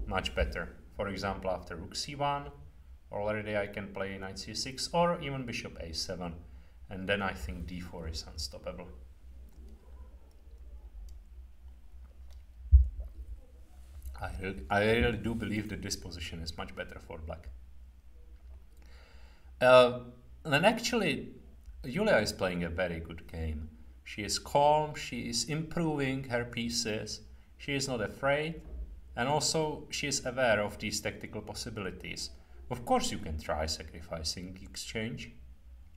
much better. For example, after rook c1, already I can play knight c6 or even bishop a7, and then I think d4 is unstoppable. I really do believe that this position is much better for black. And actually, Julia is playing a very good game. She is calm, she is improving her pieces, she is not afraid, and also she is aware of these tactical possibilities. Of course you can try sacrificing exchange.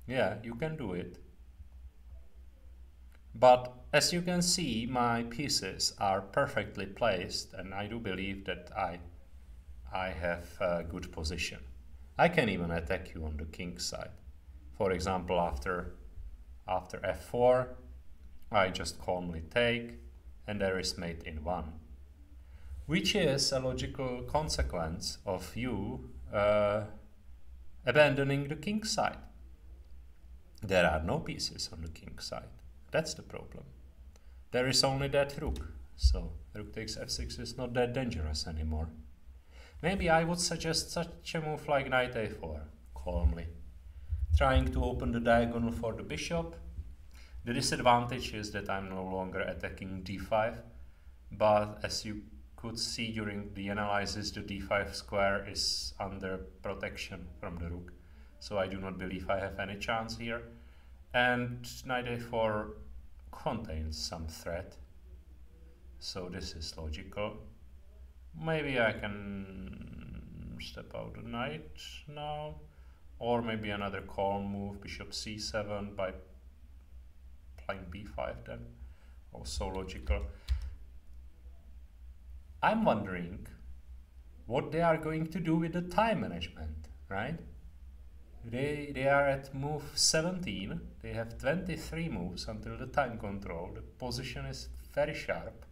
Yeah, you can do it. But as you can see, my pieces are perfectly placed, and I do believe that I have a good position. I can even attack you on the king side. For example, after f4, I just calmly take, and there is mate in 1. Which is a logical consequence of you abandoning the king side. There are no pieces on the king side. That's the problem. There is only that rook, so rook takes f6 is not that dangerous anymore. Maybe I would suggest such a move like knight a4, calmly, trying to open the diagonal for the bishop. The disadvantage is that I'm no longer attacking d5, but as you could see during the analysis, the d5 square is under protection from the rook, so I do not believe I have any chance here. And knight a4 contains some threat, so this is logical. Maybe I can step out the knight now, or maybe another calm move, bishop c7 by playing b5 then, also logical. I'm wondering what they are going to do with the time management, right? They are at move 17, they have 23 moves until the time control, the position is very sharp,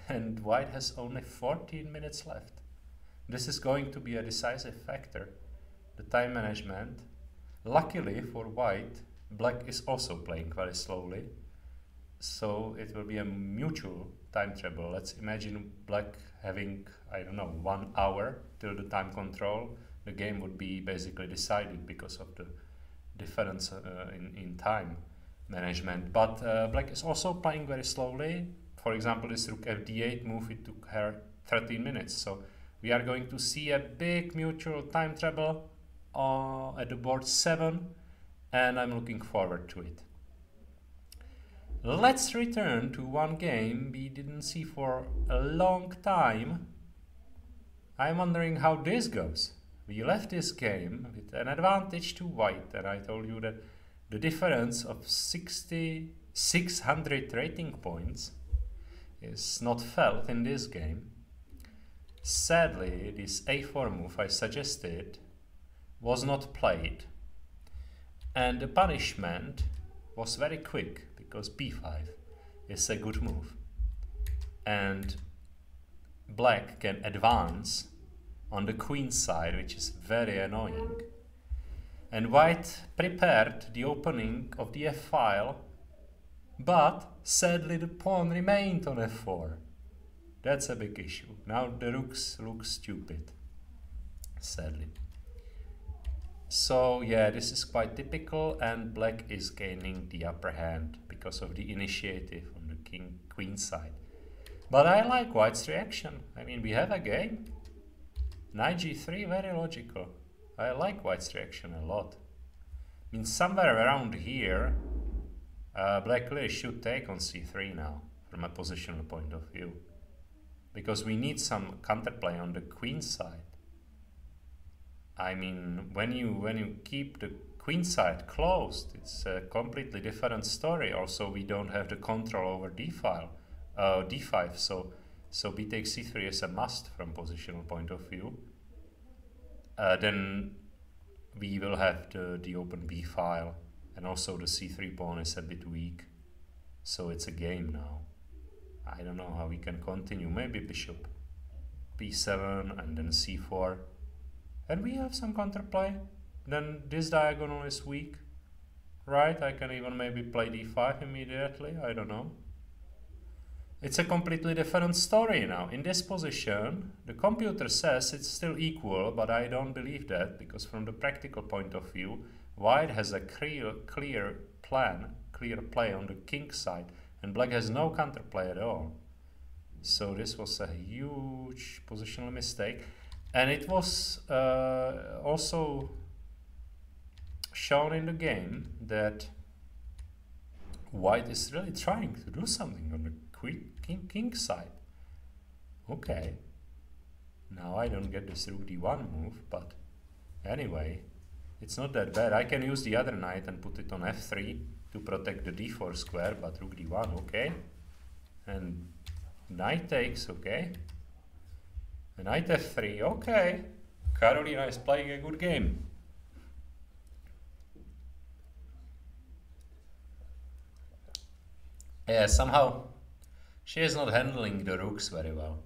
and white has only 14 minutes left. This is going to be a decisive factor, the time management. Luckily for white, black is also playing very slowly, so it will be a mutual time trouble. Let's imagine black having, I don't know, 1 hour till the time control. The game would be basically decided because of the difference in time management. But black is also playing very slowly. For example, this rook fd8 move, it took her 13 minutes. So we are going to see a big mutual time trouble at the board 7, and I'm looking forward to it. Let's return to one game we didn't see for a long time. I'm wondering how this goes. We left this game with an advantage to white, and I told you that the difference of 600 rating points is not felt in this game. Sadly, this a4 move I suggested was not played, and the punishment was very quick because b5 is a good move, and black can advance on the queen side, which is very annoying. And white prepared the opening of the f-file, but sadly the pawn remained on f4. That's a big issue. Now the rooks look stupid, sadly. So yeah, this is quite typical, and black is gaining the upper hand because of the initiative on the queen side. But I like white's reaction. I mean, we have a game. Knight g3, very logical. I like white's reaction a lot. I mean, somewhere around here, black clearly should take on c3 now, from a positional point of view. Because we need some counterplay on the queen side. I mean, when you keep the queen side closed, it's a completely different story. Also, we don't have the control over d5, so b takes c3 is a must from positional point of view. Then we will have the open b file, and also the c3 pawn is a bit weak, so it's a game now. I don't know how we can continue. Maybe bishop b7 and then c4. And we have some counterplay. Then this diagonal is weak, right? I can even maybe play d5 immediately, I don't know. It's a completely different story now. In this position, the computer says it's still equal, but I don't believe that, because from the practical point of view, white has a clear play on the king side, and black has no counterplay at all. So this was a huge positional mistake. And it was also shown in the game that white is really trying to do something on the king side. Okay, now I don't get this rook d1 move, but anyway, it's not that bad. I can use the other knight and put it on f3 to protect the d4 square, but rook d1, okay. And knight takes, okay. And knight f3, okay. Carolina is playing a good game. Yeah, somehow she is not handling the rooks very well.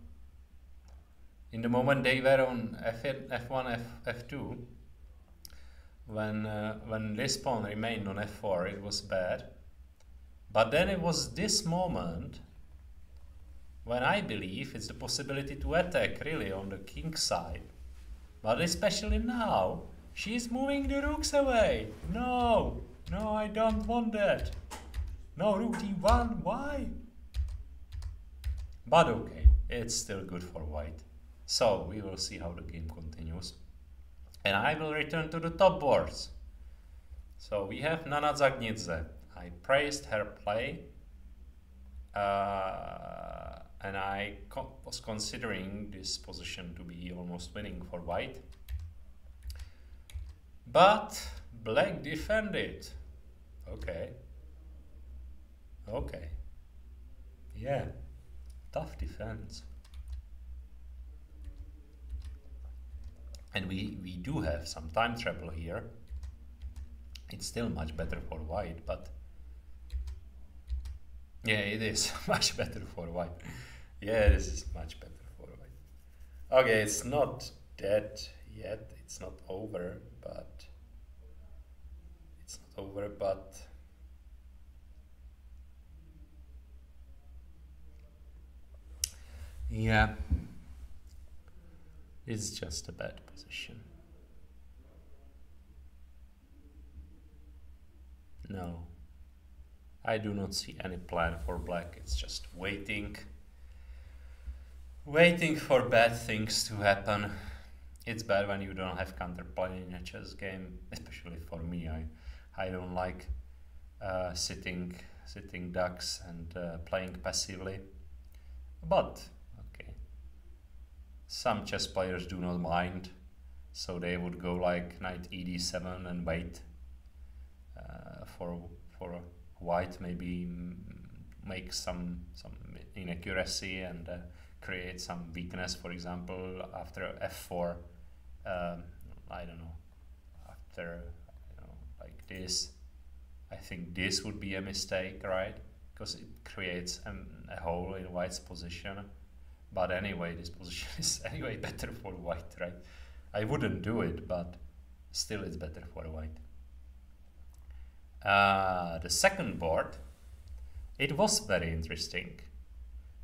In the moment they were on f1, f2, when this pawn remained on f4, it was bad. But then it was this moment when I believe it's the possibility to attack really on the king side. But especially now, she's moving the rooks away. No, no, I don't want that. No, rook d1, why? But okay, it's still good for white. So we will see how the game continues. And I will return to the top boards. So we have Nana Zagnidze. I praised her play. And I was considering this position to be almost winning for white. But black defended. Okay. Okay. Yeah. Tough defense. And we do have some time trouble here. It's still much better for white, but yeah, it is much better for white. Yeah, this is much better for white. Okay, it's not dead yet. It's not over, but yeah, it's just a bad position. No, I do not see any plan for black. It's just waiting for bad things to happen. It's bad when you don't have counterplay in a chess game, especially for me. I don't like sitting ducks and playing passively. But okay, some chess players do not mind, so they would go like knight ed7 and wait for white, maybe make some inaccuracy and create some weakness. For example, after f4, I don't know, after like this, I think this would be a mistake, right? Because it creates a hole in white's position. But anyway, this position is anyway better for white, right? I wouldn't do it, but still it's better for white. The second board, it was very interesting.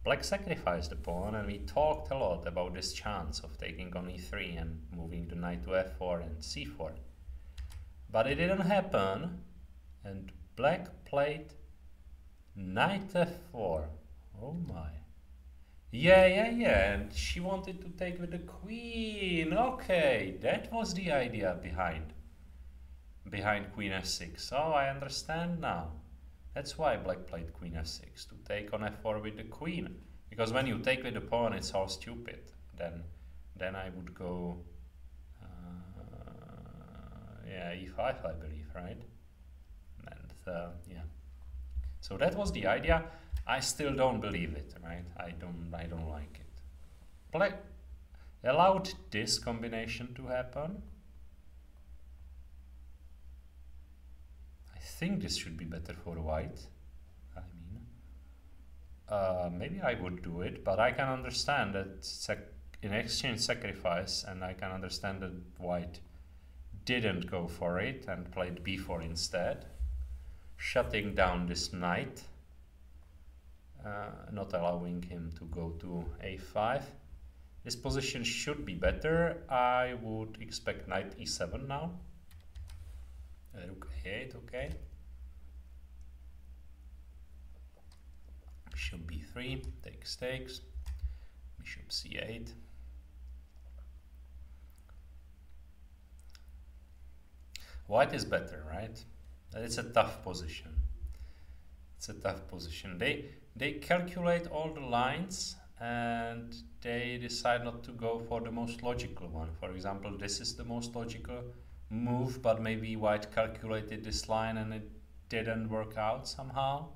Black sacrificed the pawn, and we talked a lot about this chance of taking on e3 and moving the knight to f4 and c4. But it didn't happen, and black played knight f4. Oh my. Yeah, and she wanted to take with the queen. Okay, that was the idea behind queen f6. Oh, I understand now. That's why black played queen f6, to take on f4 with the queen. Because when you take with the pawn, it's all stupid. Then I would go yeah, e5, I believe, right? And yeah. So that was the idea. I still don't believe it, right? I don't like it. Black allowed this combination to happen. I think this should be better for white. I mean, maybe I would do it, but I can understand that it's in exchange sacrifice, and I can understand that white didn't go for it and played b4 instead, shutting down this knight, not allowing him to go to a5. This position should be better. I would expect knight e7 now. Rook a8, okay. Bishop b3, takes, bishop c8. White is better, right? It's a tough position. It's a tough position. They calculate all the lines and they decide not to go for the most logical one. For example, this is the most logical move, but maybe white calculated this line and it didn't work out somehow.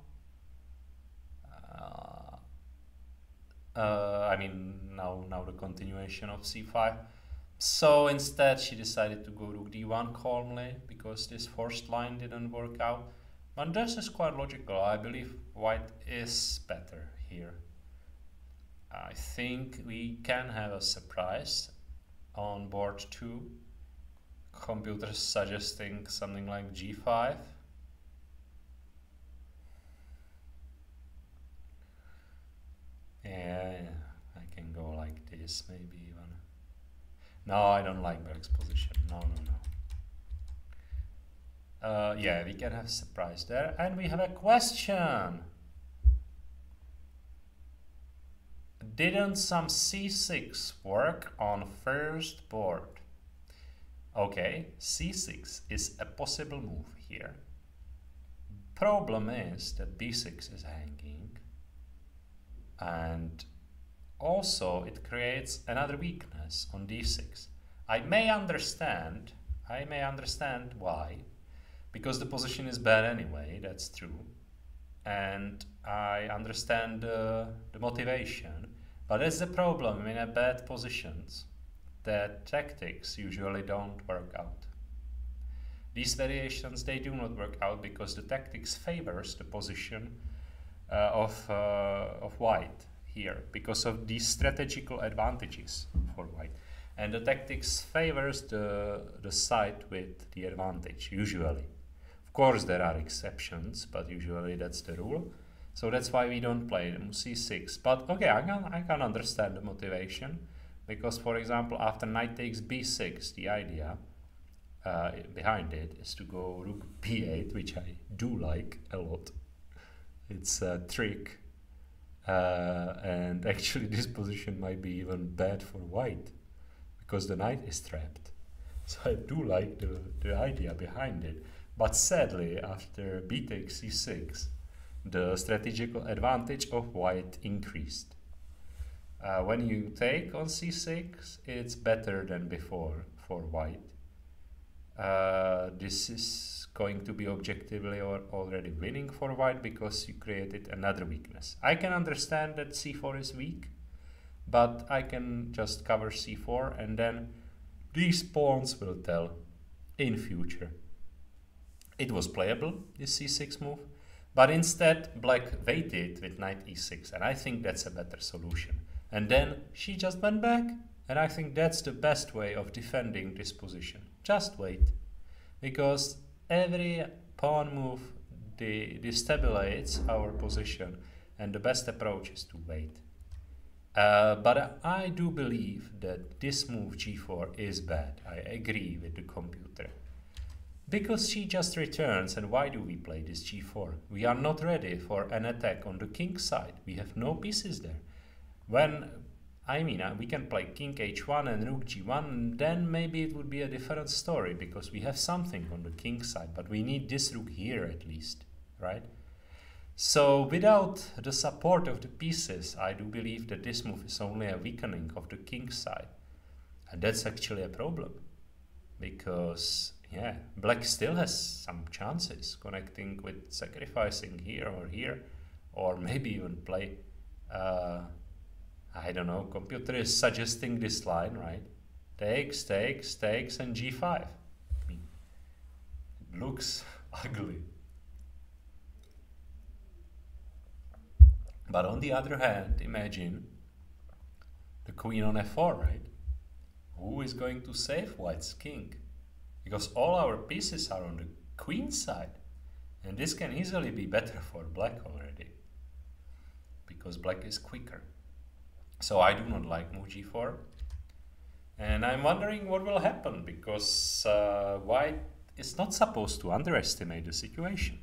I mean, now the continuation of c5. So instead she decided to go rook d1 calmly because this forced line didn't work out. But this is quite logical. I believe white is better here. I think we can have a surprise on board 2. Computer suggesting something like g5. Yeah, I can go like this, maybe even. No, I don't like Black's position. No. Yeah, we can have a surprise there. And we have a question. Didn't some c6 work on first board? Okay, c6 is a possible move here. Problem is that b6 is hanging. And also it creates another weakness on d6. I may understand why, because the position is bad anyway, that's true, and I understand the motivation, but that's the problem in a bad positions, that tactics usually don't work out. These variations, they do not work out because the tactics favors the position of white here because of these strategical advantages for white, and the tactics favors the side with the advantage usually. Of course there are exceptions, but usually that's the rule. So that's why we don't play c6. But okay, I can understand the motivation, because for example after knight takes b6, the idea behind it is to go rook b8, which I do like a lot. It's a trick, and actually this position might be even bad for white because the knight is trapped. So I do like the idea behind it, but sadly after b takes c6 the strategical advantage of white increased. When you take on c6 it's better than before for white. This is going to be objectively or already winning for white because you created another weakness. I can understand that c4 is weak, but I can just cover c4 and then these pawns will tell in future. It was playable, this c6 move, but instead black waited with knight e6, and I think that's a better solution. And then she just went back, and I think that's the best way of defending this position. Just wait, because every pawn move destabilizes our position, and the best approach is to wait. But I do believe that this move g4 is bad. I agree with the computer. Because she just returns, and why do we play this g4? We are not ready for an attack on the king side. We have no pieces there. We can play king h1 and rook g1, and then maybe it would be a different story because we have something on the king side, but we need this rook here at least, right? So without the support of the pieces, I do believe that this move is only a weakening of the king side. And that's actually a problem because, yeah, black still has some chances connecting with sacrificing here, or maybe even play I don't know, computer is suggesting this line, right? Takes, and g5. I mean, it looks ugly. But on the other hand, imagine The queen on f4, right? Who is going to save white's king? Because all our pieces are on the queen side. And this can easily be better for black already. Because black is quicker. So I do not like move g4. And I'm wondering what will happen, because white is not supposed to underestimate the situation.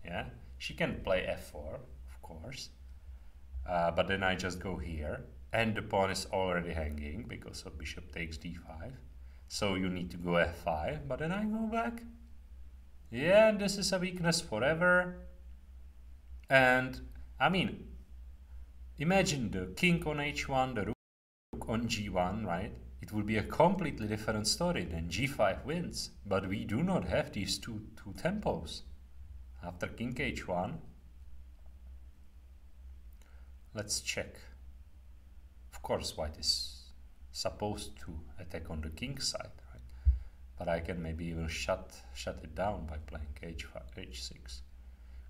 Yeah, she can play f4, of course. But then I just go here. And the pawn is already hanging because of bishop takes d5. So you need to go f5, but then I go back. Yeah, and this is a weakness forever. And, I mean, imagine the king on h1, the rook on g1, right? It would be a completely different story than g5 wins. But we do not have these two tempos. After king h1, let's check. Of course, white is supposed to attack on the king side, right? But I can maybe even shut it down by playing h6.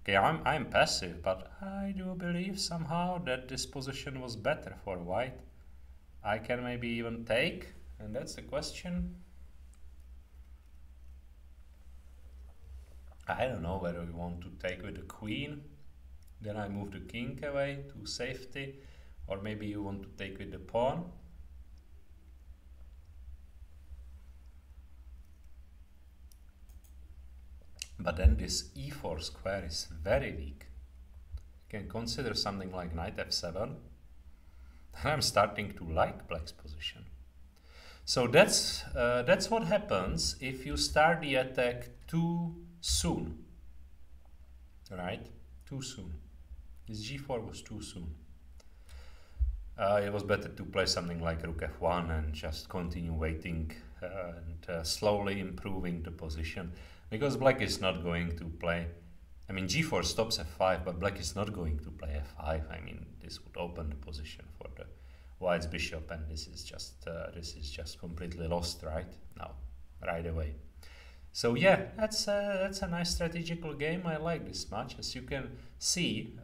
Okay, I'm passive, but I do believe somehow that this position was better for white. I can maybe even take, and that's the question. I don't know whether we want to take with the queen, then I move the king away to safety, or maybe you want to take with the pawn. But then this e4 square is very weak. You can consider something like knight f7. I'm starting to like black's position. So that's what happens if you start the attack too soon. Right? Too soon. This g4 was too soon. It was better to play something like rook f1 and just continue waiting and slowly improving the position, because black is not going to play. I mean, g4 stops f5, but black is not going to play f5. I mean, this would open the position for the white's bishop, and this is just completely lost right now, right away. So yeah, that's a nice strategical game. I like this much. As you can see,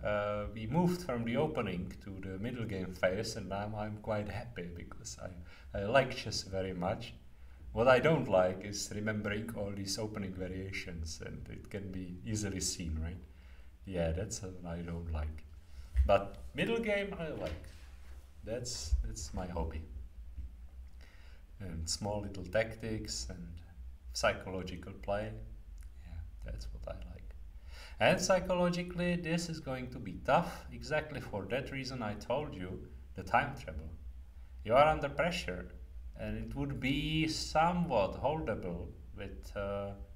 we moved from the opening to the middle game phase, and now I'm quite happy because I like chess very much. What I don't like is remembering all these opening variations, and it can be easily seen, right? Yeah, that's what I don't like. But middle game I like. That's my hobby. And small little tactics and psychological play. Yeah, that's what I like. And psychologically, this is going to be tough, exactly for that reason I told you, the time trouble. You are under pressure, and it would be somewhat holdable with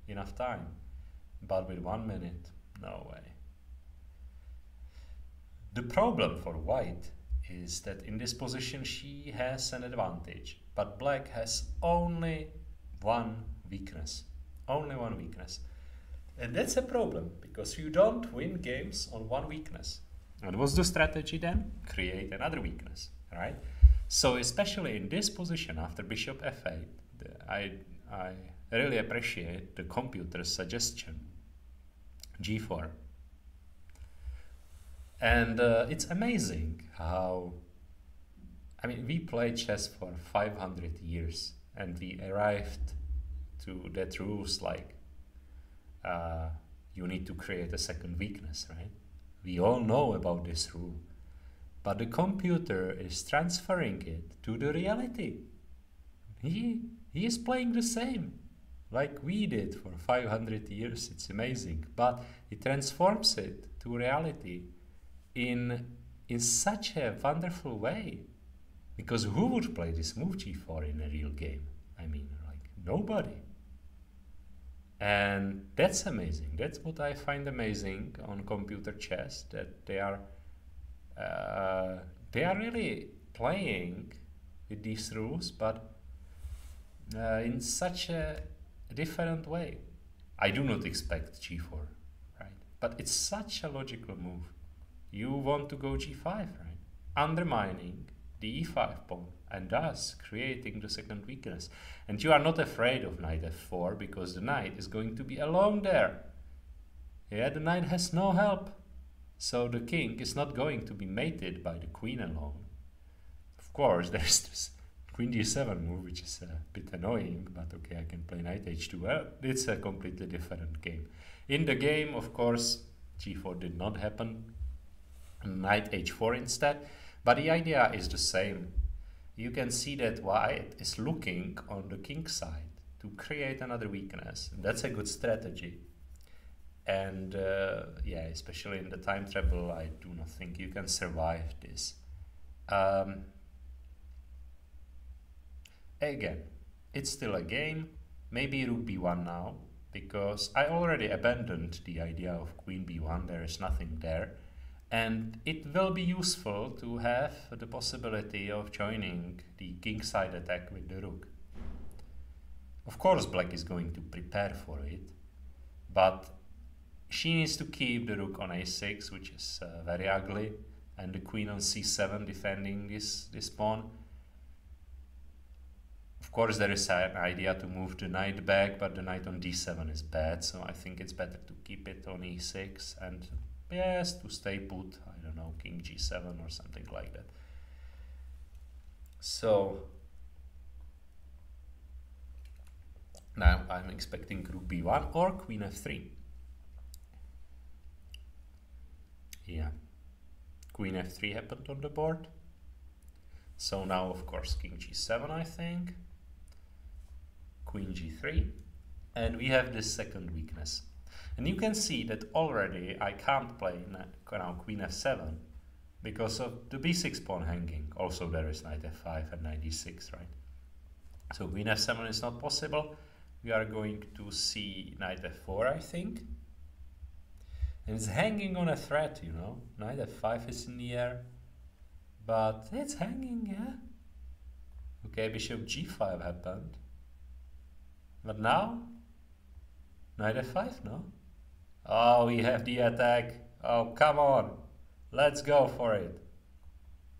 enough time. But with 1 minute, no way. The problem for white is that in this position she has an advantage, but black has only one weakness. Only one weakness. And that's a problem, because you don't win games on one weakness. And what's the strategy then? Create another weakness, right? So especially in this position after bishop f8, I really appreciate the computer's suggestion, g4. And it's amazing how, I mean, we played chess for 500 years and we arrived to that rules like you need to create a second weakness, right? We all know about this rule. But the computer is transferring it to the reality. He is playing the same, like we did for 500 years. It's amazing. But it transforms it to reality in such a wonderful way. Because who would play this move g4 in a real game? I mean, like, nobody. And that's amazing. That's what I find amazing on computer chess, that they are really playing with these rules, but in such a different way. I do not expect g4, right? But it's such a logical move. You want to go g5, right? Undermining the e5 pawn and thus creating the second weakness. And you are not afraid of knight f4 because the knight is going to be alone there. Yeah, the knight has no help. So the king is not going to be mated by the queen alone. course, there's this queen d7 move, which is a bit annoying, but okay, I can play knight h2. Well, it's a completely different game. In the game, of course, g4 did not happen, knight h4 instead, but the idea is the same. You can see that white is looking on the king side to create another weakness. That's a good strategy. And yeah, especially in the time travel, I do not think you can survive this. Again, it's still a game. Maybe rook b1 now, because I already abandoned the idea of queen b1. There is nothing there. And it will be useful to have the possibility of joining the kingside attack with the rook. Of course, black is going to prepare for it, but she needs to keep the rook on a6, which is very ugly, and the queen on c7 defending this pawn. Of course, there is an idea to move the knight back, but the knight on d7 is bad, so I think it's better to keep it on e6 and yes, to stay put, I don't know, king g7 or something like that. So now I'm expecting rook b1 or queen f3. Yeah, queen f3 happened on the board. So now, of course, king g7, I think. Queen g3. And we have this second weakness. And you can see that already I can't play now queen f7 because of the b6 pawn hanging. Also, there is knight f5 and knight d6, right? So queen f7 is not possible. We are going to see knight f4, I think. And it's hanging on a thread, you know. Knight f5 is in the air, but it's hanging, yeah. Okay, bishop g5 happened. But now, knight f5, no? Oh, we have the attack. Oh, come on. Let's go for it.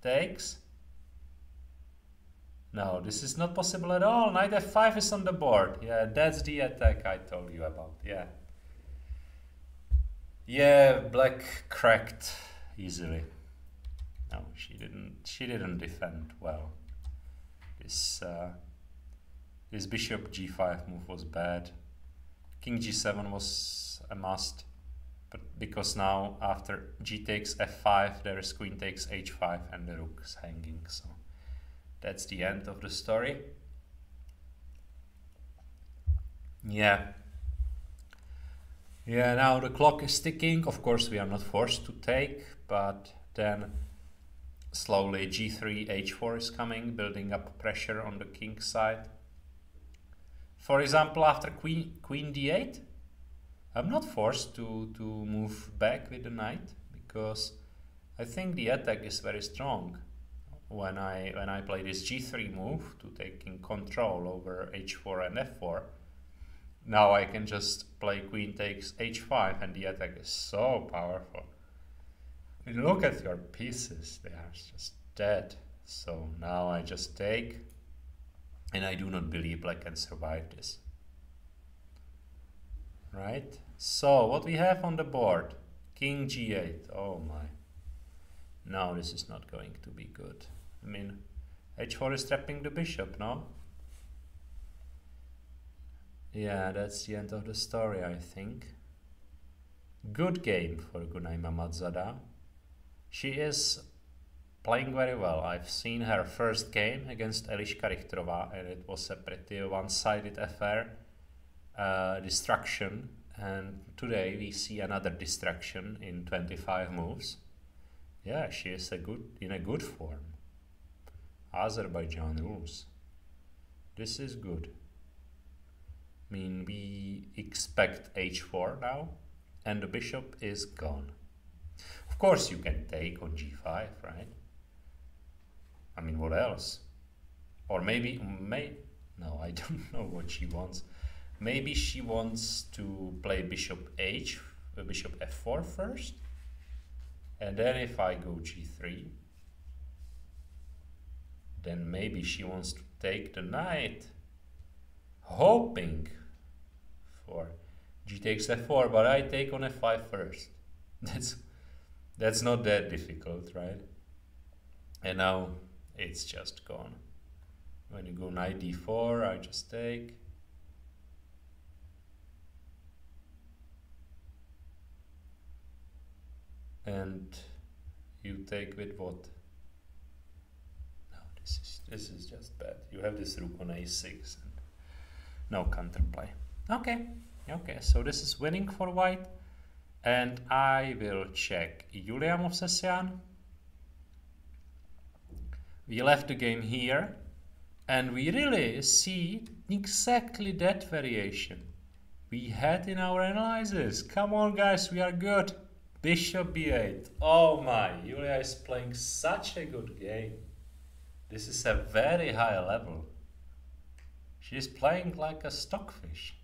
Takes. No, this is not possible at all. Knight f5 is on the board. Yeah, that's the attack I told you about. Yeah. Yeah, black cracked easily. No, she didn't defend well. This bishop g5 move was bad. King g7 was a must, but because now after g takes f5, there is queen takes h5 and the rook is hanging, so that's the end of the story. Yeah, now the clock is ticking. Of course, we are not forced to take, but then slowly g3, h4 is coming, building up pressure on the king side. For example, after queen d8, I'm not forced to move back with the knight because I think the attack is very strong. When I play this g3 move to taking control over h4 and f4, now I can just play queen takes h5 and the attack is so powerful. I mean, look at your pieces, they are just dead. So now I just take, and I do not believe black can survive this. Right? So what we have on the board, king g8, oh my. No, this is not going to be good. I mean, h4 is trapping the bishop, no? Yeah, that's the end of the story, I think. Good game for Gunay Mamadzada. She is playing very well. I've seen her first game against Eliška Richterová, and it was a pretty one-sided affair, destruction. And today we see another destruction in 25 moves. Yeah, she is in a good form. Azerbaijan rules. This is good. I mean, we expect h4 now, and the bishop is gone. Of course, you can take on g5, right? I mean, what else? Or maybe, no, I don't know what she wants. Maybe she wants to play bishop f4 first, and then if I go g3, then maybe she wants to take the knight, hoping for g takes f4, but I take on f5 first. That's not that difficult, right? And now it's just gone. When you go knight d4, I just take. And you take with what? No, this is just bad. You have this rook on a6 and no counterplay. Okay, so this is winning for white. And I will check Julia Movsesian. We left the game here. And we really see exactly that variation we had in our analysis. Come on, guys, we are good. Bishop b8. Oh my, Julia is playing such a good game. This is a very high level. She's playing like a stockfish.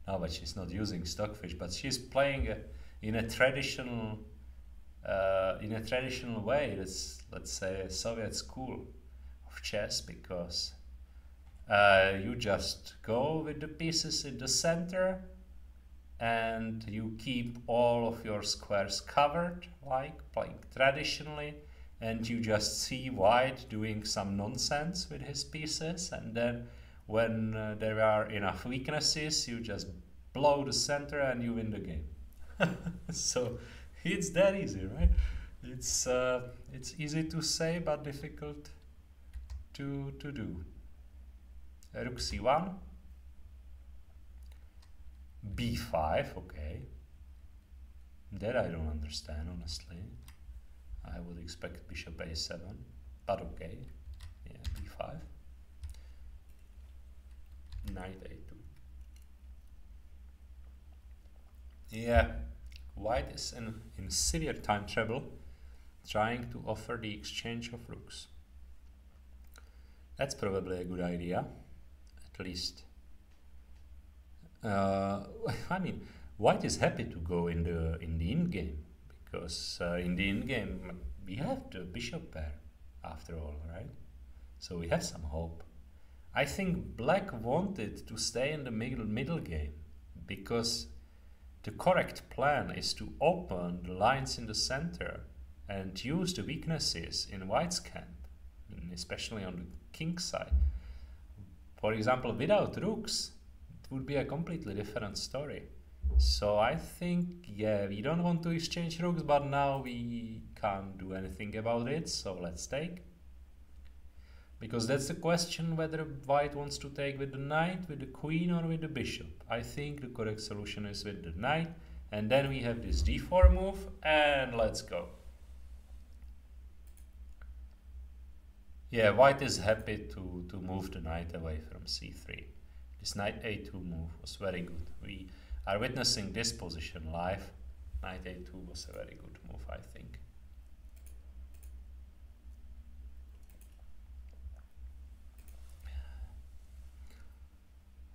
No, but she's not using stockfish, but she's playing in a traditional way. That's, let's say, a Soviet school of chess, because you just go with the pieces in the center and you keep all of your squares covered, like playing traditionally, and you just see white doing some nonsense with his pieces, and then when there are enough weaknesses, you just blow the center and you win the game. So it's that easy, right? It's easy to say but difficult to do. Rook c1, b5, okay. That I don't understand, honestly. I would expect bishop a7, but okay. Yeah, b5. Knight a2. Yeah, white is in severe time trouble, trying to offer the exchange of rooks. That's probably a good idea, at least. I mean, white is happy to go in the end game, because in the end game we have the bishop pair after all, right? So we have some hope. I think black wanted to stay in the middle game, because the correct plan is to open the lines in the center and use the weaknesses in white's camp, especially on the king side. For example, without rooks, it would be a completely different story. So I think, yeah, we don't want to exchange rooks, but now we can't do anything about it, so let's take. Because that's the question, whether white wants to take with the knight, with the queen, or with the bishop. I think the correct solution is with the knight, and then we have this d4 move, and let's go. Yeah, white is happy to move the knight away from c3. This knight a2 move was very good. We are witnessing this position live. Knight a2 was a very good move, I think.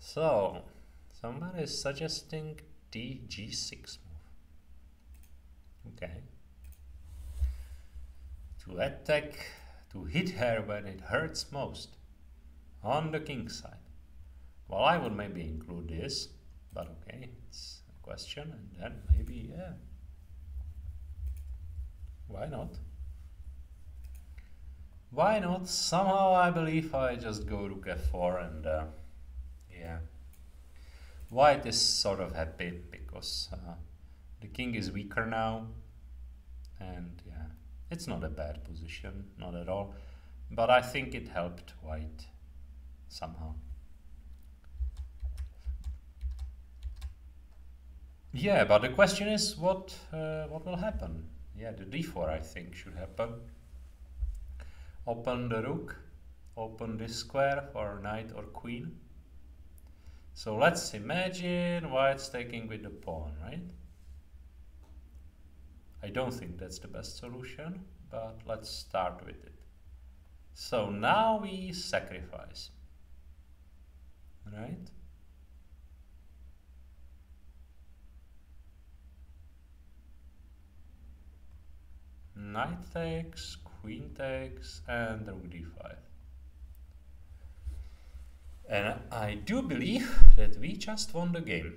So, somebody is suggesting dg6 move. Okay. To attack, to hit her when it hurts most, on the king side. Well, I would maybe include this, but okay, it's a question, and then maybe, yeah. Why not? Why not? Somehow I believe I just go rook f4 and yeah. White is sort of happy because the king is weaker now, and yeah, it's not a bad position, not at all, but I think it helped white somehow. Yeah, but the question is what will happen? Yeah, the d4 I think should happen. Open the rook, open this square for knight or queen. So let's imagine white's taking with the pawn, right? I don't think that's the best solution, but let's start with it. So now we sacrifice, right? Knight takes, queen takes, and rook d5. And I do believe that we just won the game.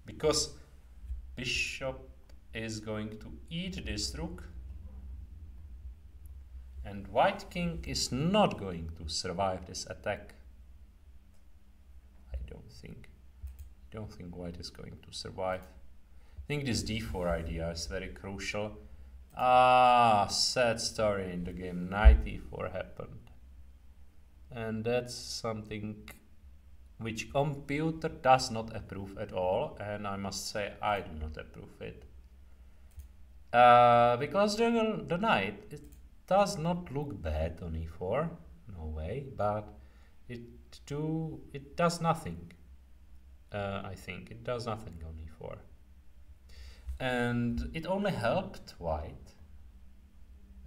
Because bishop is going to eat this rook, and white king is not going to survive this attack. I don't think white is going to survive. I think this d4 idea is very crucial. Sad story in the game. Knight e4 happened, and that's something which computer does not approve at all, and I must say I do not approve it. Because the knight, it does not look bad on e4, no way, but it does nothing. I think it does nothing on e4, and it only helped white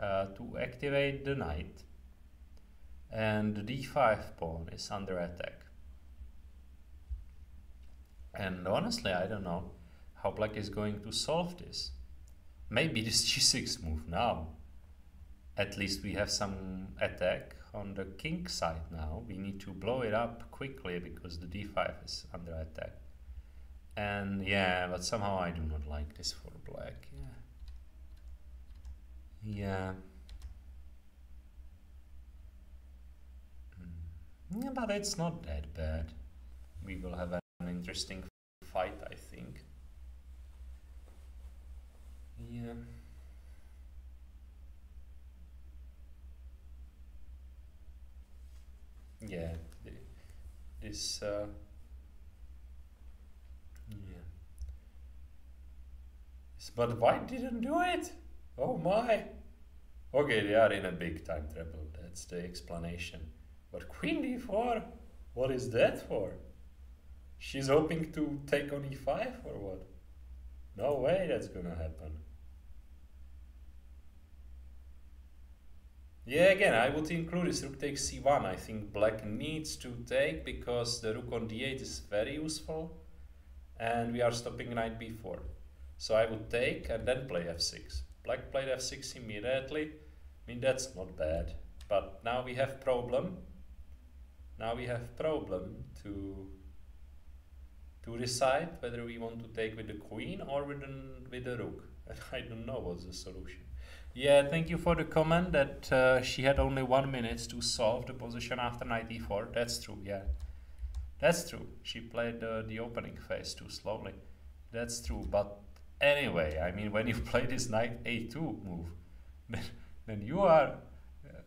to activate the knight, and the d5 pawn is under attack. And honestly, I don't know how black is going to solve this. Maybe this g6 move now. At least we have some attack on the king side now. We need to blow it up quickly because the d5 is under attack. And yeah, but somehow I do not like this for black. Yeah, but it's not that bad. We will have an interesting fight, I think. Yeah. Yeah, this yeah. But white didn't do it. Oh my. Okay, they are in a big time trouble. That's the explanation. But queen d4, what is that for? She's hoping to take on e5 or what? No way that's gonna happen. Yeah, again, I would include this rook takes c1. I think black needs to take because the rook on d8 is very useful and we are stopping knight b4. So I would take and then play f6. Black played f6 immediately. I mean, that's not bad. But now we have problem. Now we have problem to decide whether we want to take with the queen or with the rook. And I don't know what's the solution. Yeah, thank you for the comment that she had only 1 minute to solve the position after knight e4. That's true, yeah. That's true. She played the opening phase too slowly. That's true, but anyway, I mean, when you play this knight a2 move, then you are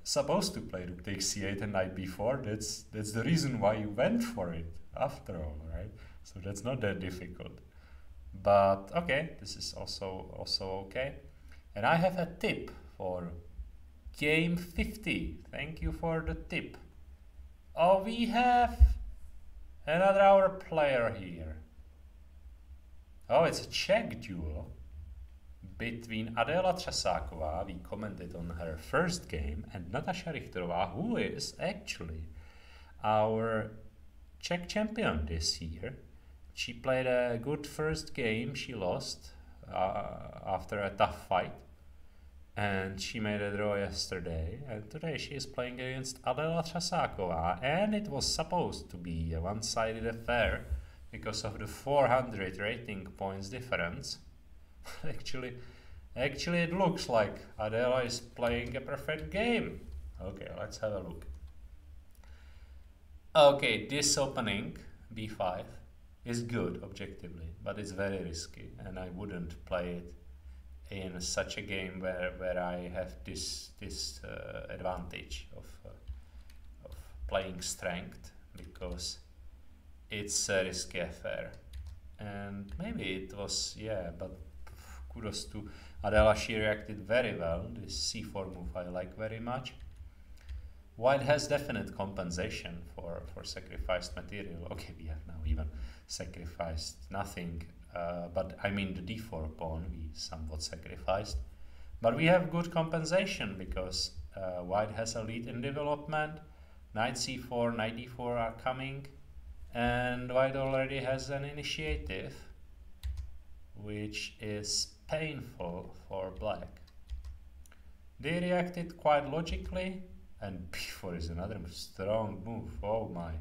supposed to play rook takes c8 and knight b4. That's the reason why you went for it, after all, right? So that's not that difficult. But okay, this is also okay. And I have a tip for game 50. Thank you for the tip. Oh, we have another our player here. Oh, it's a Czech duel between Adela Třasáková, we commented on her first game, and Natasha Richterová, who is actually our Czech champion this year. She played a good first game, she lost after a tough fight, and she made a draw yesterday, and today she is playing against Adela Třasáková, and it was supposed to be a one-sided affair because of the 400 rating points difference. Actually it looks like Adela is playing a perfect game. Okay, let's have a look. Okay, this opening, b5, is good objectively, but it's very risky, and I wouldn't play it in such a game where I have this advantage of playing strength, because it's a risky affair. And maybe it was, yeah, but kudos to Adela, she reacted very well. This c4 move I like very much. White has definite compensation for sacrificed material. Okay, we have now even sacrificed nothing, but I mean the d4 pawn we somewhat sacrificed. But we have good compensation because white has a lead in development. Knight c4, knight d4 are coming, and white already has an initiative, which is painful for black. They reacted quite logically, and b4 is another strong move. Oh my.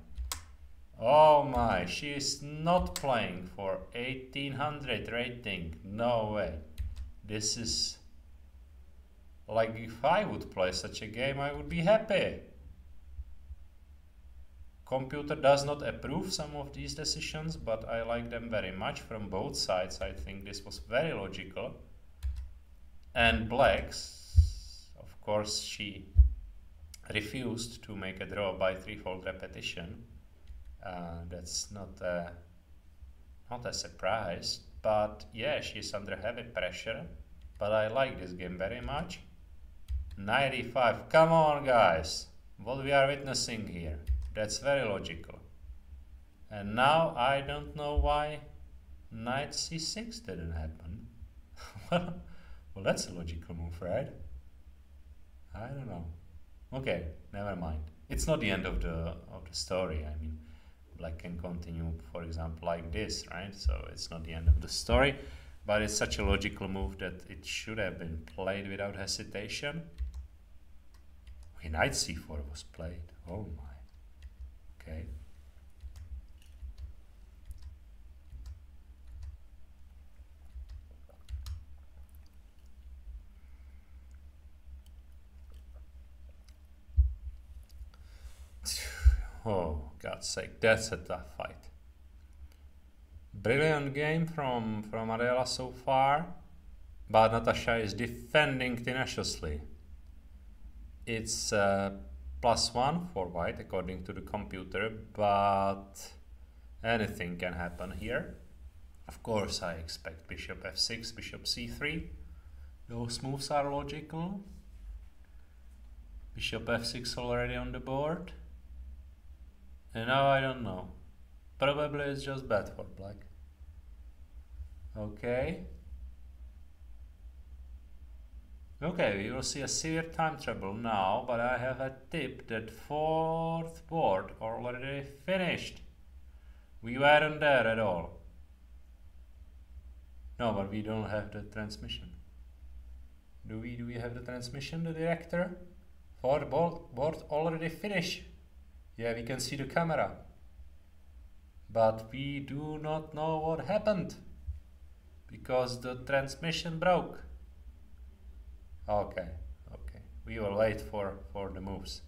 Oh my, she is not playing for 1800 rating. No way. This is like if I would play such a game, I would be happy. Computer does not approve some of these decisions, but I like them very much from both sides. I think this was very logical. And Black's, of course, she refused to make a draw by threefold repetition. That's not a surprise, but yeah, she's under heavy pressure. But I like this game very much. 95, come on guys, what we are witnessing here. That's very logical. And now I don't know why knight c6 didn't happen. Well, that's a logical move, right? I don't know. Okay, never mind. It's not the end of the story. I mean, Black can continue, for example, like this, right? So it's not the end of the story, but it's such a logical move that it should have been played without hesitation. Okay, knight c4 was played. Oh my. Okay. Oh, God's sake, that's a tough fight. Brilliant game from Adela so far, but Natasha is defending tenaciously. It's +1 for white according to the computer, but anything can happen here. Of course, I expect bishop f6, bishop c3. Those moves are logical. Bishop f6 already on the board. And now I don't know. Probably it's just bad for Black. Okay. Okay, we will see a severe time trouble now, but I have a tip that fourth board already finished. We weren't there at all. No, but we don't have the transmission. Do we have the transmission, the director? Fourth board already finished. Yeah, we can see the camera. But we do not know what happened. Because the transmission broke. Okay. We will wait for the moves.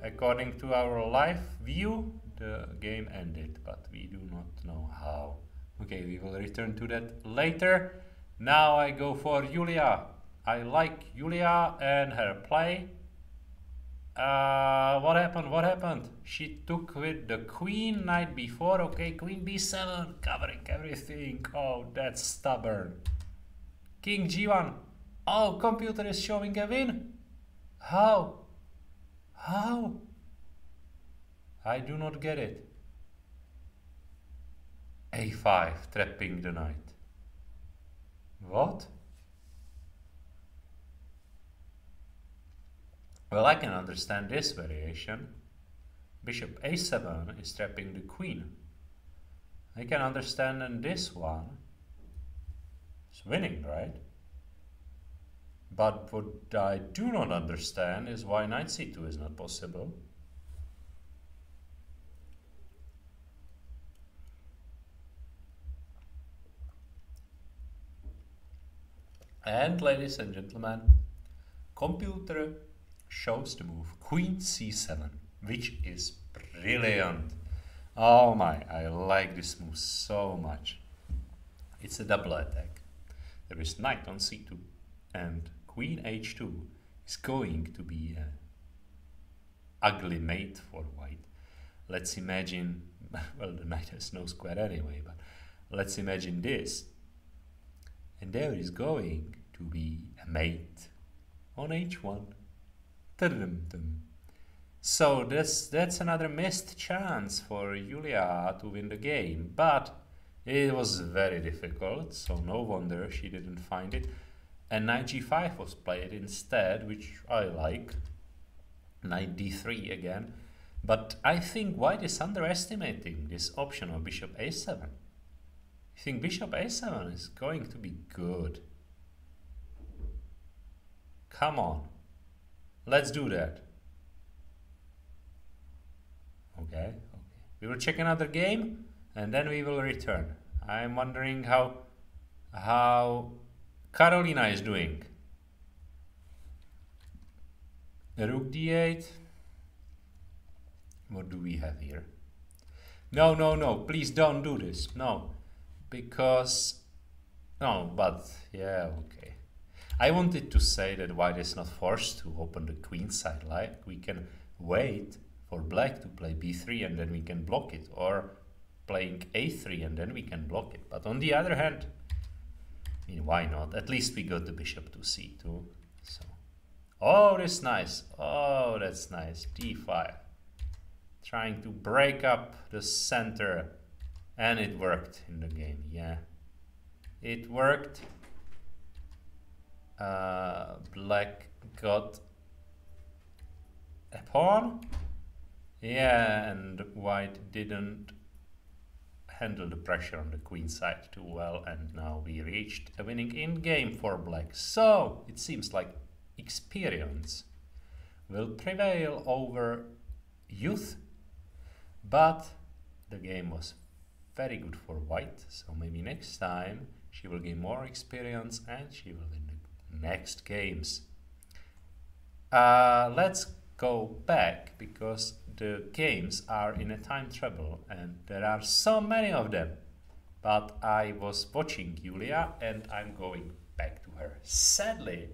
According to our live view, the game ended, but we do not know how. Okay, we will return to that later. Now I go for Julia. I like Julia and her play. What happened? She took with the queen, knight b4. Okay, queen b7, covering everything. Oh, that's stubborn. King g1. Oh, computer is showing a win. How? I do not get it. a5, trapping the knight. What? Well, I can understand this variation. Bishop a7 is trapping the queen. I can understand in this one. It's winning, right? But what I do not understand is why knight c2 is not possible. And ladies and gentlemen, computer shows the move queen c7, which is brilliant. Oh my, I like this move so much. It's a double attack. There is knight on c2 and queen h2 is going to be an ugly mate for white. Let's imagine, well, the knight has no square anyway, but let's imagine this. And there is going to be a mate on h1. So that's another missed chance for Julia to win the game, but it was very difficult, so no wonder she didn't find it. And knight g5 was played instead, which I like. Knight d3 again, but I think white is underestimating this option of bishop a7. I think bishop a7 is going to be good. Come on. Let's do that. Okay. We will check another game and then we will return. I'm wondering how Carolina is doing? Rook d8. What do we have here? No, no, no, please don't do this. No, because... No, but yeah, okay. I wanted to say that white is not forced to open the queen side. Like, we can wait for black to play b3 and then we can block it. Or playing a3 and then we can block it. But on the other hand, I mean, why not? At least we got the bishop to c2. So, oh, that's nice. Oh, that's nice. d5. Trying to break up the center. And it worked in the game, yeah. It worked. Black got a pawn. Yeah, and white didn't handle the pressure on the queen side too well, and now we reached a winning in game for black. So it seems like experience will prevail over youth, but the game was very good for white, so maybe next time she will gain more experience and she will win the next games. Let's go back because the games are in a time trouble and there are so many of them. But I was watching Julia and I'm going back to her. Sadly,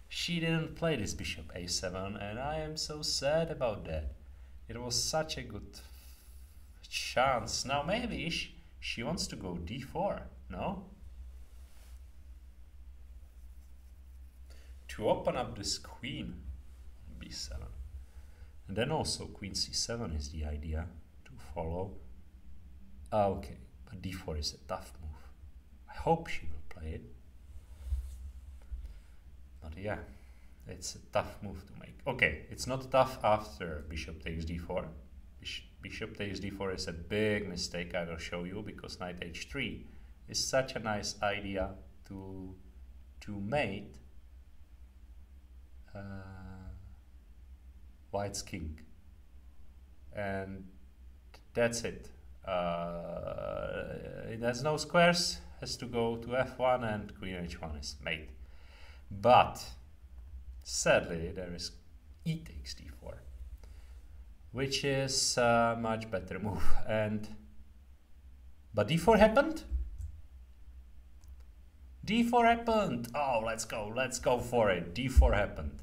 she didn't play this bishop a7 and I am so sad about that. It was such a good chance. Now maybe she wants to go d4, no? To open up this queen, b7. And then also queen c7 is the idea to follow. Okay, but d4 is a tough move. I hope she will play it. But yeah, it's a tough move to make. Okay, it's not tough after bishop takes d4. Bishop takes d4 is a big mistake, I will show you, because knight h3 is such a nice idea to mate white's king. And that's it. It has no squares, has to go to f1 and queen h1 is mate. But sadly there is e takes d4, which is a much better move. But d4 happened. d4 happened. Oh, let's go for it. d4 happened.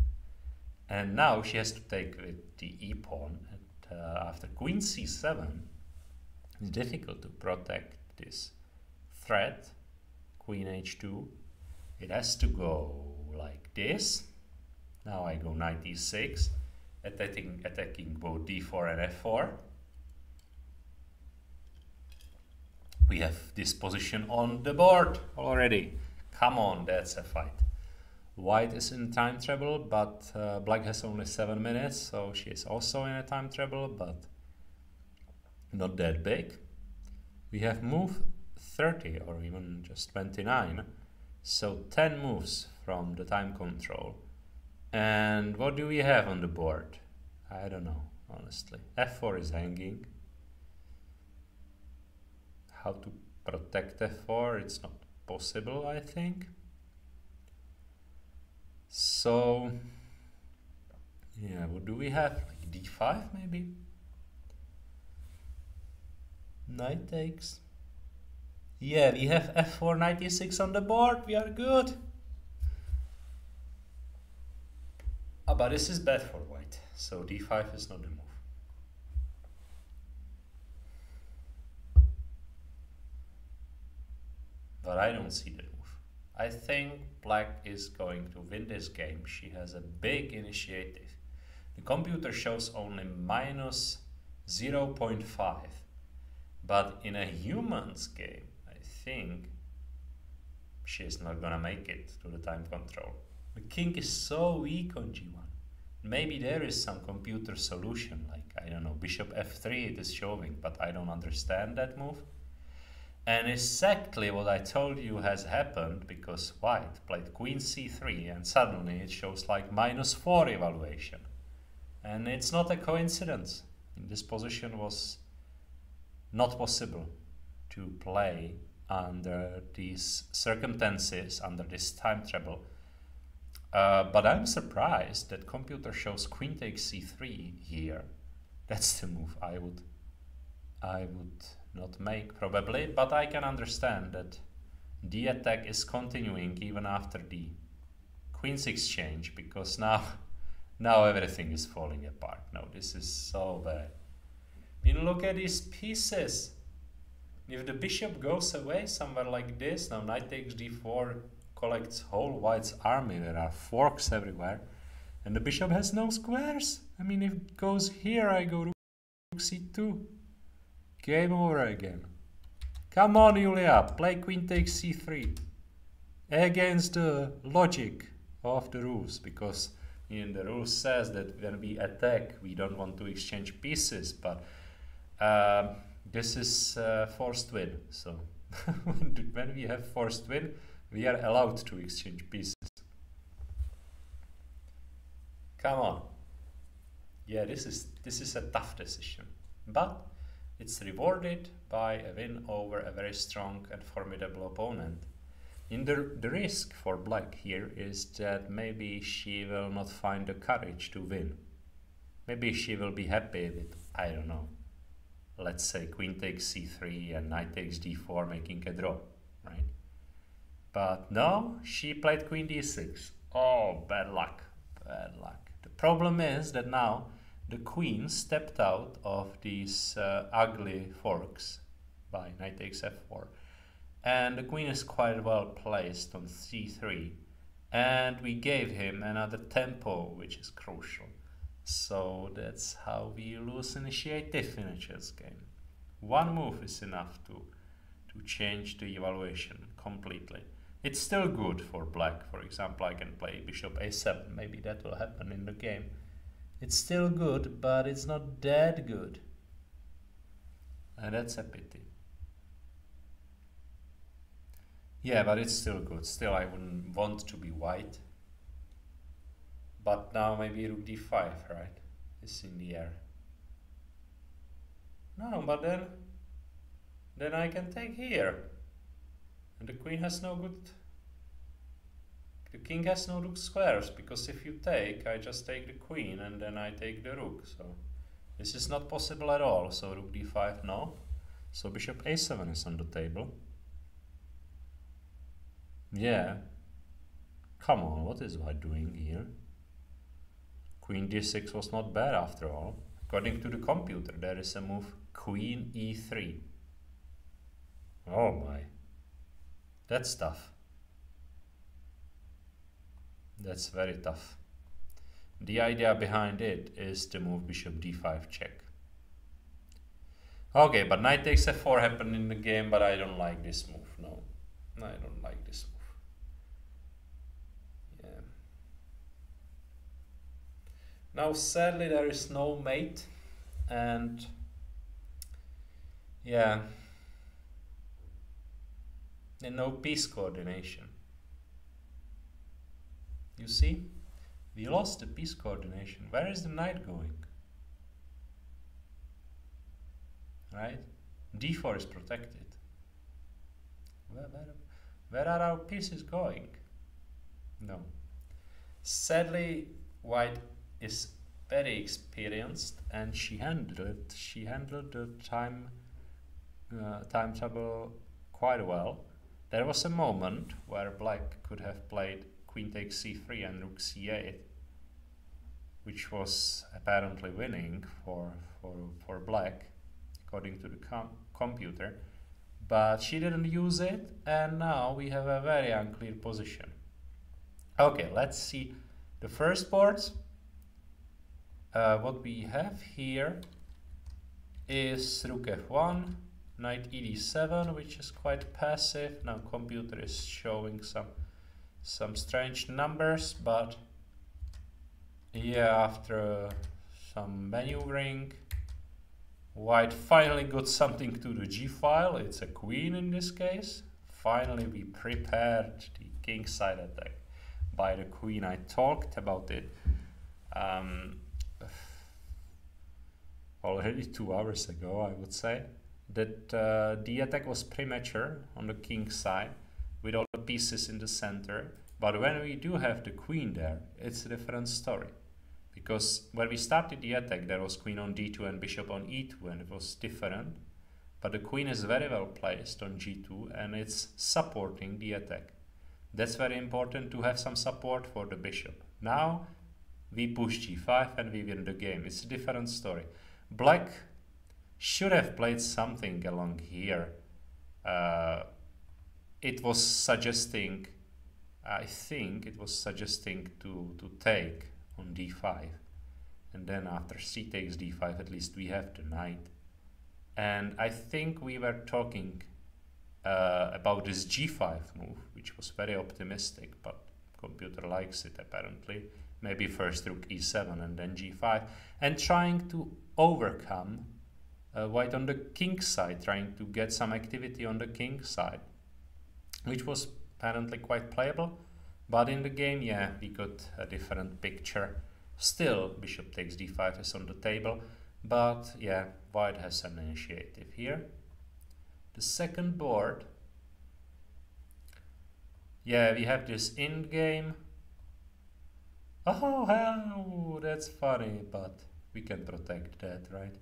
And now she has to take with the e pawn. And after queen c7, it's difficult to protect this threat. Queen h2. It has to go like this. Now I go knight e6, attacking both d4 and f4. We have this position on the board already. Come on, that's a fight. White is in time trouble, but black has only 7 minutes, so she is also in a time trouble, but not that big. We have move 30 or even just 29, so 10 moves from the time control. And what do we have on the board? I don't know, honestly. f4 is hanging. How to protect f4? It's not possible, I think. So, yeah, what do we have? Like d5 maybe? Knight takes. Yeah, we have f4, knight e6 on the board. We are good. But this is bad for white, so d5 is not the move. But I don't see the move. I think black is going to win this game. She has a big initiative. The computer shows only minus 0.5. But in a human's game, I think she's not gonna make it to the time control. The king is so weak on g1. Maybe there is some computer solution, like, I don't know, bishop f3 it is showing, but I don't understand that move. And exactly what I told you has happened, because white played queen c3 and suddenly it shows like -4 evaluation. And it's not a coincidence. This position was not possible to play under these circumstances, under this time travel. But I'm surprised that computer shows queen takes c3 here. That's the move I would not make probably, but I can understand that the attack is continuing even after the queen's exchange, because now everything is falling apart. No, this is so bad. I mean, look at these pieces. If the bishop goes away somewhere like this, now knight takes d4 collects whole white's army, there are forks everywhere, and the bishop has no squares. I mean, if it goes here, I go rook c2. Game over again. Come on, Julia, play queen takes c3. Against the logic of the rules, because in the rules says that when we attack, we don't want to exchange pieces, but this is forced win. So when we have forced win, we are allowed to exchange pieces. Come on. Yeah, this is a tough decision, but it's rewarded by a win over a very strong and formidable opponent. The risk for black here is that maybe she will not find the courage to win. Maybe she will be happy with, I don't know, let's say queen takes c3 and knight takes d4, making a draw, right? But no, she played queen d6. Oh, bad luck, bad luck. The problem is that now the queen stepped out of these ugly forks by knight takes f4. And the queen is quite well placed on c3. And we gave him another tempo, which is crucial. So that's how we lose initiative in a chess game. One move is enough to change the evaluation completely. It's still good for black. For example, I can play bishop a7. Maybe that will happen in the game. It's still good, but it's not that good. And that's a pity. Yeah, but it's still good. Still, I wouldn't want to be white. But now maybe rook d5, right? It's in the air. No, but then I can take here. And the queen has no good... The king has no rook squares, because if you take, I just take the queen and then I take the rook. So this is not possible at all. So rook d5, no. So bishop a7 is on the table. Yeah. Come on, what is white doing here? Queen d6 was not bad after all. According to the computer, there is a move queen e3. Oh my. That's tough. That's very tough. The idea behind it is to move bishop d5 check. Okay, but knight takes f4 happened in the game, but I don't like this move. No, I don't like this move. Yeah. Now, sadly, there is no mate, and yeah, and no piece coordination. You see, we lost the piece coordination. Where is the knight going? Right? d4 is protected. Where are our pieces going? No. Sadly, white is very experienced, and she handled the time trouble quite well. There was a moment where black could have played queen takes c3 and rook c8, which was apparently winning for black, according to the computer, but she didn't use it, and now we have a very unclear position. Okay, let's see the first boards. What we have here is rook f1, knight ed7, which is quite passive. Now computer is showing some strange numbers, but yeah, after some maneuvering, white finally got something to the g file. It's a queen in this case. Finally, we prepared the kingside attack by the queen. I talked about it already 2 hours ago, I would say. that the attack was premature on the king side with all the pieces in the center. But when we do have the queen there, it's a different story. Because when we started the attack, there was queen on d2 and bishop on e2, and it was different. But the queen is very well placed on g2, and it's supporting the attack. That's very important to have some support for the bishop. Now we push g5 and we win the game. It's a different story. Black should have played something along here. It was suggesting, I think it was suggesting to take on d5. And then after c takes d5, at least we have the knight. And I think we were talking about this g5 move, which was very optimistic, but computer likes it apparently. Maybe first rook e7 and then g5, and trying to overcome white on the king side, trying to get some activity on the king side, which was apparently quite playable. But in the game, yeah, we got a different picture. Still, bishop takes d5 is on the table, but yeah, white has an initiative here. The second board, yeah, we have this in game. Oh, hell, that's funny, but we can protect that, right?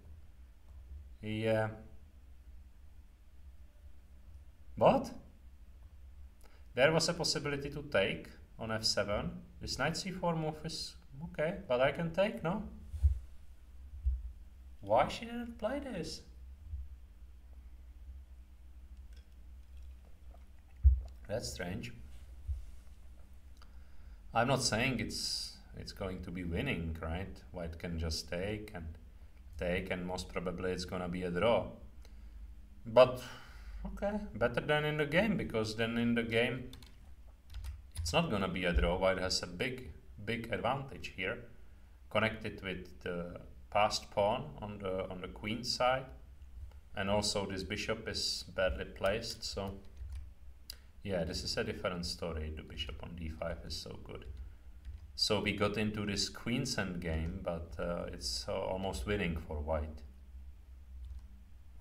Yeah. What? There was a possibility to take on f7. This knight c4 move is okay, but I can take, no? Why she didn't play this? That's strange. I'm not saying it's going to be winning, right? White can just take, and most probably it's gonna be a draw. But okay, better than in the game, because then in the game it's not gonna be a draw. White has a big advantage here, connected with the passed pawn on the queen side, and also this bishop is badly placed. So yeah, this is a different story. The bishop on d5 is so good. So we got into this queen's endgame, but it's almost winning for white.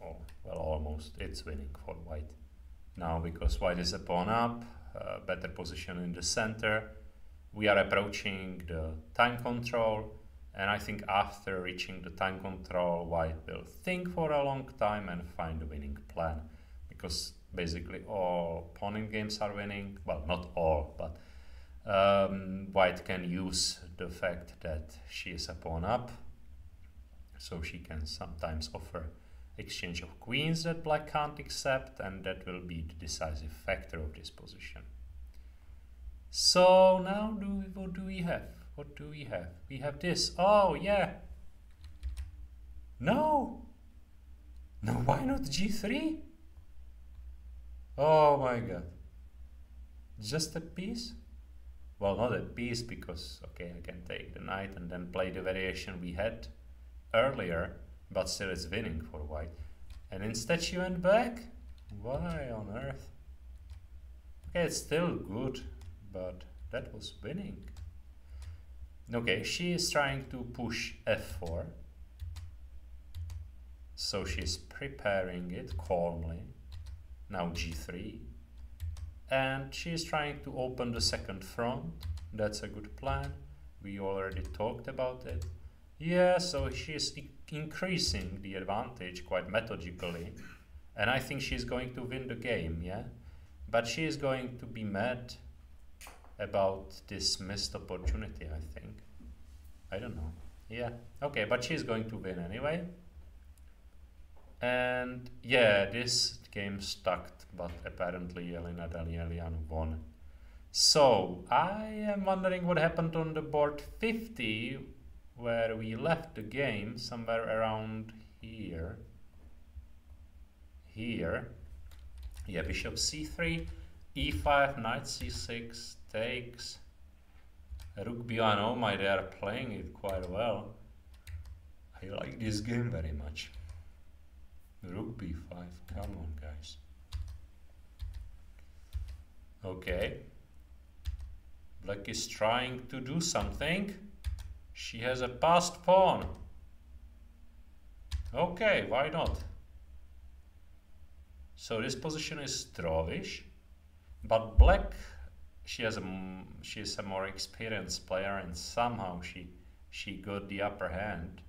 Oh, well, almost. It's winning for white now, because white is a pawn up, better position in the center. We are approaching the time control, and I think after reaching the time control, white will think for a long time and find a winning plan, because basically all pawn in games are winning. Well, not all, but white can use the fact that she is a pawn up, so she can sometimes offer exchange of queens that black can't accept, and that will be the decisive factor of this position. So now what do we have? What do we have? We have this. Oh yeah. No, why not g3? Oh my god. Just a piece? Well, not a piece, because, okay, I can take the knight and then play the variation we had earlier, but still it's winning for white. And instead she went back? Why on earth? Okay, it's still good, but that was winning. Okay, she is trying to push f4. So she's preparing it calmly. Now g3. And she's trying to open the second front. That's a good plan. We already talked about it. Yeah, so she's increasing the advantage quite methodically. And I think she's going to win the game, yeah? But she is going to be mad about this missed opportunity, I think. I don't know. Yeah, okay, but she's going to win anyway. And yeah, this game stuck, but apparently Elena Danielian won. So I am wondering what happened on the board 50, where we left the game somewhere around here. Yeah, bishop c3, e5, knight c6, takes, rook b1. Oh my, they are playing it quite well. I like this game very much. Rook b5, come on guys. Okay. Black is trying to do something. She has a passed pawn. Okay, why not? So this position is drawish, but black, she is a more experienced player, and somehow she got the upper hand.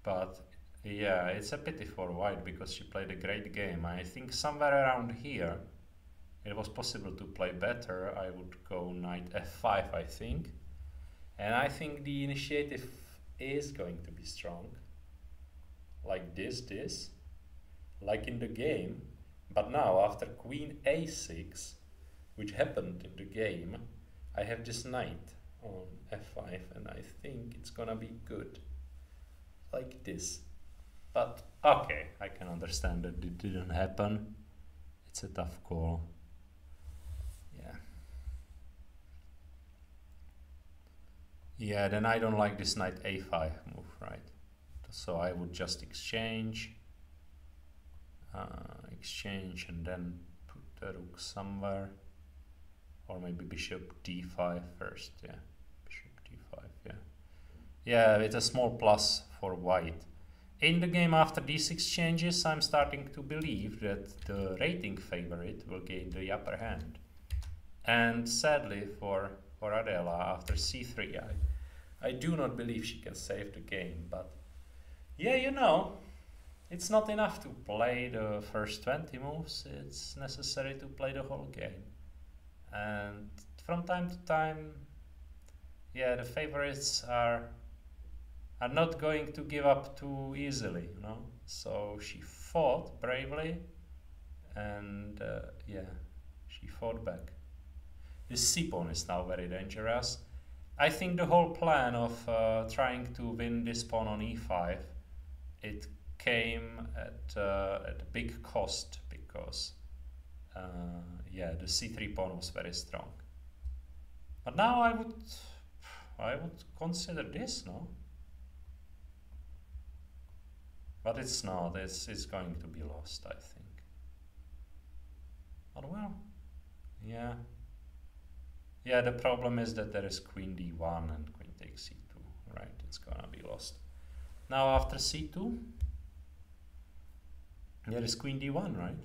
But yeah, it's a pity for white because she played a great game. I think somewhere around here it was possible to play better. I would go knight f5, I think. And I think the initiative is going to be strong. Like this, like in the game. But now, after queen a6, which happened in the game, I have this knight on f5, and I think it's gonna be good. Like this. But okay, I can understand that it didn't happen. It's a tough call. Yeah. Yeah, then I don't like this knight a5 move, right? So I would just exchange, and then put the rook somewhere, or maybe bishop d5 first. Yeah, bishop d5. Yeah, yeah, it's a small plus for white. In the game after these exchanges, I'm starting to believe that the rating favorite will gain the upper hand. And sadly for Adela, after c3, I do not believe she can save the game. But yeah, you know, it's not enough to play the first 20 moves, it's necessary to play the whole game. And from time to time, yeah, the favorites are not going to give up too easily, you know. So she fought bravely, and yeah, she fought back. This c-pawn is now very dangerous. I think the whole plan of trying to win this pawn on e5, it came at a big cost, because yeah, the c3 pawn was very strong. But now I would consider this, no? But it's not. It's going to be lost, I think. But well, yeah. Yeah, the problem is that there is queen d1 and queen takes c2, right? It's gonna be lost. Now after c2, there is queen d1, right?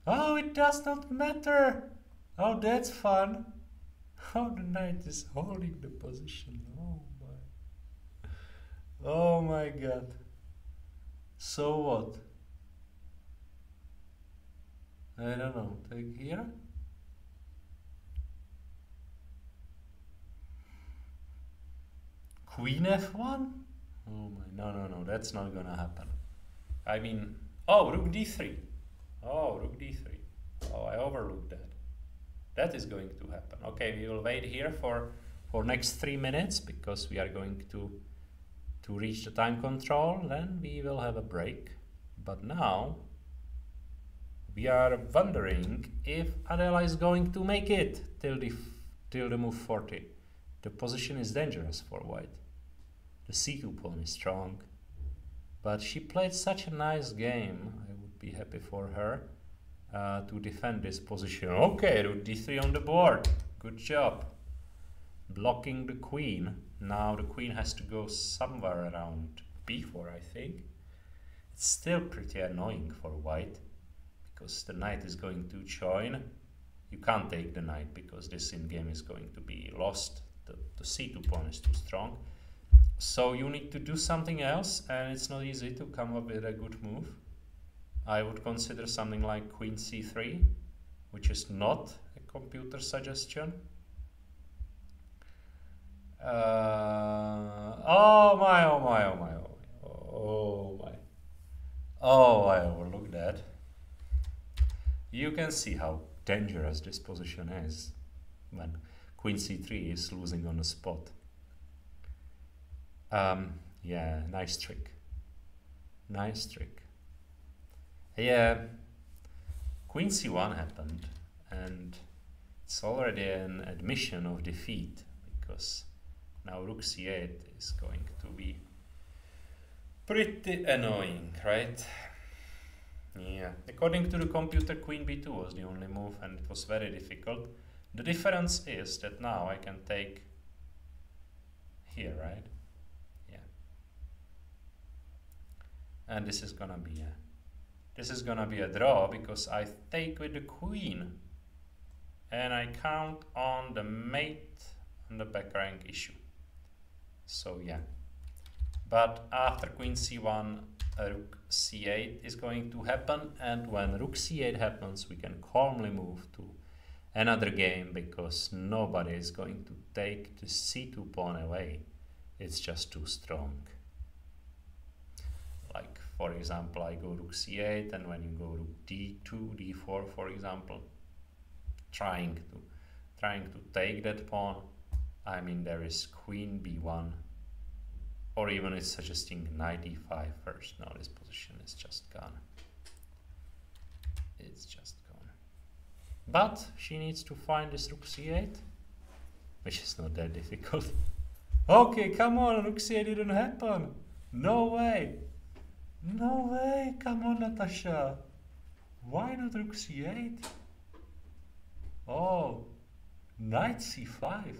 Oh, it does not matter! Oh, that's fun! Oh, the knight is holding the position. Oh my. Oh my god. So what? I don't know. Take here? Queen f1? Oh my, no, that's not gonna happen. I mean, oh, rook d3. Oh, rook d3. Oh, I overlooked that. That is going to happen. Okay, we will wait here for next 3 minutes, because we are going to reach the time control. Then we will have a break. But now we are wondering if Adela is going to make it till the move 40. The position is dangerous for white. The c2 pawn is strong, but she played such a nice game. I would be happy for her to defend this position. Okay, rook d3 on the board. Good job. Blocking the queen. Now the queen has to go somewhere around b4, I think. It's still pretty annoying for white, because the knight is going to join. You can't take the knight, because this in-game is going to be lost. The c2 pawn is too strong. So you need to do something else, and it's not easy to come up with a good move. I would consider something like queen c3, which is not a computer suggestion. Oh my. Oh, I overlooked that. You can see how dangerous this position is when queen c3 is losing on the spot. Yeah, nice trick. Nice trick. Yeah, queen c1 happened, and it's already an admission of defeat, because now rook c8 is going to be pretty annoying, right? Yeah, according to the computer, queen b2 was the only move, and it was very difficult. The difference is that now I can take here, right? Yeah. And this is gonna be a this is gonna be a draw because I take with the queen. And I count on the mate on the back rank issue. So yeah. But after queen c1, rook c8 is going to happen, and when rook c8 happens, we can calmly move to another game because nobody is going to take the c2 pawn away. It's just too strong. Like, for example, I go rook c8, and when you go rook d2, d4, for example, trying to take that pawn. I mean, there is queen b1, or even it's suggesting knight e5 first. No, this position is just gone. It's just gone. But she needs to find this rook c8, which is not that difficult. Okay, come on, rook c8 didn't happen. No way. No way, come on, Natasha. Why not rook c8? Oh, knight c5.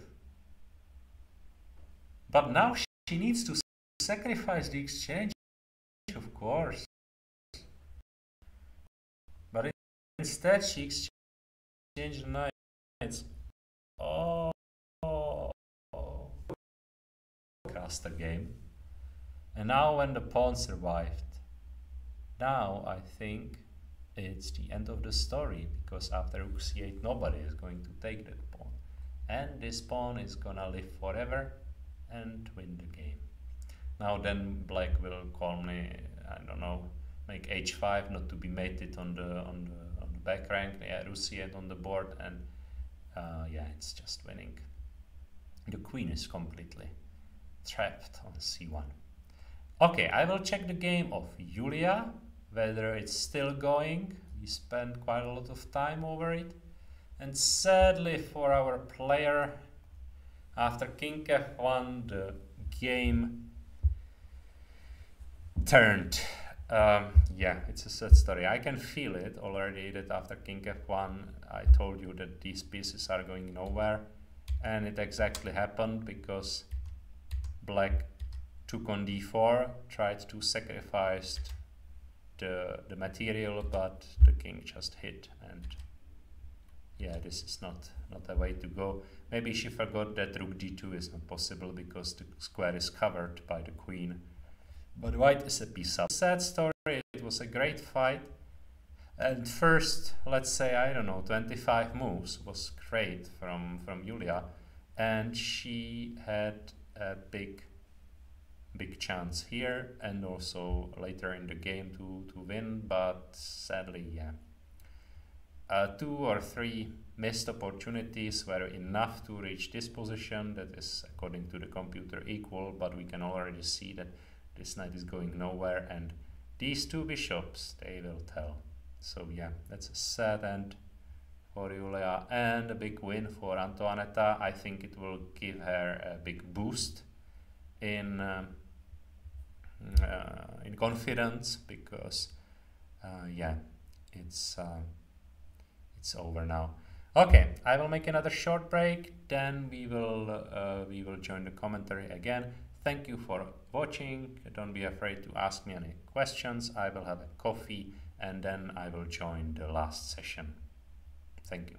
But now she needs to sacrifice the exchange, of course. But instead she exchanged knights. Oh, cast a game. And now when the pawn survived, now I think it's the end of the story, because after rook c8 nobody is going to take that pawn. And this pawn is gonna live forever and win the game. Now then black will calmly, I don't know, make h5 not to be mated on the back rank. Yeah, rook c8 on the board, and yeah, it's just winning. The queen is completely trapped on c1. Okay, I will check the game of Julia, whether it's still going. We spent quite a lot of time over it. And sadly for our player, after king f1, the game turned. Yeah, it's a sad story. I can feel it already that after king f1, I told you that these pieces are going nowhere. And it exactly happened, because black took on d4, tried to sacrifice the material, but the king just hit, and yeah, this is not a way to go. Maybe she forgot that rook d2 is not possible because the square is covered by the queen. But white is a piece up. Sad story. It was a great fight, and first, let's say, I don't know, 25 moves was great from Julia, and she had a big chance here and also later in the game to win, but sadly, yeah. 2 or 3 missed opportunities were enough to reach this position. That is, according to the computer, equal, but we can already see that this knight is going nowhere, and these 2 bishops, they will tell. So yeah, that's a sad end for Julia and a big win for Antoaneta. I think it will give her a big boost in confidence, because yeah, it's over now. Okay, I will make another short break, then we will join the commentary again. Thank you for watching. Don't be afraid to ask me any questions. I will have a coffee and then I will join the last session. Thank you.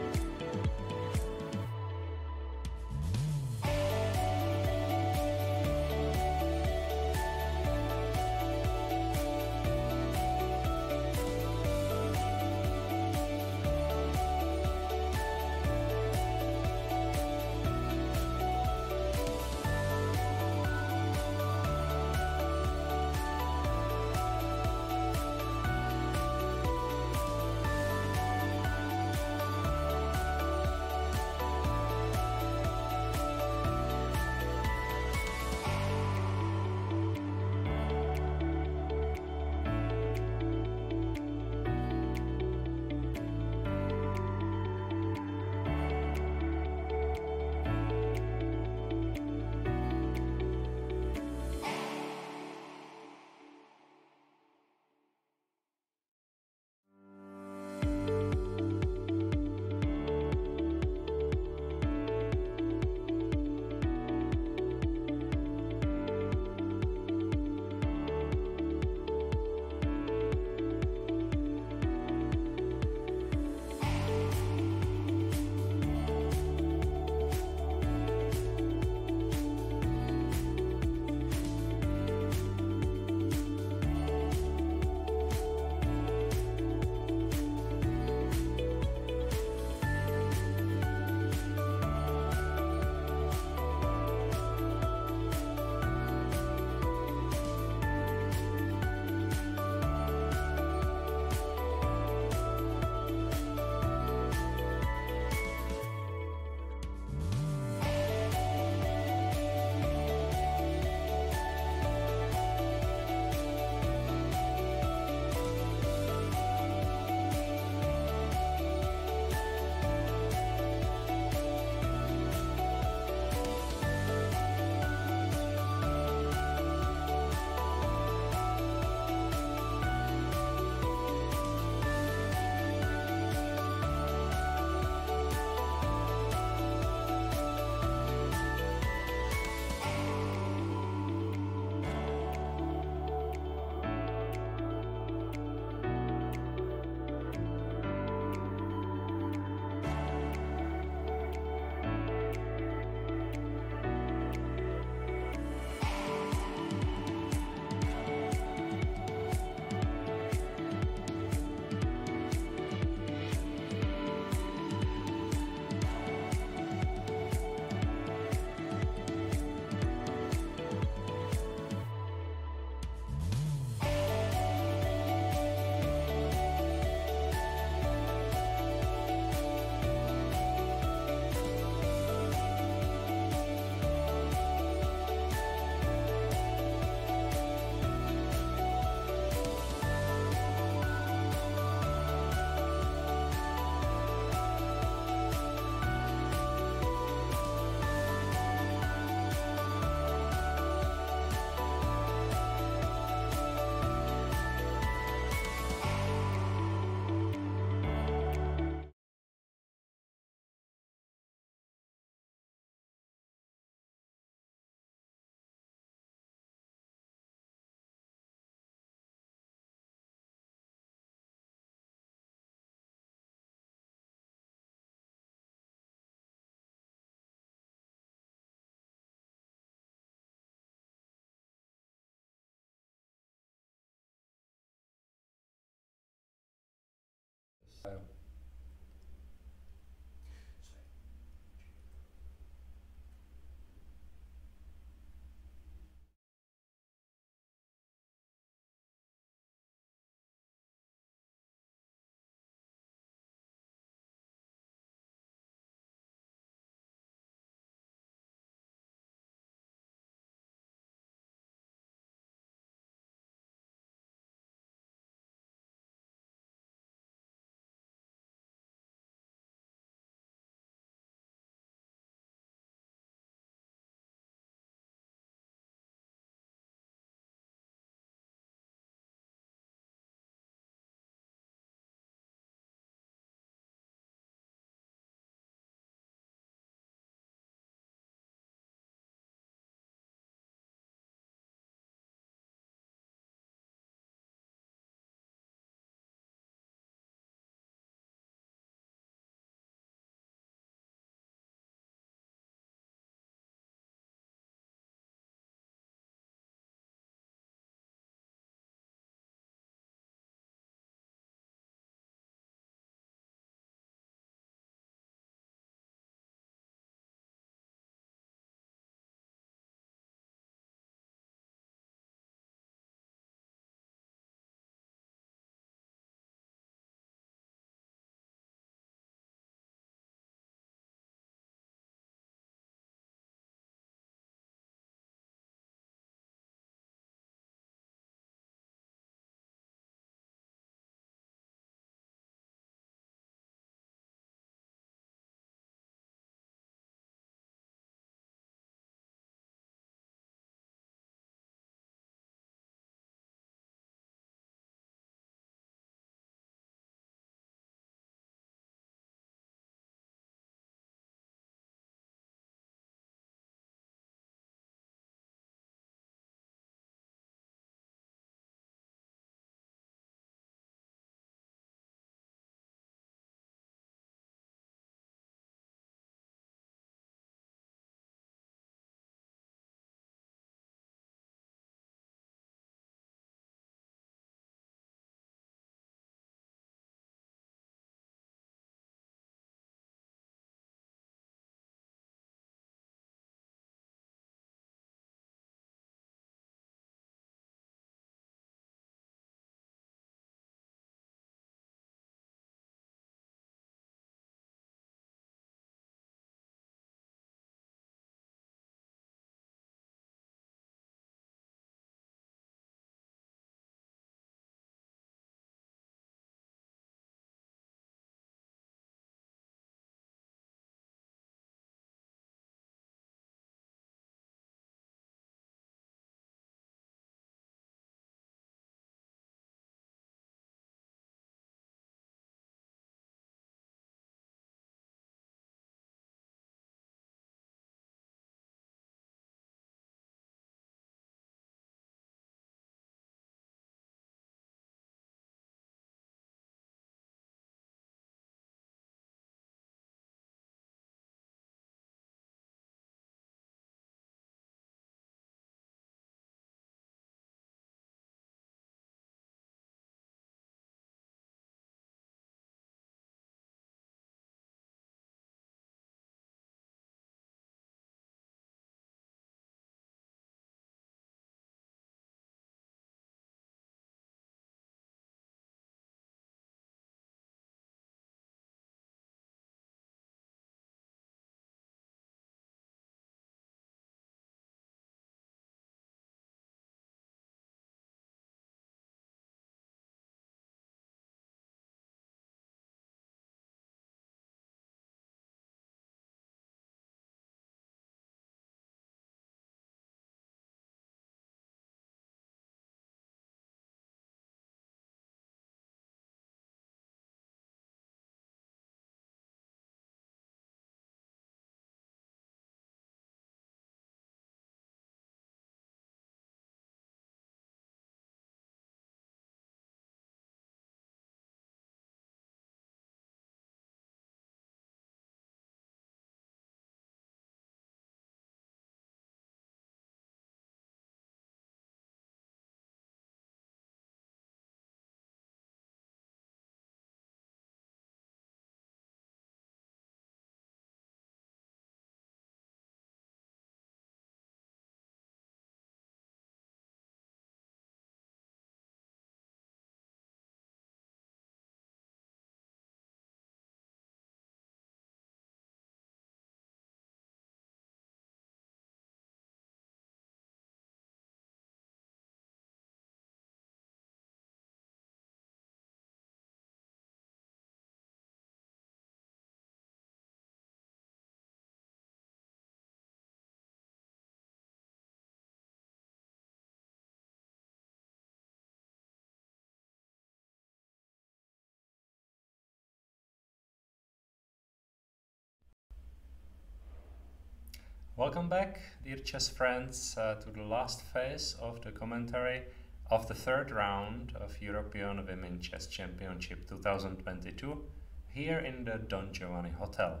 Welcome back, dear chess friends, to the last phase of the commentary of the third round of European Women Chess Championship 2022 here in the Don Giovanni Hotel.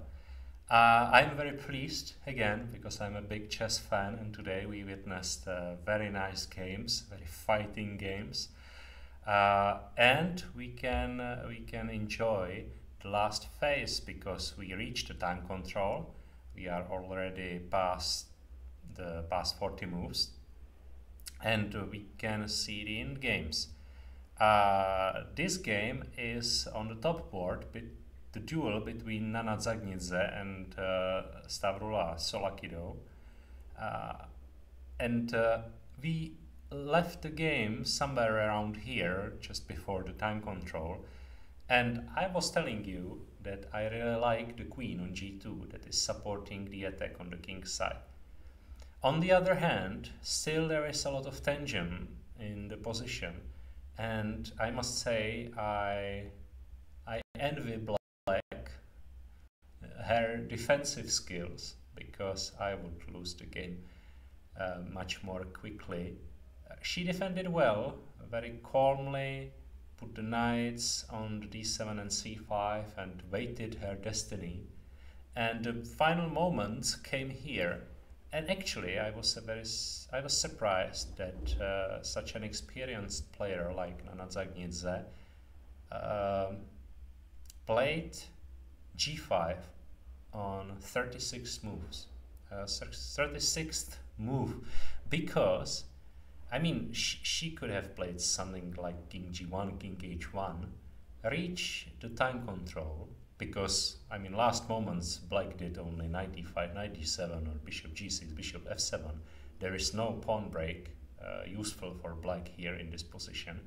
I'm very pleased again because I'm a big chess fan, and today we witnessed very nice games, very fighting games, and we can enjoy the last phase because we reached the time control. We are already past 40 moves, and we can see the end games. This game is on the top board, the duel between Nana Zagnidze and Stavrula Solakido. And we left the game somewhere around here, just before the time control. And I was telling you that I really like the queen on g2 that is supporting the attack on the king's side. On the other hand, still there is a lot of tension in the position, and I must say I envy Black her defensive skills, because I would lose the game much more quickly. She defended well, very calmly, put the knights on the d7 and c5 and waited her destiny. And the final moments came here. And actually, I was surprised that such an experienced player like Nana Zagnidze played g5 on 36 moves, 36th move, because I mean, she could have played something like king g1, king h1, reach the time control, because, I mean, last moments Black did only knight e5, knight d7, or bishop g6, bishop f7. There is no pawn break useful for Black here in this position.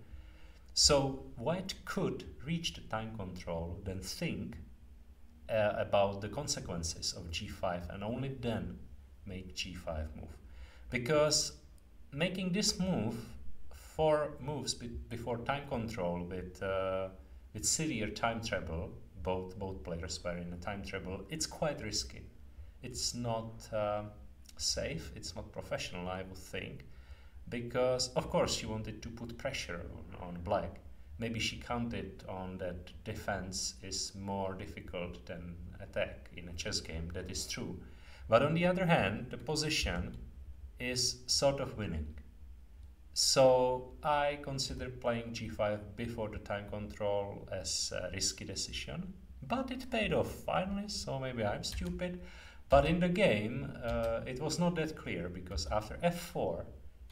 So White could reach the time control, then think about the consequences of g5, and only then make g5 move. Because making this move 4 moves before time control with severe time trouble, both players were in a time trouble, it's quite risky. It's not safe, it's not professional, I would think, because of course she wanted to put pressure on Black. Maybe she counted on that defense is more difficult than attack in a chess game, that is true. But on the other hand, the position is sort of winning. So I consider playing g5 before the time control as a risky decision, but it paid off finally, so maybe I'm stupid. But in the game, it was not that clear, because after f4,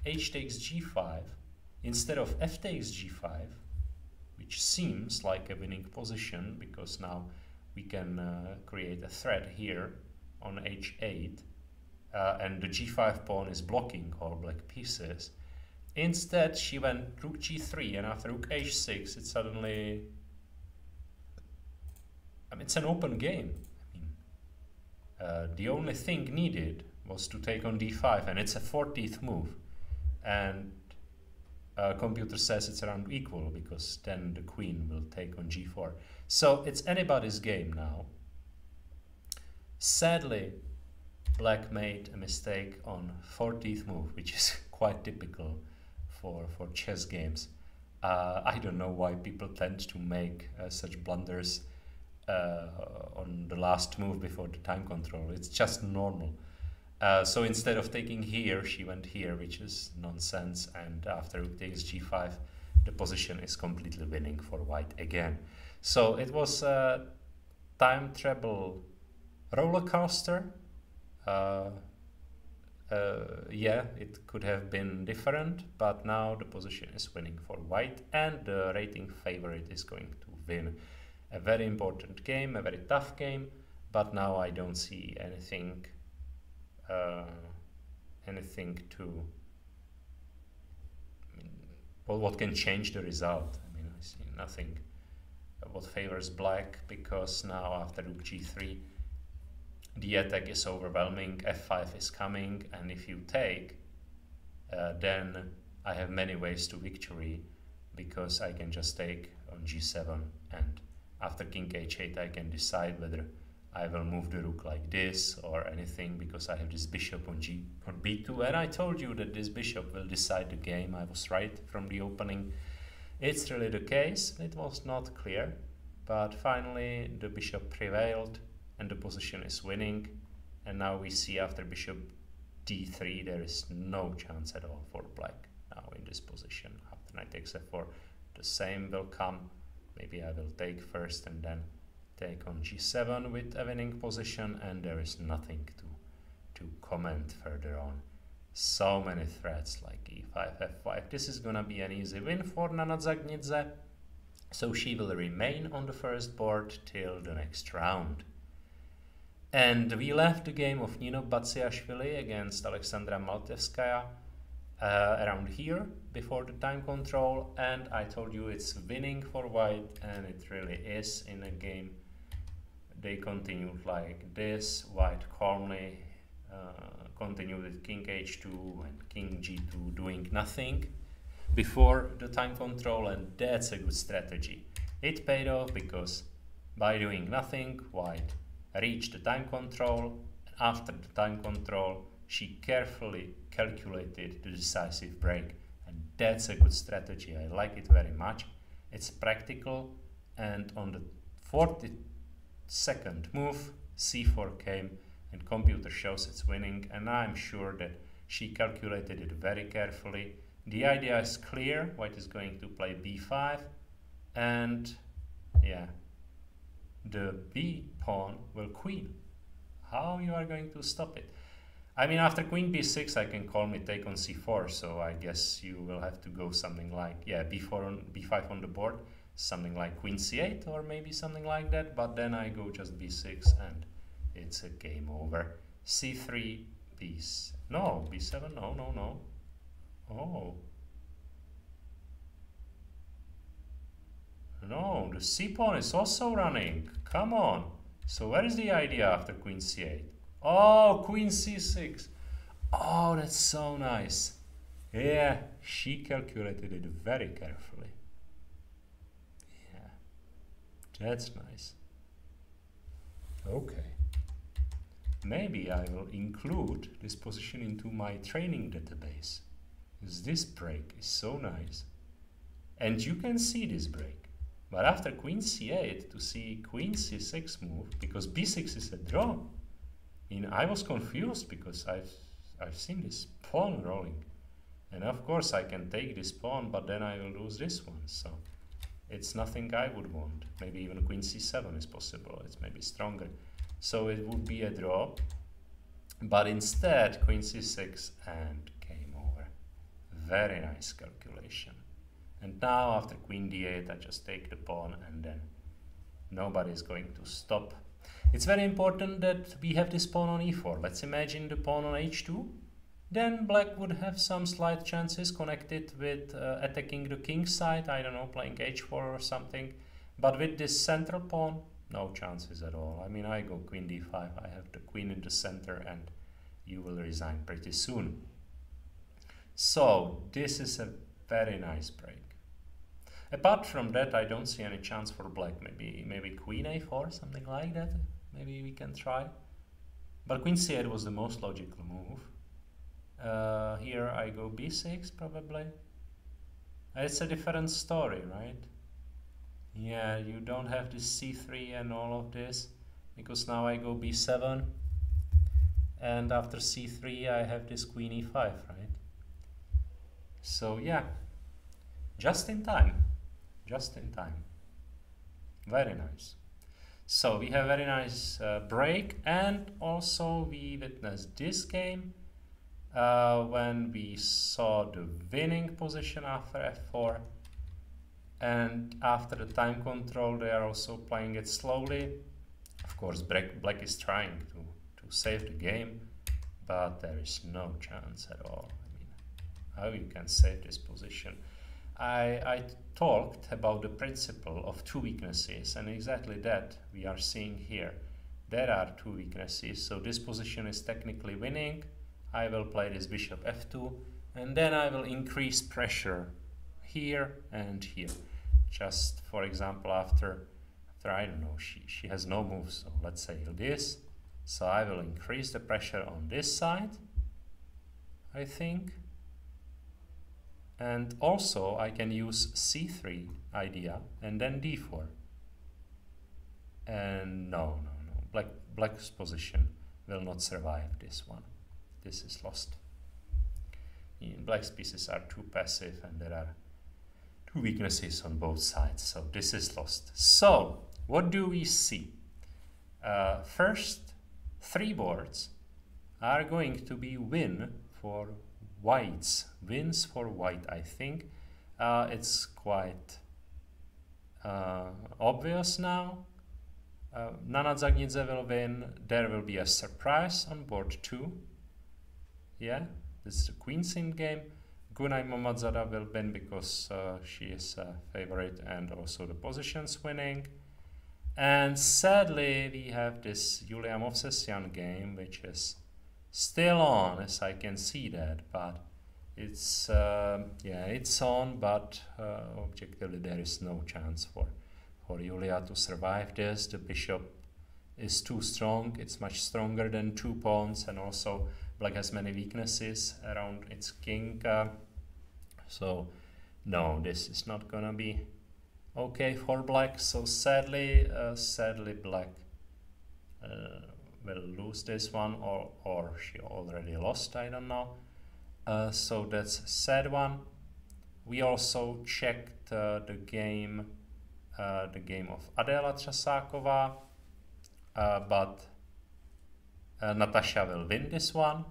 h takes g5, instead of f takes g5, which seems like a winning position, because now we can create a threat here on h8, and the g5 pawn is blocking all Black pieces. Instead, she went rook g3, and after rook h6, it's suddenly, I mean, it's an open game. I mean, the only thing needed was to take on d5, and it's a 40th move. And computer says it's around equal, because then the queen will take on g4. So it's anybody's game now. Sadly, Black made a mistake on 40th move, which is quite typical for chess games. I don't know why people tend to make such blunders on the last move before the time control. It's just normal. So instead of taking here, she went here, which is nonsense. And after rook takes g5, the position is completely winning for White again. So it was a time trouble roller coaster. Yeah, it could have been different, but now the position is winning for White, and the rating favorite is going to win. A very important game, a very tough game, but now I don't see anything to, I mean, what can change the result. I mean, I see nothing what favors Black, because now after rook g3, the attack is overwhelming, f5 is coming, and if you take, then I have many ways to victory, because I can just take on g7, and after king h8 I can decide whether I will move the rook like this or anything because I have this bishop on b2, and I told you that this bishop will decide the game. I was right from the opening. It's really the case. It was not clear, but finally the bishop prevailed and the position is winning. And now we see after bishop d3 there is no chance at all for black now in this position. After knight takes f4 the same will come. Maybe I will take first and then take on g7 with a winning position, and there is nothing to comment further on. So many threats like e5, f5. This is gonna be an easy win for Nana Zagnidze, so she will remain on the first board till the next round. And we left the game of Nino Batsiashvili against Alexandra Maltevskaya around here before the time control, and I told you it's winning for white, and it really is. In a game they continued like this, white calmly continued with king h2 and king g2 doing nothing before the time control, and that's a good strategy. It paid off because by doing nothing white reached the time control, and after the time control she carefully calculated the decisive break, and that's a good strategy. I like it very much. It's practical, and on the 42nd move c4 came and computer shows it's winning, and I'm sure that she calculated it very carefully. The idea is clear. White is going to play b5, and yeah, the b pawn will queen. How you are going to stop it? I mean, after queen b6 I can calmly take on c4, so I guess you will have to go something like, yeah, b4 on b5 on the board, something like queen c8 or maybe something like that, but then I go just b6 and it's a game over. c3, no, b7, no. Oh. No, the c pawn is also running. Come on. So where is the idea after queen c8? Oh, queen c6. Oh, that's so nice. Yeah, she calculated it very carefully. Yeah, that's nice. Okay. Maybe I will include this position into my training database, because this break is so nice. And you can see this break. But after queen c8 to see queen c6 move, because b6 is a draw. I was confused because I've seen this pawn rolling, and of course I can take this pawn, but then I will lose this one. So it's nothing I would want. Maybe even queen c7 is possible. It's maybe stronger. So it would be a draw. But instead queen c6 and game over. Very nice calculation. And now after queen d8 I just take the pawn, and then nobody is going to stop. It's very important that we have this pawn on e4. Let's imagine the pawn on h2. Then black would have some slight chances connected with attacking the king side. I don't know, playing h4 or something. But with this central pawn, no chances at all. I mean, I go queen d5. I have the queen in the center, and you will resign pretty soon. So this is a very nice break. Apart from that, I don't see any chance for black. Maybe queen a4, something like that. Maybe we can try. But queen c8 was the most logical move. Here I go b6 probably. It's a different story, right? Yeah, you don't have this c3 and all of this, because now I go b7, and after c3 I have this queen e5, right? So yeah, just in time. Very nice. So we have very nice break, and also we witnessed this game when we saw the winning position after f4, and after the time control they are also playing it slowly. Of course black is trying to save the game, but there is no chance at all. I mean, how you can save this position? I talked about the principle of two weaknesses, and exactly that we are seeing here. There are two weaknesses, so this position is technically winning. I will play this bishop f2, and then I will increase pressure here and here. Just for example, after after, I don't know, she has no moves, so let's say this. So I will increase the pressure on this side, I think. And also I can use c3 idea and then d4. And no. Black's position will not survive this one. This is lost. Black's pieces are too passive and there are two weaknesses on both sides, so this is lost. So what do we see? First, 3 boards are going to be wins for white, I think. It's quite obvious now. Nana Zagnidze will win. There will be a surprise on board 2. Yeah, this is the Queen's in game. Gunay Mamadzada will win because she is a favorite and also the position's winning. And sadly, we have this Julia Movsesyan game, which is still on, as I can see that, but it's it's on, but objectively there is no chance for Julia to survive this. The bishop is too strong. It's much stronger than 2 pawns, and also Black has many weaknesses around its king. So no, this is not gonna be okay for Black. So sadly Black will lose this one, or she already lost, I don't know. So that's a sad one. We also checked the game of Adela Třasáková, but Natasha will win this one.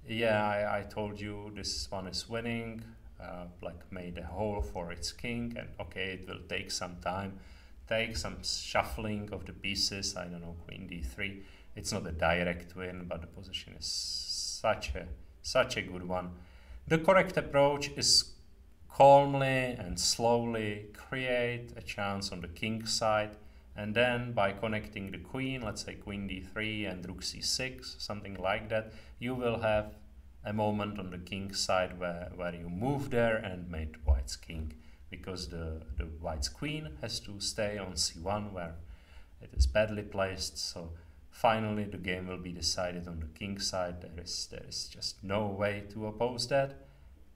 Yeah, I told you this one is winning. Black made a hole for its king, and okay, it will take some time, take some shuffling of the pieces. I don't know, Queen d3. It's not a direct win, but the position is such a good one. The correct approach is calmly and slowly create a chance on the king side, and then by connecting the queen, let's say Queen d3 and Rook c6, something like that, you will have a moment on the king side where you move there and mate white's king, because the white's queen has to stay on c1 where it is badly placed. So finally the game will be decided on the king side. There is just no way to oppose that,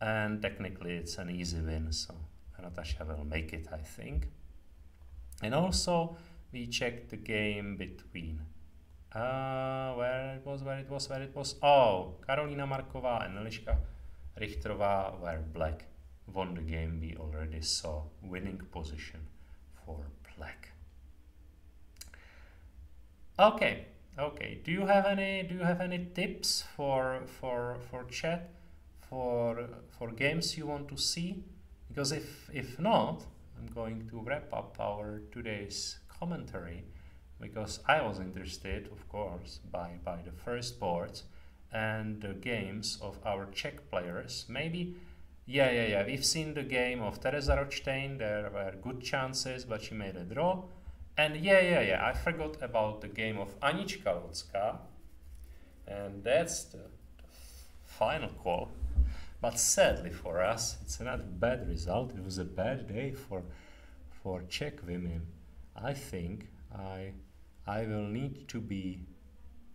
and technically it's an easy win, so Natasha will make it, I think. And also we checked the game between where it was. Oh, Karolina Marková and Eliška Richterová, where Black won the game. We already saw winning position for Black. Okay. Do you have any tips for chat for games you want to see? Because if not, I'm going to wrap up our today's commentary, because I was interested, of course, by the first boards and the games of our Czech players. Maybe, yeah. We've seen the game of Tereza Ročtein. There were good chances, but she made a draw. And yeah, I forgot about the game of Anička Lhodská, and that's the final call. But sadly for us, it's another bad result. It was a bad day for Czech women. I think I will need to be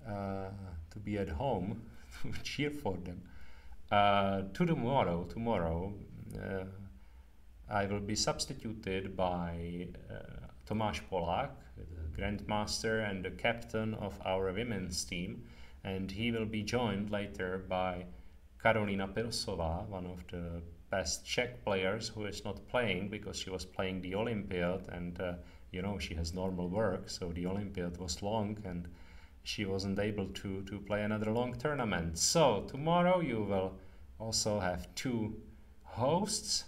at home to cheer for them. Tomorrow, I will be substituted by Tomáš Polák, the grandmaster and the captain of our women's team, and he will be joined later by Karolina Pilsová, one of the best Czech players who is not playing because she was playing the Olympiad, and she has normal work, so the Olympiad was long and she wasn't able to play another long tournament. So tomorrow you will also have 2 hosts,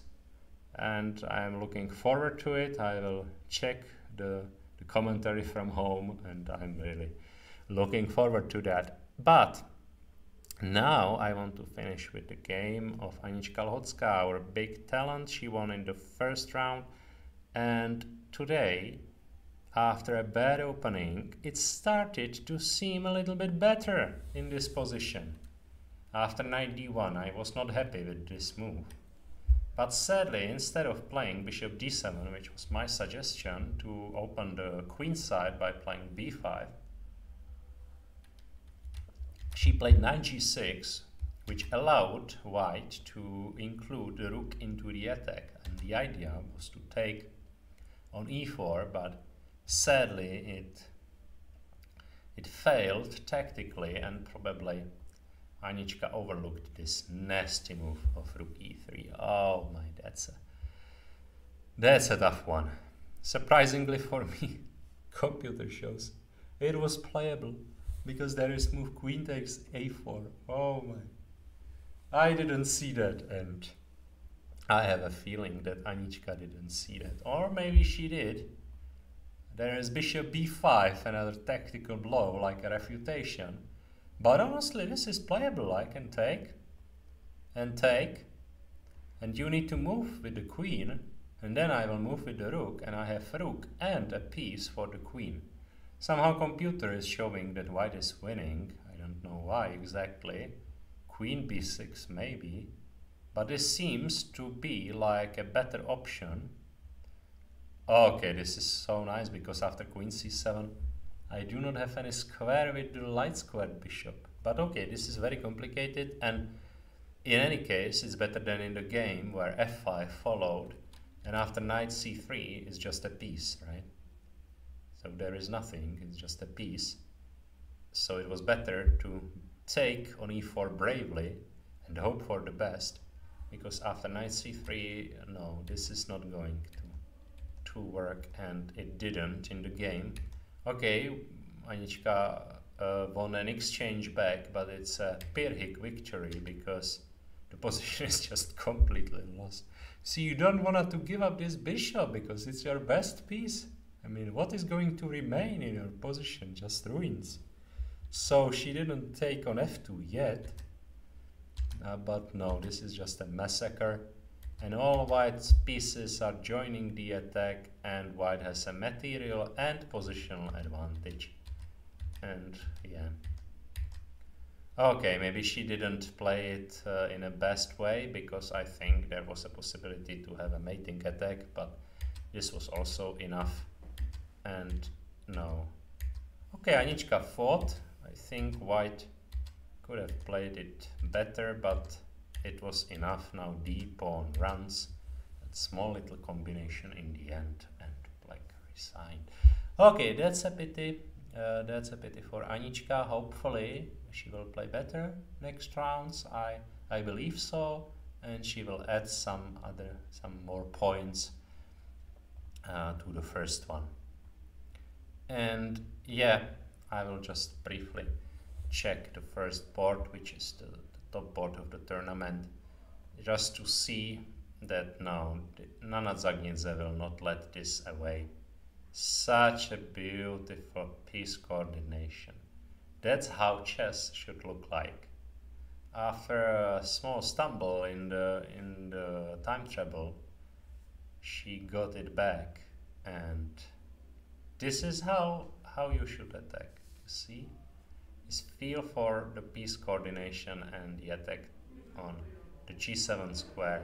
and I'm looking forward to it. I will check the commentary from home, and I'm really looking forward to that. But now I want to finish with the game of Anička Lhodská, our big talent. She won in the first round, and today, after a bad opening, it started to seem a little bit better in this position. After knight d1, I was not happy with this move. But sadly, instead of playing bishop d7, which was my suggestion to open the queen side by playing b5, she played knight g6, which allowed white to include the rook into the attack. And the idea was to take on e4, but sadly it failed tactically, and probably Anička overlooked this nasty move of rook e3. Oh my, that's a tough one. Surprisingly for me, computer shows it was playable, because there is move queen takes a4. Oh my, I didn't see that, and I have a feeling that Anička didn't see that. Or maybe she did. There is bishop b5, another tactical blow, like a refutation. But honestly, this is playable. I can take, and you need to move with the queen, and then I will move with the rook, and I have rook and a piece for the queen. Somehow computer is showing that white is winning. I don't know why exactly. Queen b6 maybe, but this seems to be like a better option. Okay, this is so nice, because after queen c7 I do not have any square with the light squared bishop. But okay, this is very complicated, and in any case it's better than in the game where f5 followed, and after knight c3 is just a piece, right? So there is nothing, it's just a piece. So it was better to take on e4 bravely and hope for the best, because after knight c3, no, this is not going to work, and it didn't in the game. Okay, Anička won an exchange back, but it's a Pyrrhic victory, because the position is just completely lost. See, you don't want to give up this bishop, because it's your best piece. I mean, what is going to remain in your position? Just ruins. So she didn't take on f2 yet, but no, this is just a massacre, and all white's pieces are joining the attack, and white has a material and positional advantage. And yeah, okay, maybe she didn't play it in a best way, because I think there was a possibility to have a mating attack, but this was also enough. And no. Okay, Anička fought. I think white could have played it better, but it was enough. Now d pawn runs. That small little combination in the end, and black resigned. Okay, that's a pity. That's a pity for Anička. Hopefully she will play better next rounds. I believe so, and she will add some more points to the first one. And yeah, I will just briefly check the first board, which is the top board of the tournament, just to see that no, Nana Zagnidze will not let this away. Such a beautiful piece coordination. That's how chess should look like. After a small stumble in the time travel, she got it back, and this is how you should attack. You see, is feel for the piece coordination, and the attack on the g7 square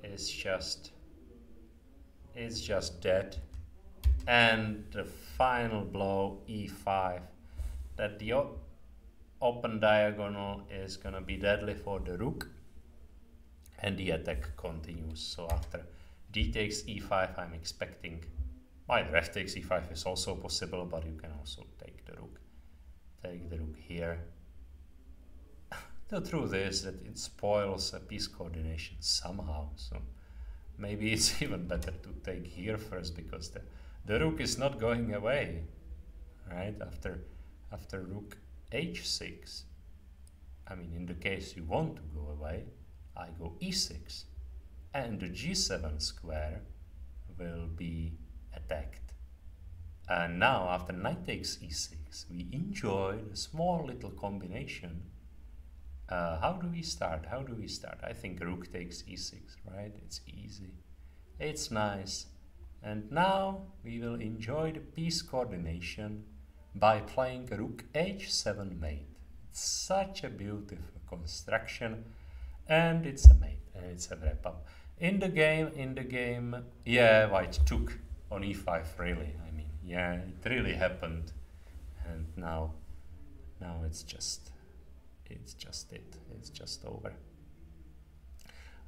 is just dead. And the final blow, e5, that the open diagonal is gonna be deadly for the rook, and the attack continues. So after d takes e5, I'm expecting either f takes e5 is also possible, but you can also take the rook. Take the rook here. The truth is that it spoils a piece coordination somehow, so maybe it's even better to take here first, because the rook is not going away, right? After rook h6, I mean, in the case you want to go away, I go e6, and the g7 square will be attacked. And now after knight takes e6, we enjoy a small little combination. How do we start? I think rook takes e6, right? It's easy, it's nice. And now we will enjoy the piece coordination by playing rook h7 mate. It's such a beautiful construction, and it's a mate, and it's a wrap up. In the game, yeah, white took on e5, really. I mean, yeah, it really happened, and now it's just over.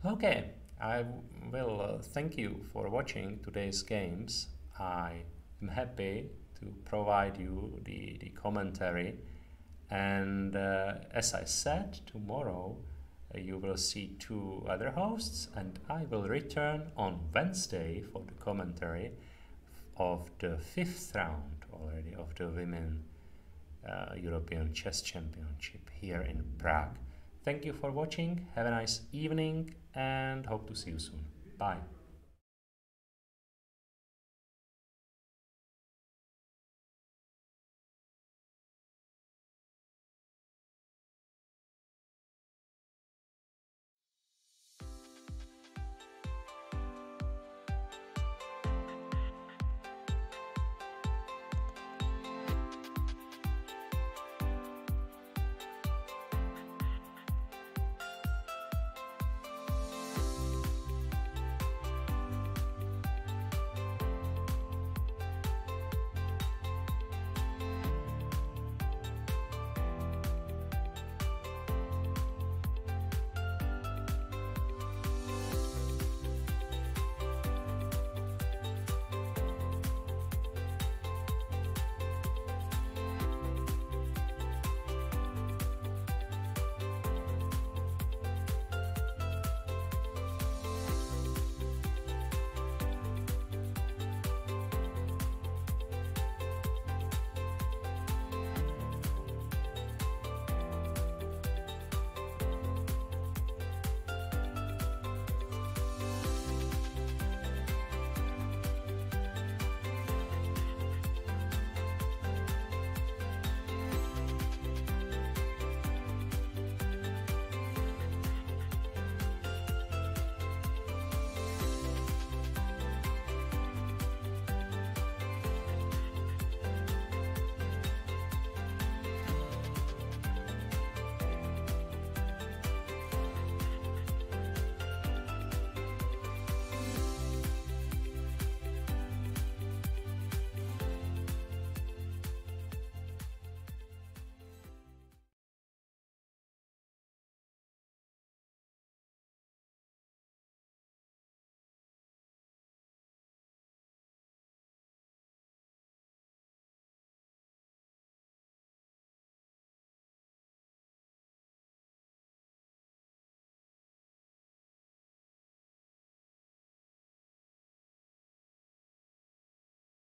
Okay, I will thank you for watching today's games. I am happy to provide you the commentary, and as I said, tomorrow you will see two other hosts, and I will return on Wednesday for the commentary of the fifth round already of the Women European Chess Championship here in Prague. Thank you for watching, have a nice evening, and hope to see you soon. Bye.